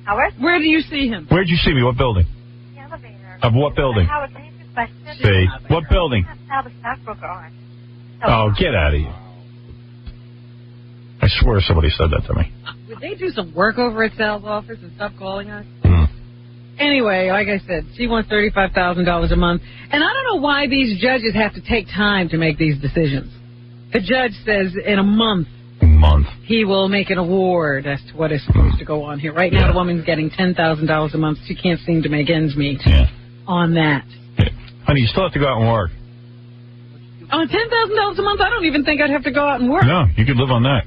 Howard? Where do you see him? Where'd you see me? What building? The elevator. Of what building? Howard, can you answer the question? See. What building? Now the stockbroker on. Oh, get out of here. I swear somebody said that to me. Would they do some work over at Sal's office and stop calling us? Anyway, like I said, she wants $35,000 a month. And I don't know why these judges have to take time to make these decisions. The judge says in a month month. He will make an award as to what is supposed to go on here. Right now, the woman's getting $10,000 a month. She can't seem to make ends meet on that. Honey, you still have to go out and work. On $10,000 a month, I don't even think I'd have to go out and work. No, you could live on that.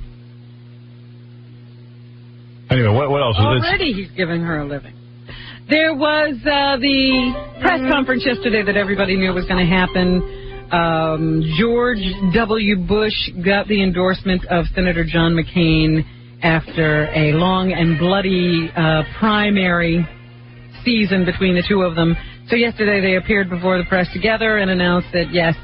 Anyway, what else? Already he's giving her a living. There was the press conference yesterday that everybody knew was going to happen. George W. Bush got the endorsement of Senator John McCain after a long and bloody primary season between the two of them. So yesterday they appeared before the press together and announced that, yes,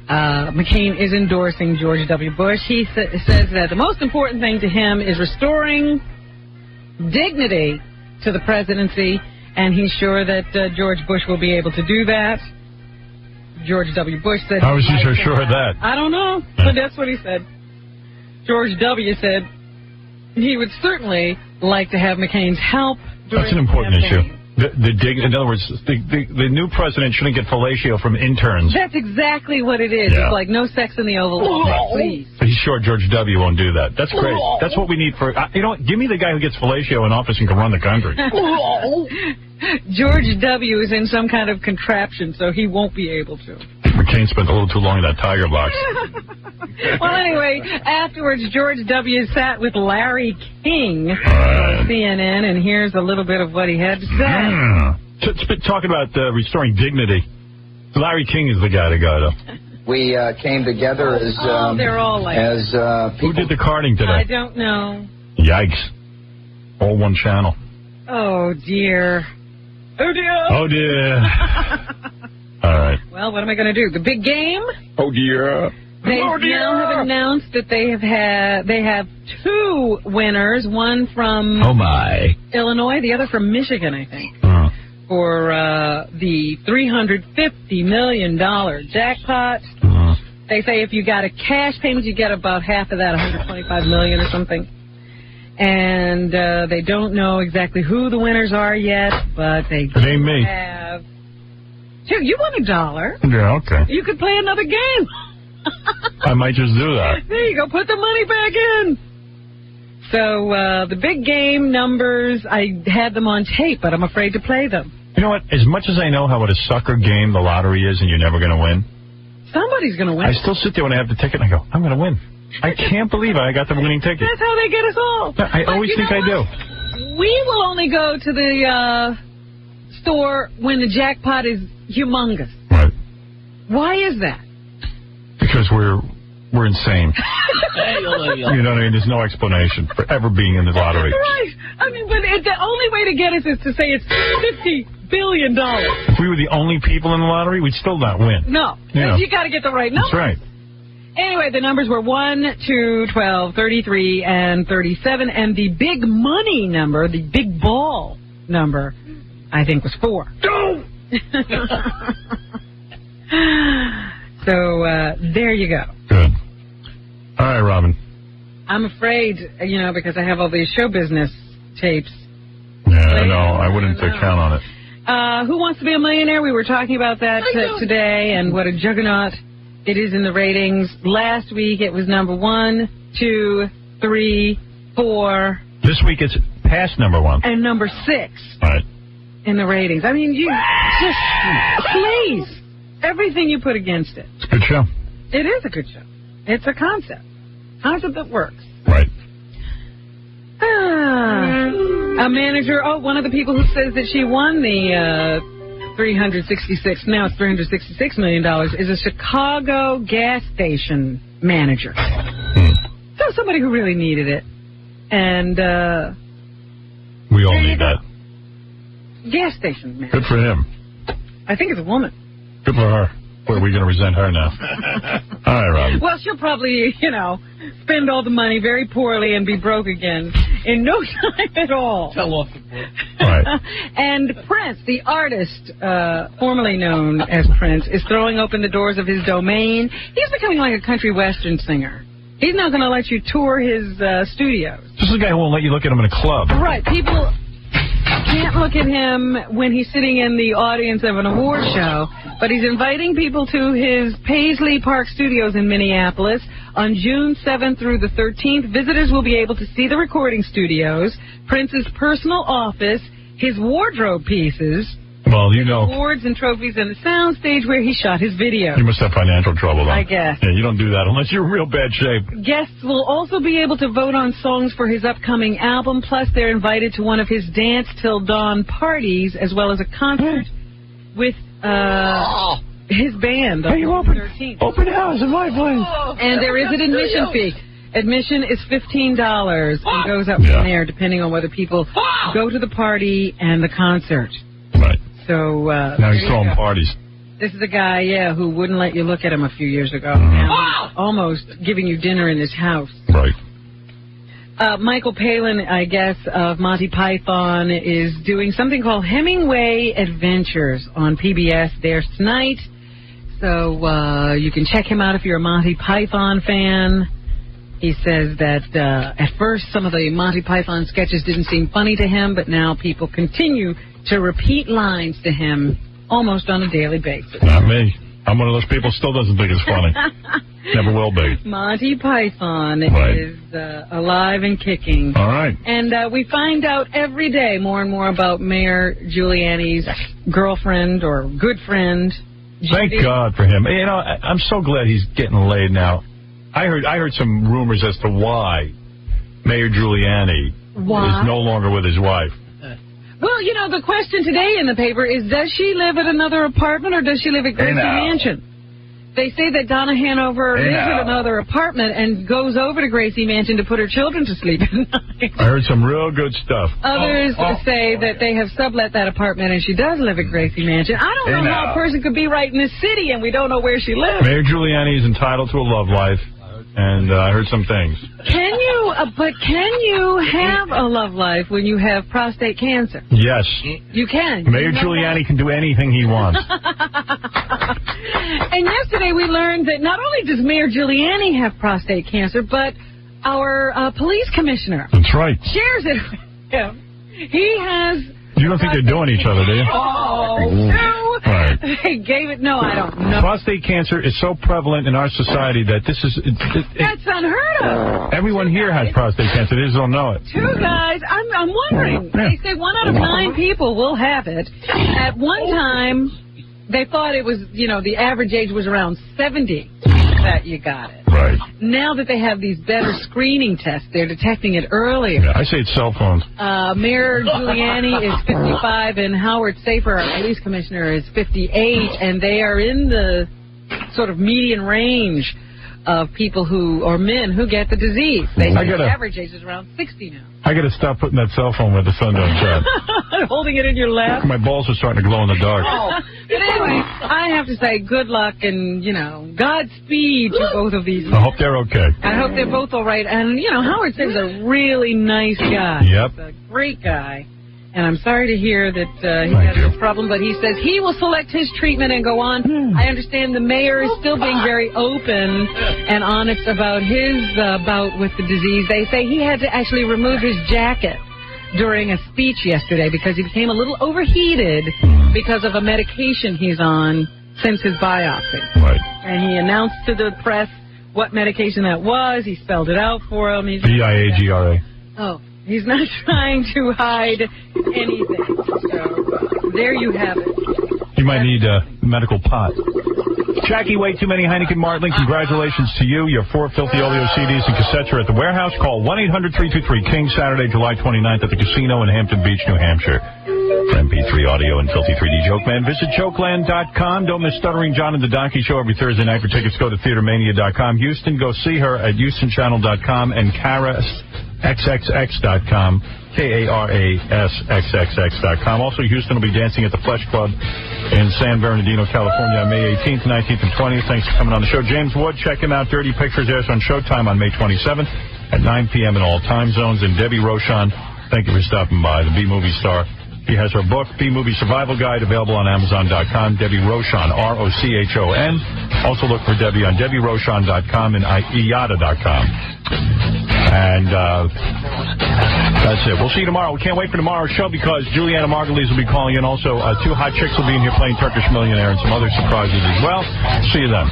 McCain is endorsing George W. Bush. He says that the most important thing to him is restoring dignity to the presidency, and he's sure that George Bush will be able to do that. George W. Bush said... How is he so sure of that? I don't know, but that's what he said. George W. said he would certainly like to have McCain's help during That's an important issue. In other words, the new president shouldn't get fellatio from interns. That's exactly what it is. Yeah. It's like no sex in the Oval Office, please. But he's sure George W. won't do that. That's great. That's what we need for... you know what? Give me the guy who gets fellatio in office and can run the country. George W. is in some kind of contraption, so he won't be able to. McCain spent a little too long in that tiger box. Well, anyway, afterwards, George W. sat with Larry King on CNN, and here's a little bit of what he had to say. Talking about restoring dignity. Larry King is the guy to go to. We came together as they're all like as people. Who did the carding today? I don't know. Yikes. All one channel. Oh, dear. Oh, dear. Oh, dear. All right. Well, what am I going to do? The big game? Oh, dear. They now have announced that they have two winners, one from Illinois, the other from Michigan, I think, for the $350 million jackpot. They say if you got a cash payment, you get about half of that, $125 million or something. And they don't know exactly who the winners are yet, but they have... Dude, you won $1. Yeah, okay. You could play another game. I might just do that. There you go. Put the money back in. So the big game numbers, I had them on tape, but I'm afraid to play them. You know what? As much as I know what a sucker game the lottery is and you're never going to win. Somebody's going to win. I still sit there when I have the ticket and I go, I'm going to win. I can't believe I got the winning ticket. That's how they get us all. I always think I do. We will only go to the store when the jackpot is humongous. Right. Why is that? Because we're insane. You know what I mean? There's no explanation for ever being in the lottery. Right. I mean, but the only way to get us is to say it's $50 billion. If we were the only people in the lottery, we'd still not win. No. You got to get the right number. That's right. Anyway, the numbers were 1, 2, 12, 33, and 37. And the big money number, the big ball number, I think was 4. No! So, there you go. Good. All right, Robin. I'm afraid, because I have all these show business tapes. Yeah, I know. I wouldn't count on it. Who Wants to Be a Millionaire? We were talking about that today and what a juggernaut it is in the ratings. Last week it was number 1, 2, 3, 4. This week it's past number 1. And number 6. Right. In the ratings. I mean, you just, please, everything you put against it. It's a good show. It is a good show. It's a concept that works. Right. A manager, one of the people who says that she won the now it's $366 million, is a Chicago gas station manager. So somebody who really needed it. And we all need that. Gas station manager. Good for him. I think it's a woman. Good for her. Boy, are we going to resent her now? All right, Robin. Well, she'll probably, spend all the money very poorly and be broke again in no time at all. Fell off the board. Right. And Prince, the artist, formerly known as Prince, is throwing open the doors of his domain. He's becoming like a country western singer. He's not going to let you tour his studios. This is the guy who won't let you look at him in a club. Right. People can't look at him when he's sitting in the audience of an award show, but he's inviting people to his Paisley Park Studios in Minneapolis on June 7th through the 13th. Visitors will be able to see the recording studios, Prince's personal office, his wardrobe pieces, well, you know, awards and trophies, and the sound stage where he shot his video. You must have financial trouble, though. I guess. Yeah, you don't do that unless you're in real bad shape. Guests will also be able to vote on songs for his upcoming album, plus they're invited to one of his Dance Till Dawn parties, as well as a concert with his band on the 13th. Open house in my place. And there is an admission fee. Admission is $15 and goes up from there, depending on whether people go to the party and the concert. Right. So now he's throwing parties. This is a guy, who wouldn't let you look at him a few years ago. Now he's almost giving you dinner in his house. Right. Michael Palin, I guess, of Monty Python, is doing something called Hemingway Adventures on PBS. There's tonight. So you can check him out if you're a Monty Python fan. He says that at first some of the Monty Python sketches didn't seem funny to him, but now people continue to repeat lines to him almost on a daily basis. Not me. I'm one of those people still doesn't think it's funny. Never will be. Monty Python is alive and kicking. All right. And we find out every day more and more about Mayor Giuliani's girlfriend or good friend, Thank God for him. You know, I'm so glad he's getting laid now. I heard some rumors as to why Mayor Giuliani is no longer with his wife. Well, you know, the question today in the paper is, does she live at another apartment or does she live at Gracie Mansion? They say that Donna Hanover lives at another apartment and goes over to Gracie Mansion to put her children to sleep at night. I heard some real good stuff. Others say that they have sublet that apartment and she does live at Gracie Mansion. I don't know how a person could be right in this city and we don't know where she lives. Mayor Giuliani is entitled to a love life. And I heard some things. Can you have a love life when you have prostate cancer? Yes. You can. Mayor Giuliani can do anything he wants. And yesterday we learned that not only does Mayor Giuliani have prostate cancer, but our police commissioner. That's right. Shares it with him. He has... You don't think they're doing each other, do you? Oh, no. Right. They gave it... No, I don't know. Prostate cancer is so prevalent in our society that this is... That's unheard of. Everyone here has prostate cancer. They just don't know it. Two guys. I'm wondering. They say 1 out of 9 people will have it. At one time, they thought it was, the average age was around 70 that you got it. Right. Now that they have these better screening tests, they're detecting it earlier. Yeah, I say it's cell phones. Mayor Giuliani is 55, and Howard Safer, our police commissioner, is 58, and they are in the sort of median range of people or men who get the disease. They say the average age is around 60 now. I got to stop putting that cell phone where the sun don't shine. Holding it in your lap. My balls are starting to glow in the dark. But anyway, I have to say good luck and, Godspeed to both of these men. I hope they're okay. I hope they're both all right. And, Howard Safer's a really nice guy. Yep. He's a great guy. And I'm sorry to hear that he has this problem, but he says he will select his treatment and go on. I understand the mayor is still being very open and honest about his bout with the disease. They say he had to actually remove his jacket during a speech yesterday because he became a little overheated because of a medication he's on since his biopsy. Right. And he announced to the press what medication that was. He spelled it out for him. Viagra. Oh. He's not trying to hide anything. So there you have it. You might need a medical pot. Jackie, way too many Heineken Martling. Congratulations to you. Your 4 Filthy Olio CDs and cassettes are at the warehouse. Call 1-800-323-KING Saturday, July 29th at the casino in Hampton Beach, New Hampshire. For MP3 audio and Filthy 3D Joke Man, visit jokeland.com. Don't miss Stuttering John and the Donkey Show every Thursday night. For tickets, go to theatermania.com. Houston, go see her at houstonchannel.com and KaraSXXX.com. KARASXXX.com. Also, Houston will be dancing at the Flesh Club in San Bernardino, California on May 18th, 19th, and 20th. Thanks for coming on the show. James Wood, check him out. Dirty Pictures airs on Showtime on May 27th at 9 p.m. in all time zones. And Debbie Rochon, thank you for stopping by, the B-Movie star. She has her book, B-Movie Survival Guide, available on Amazon.com. Debbie Rochon, R-O-C-H-O-N. Also look for Debbie on DebbieRochon.com and IATA.com. And that's it. We'll see you tomorrow. We can't wait for tomorrow's show because Juliana Margulies will be calling in. Also, 2 hot chicks will be in here playing Turkish Millionaire and some other surprises as well. See you then.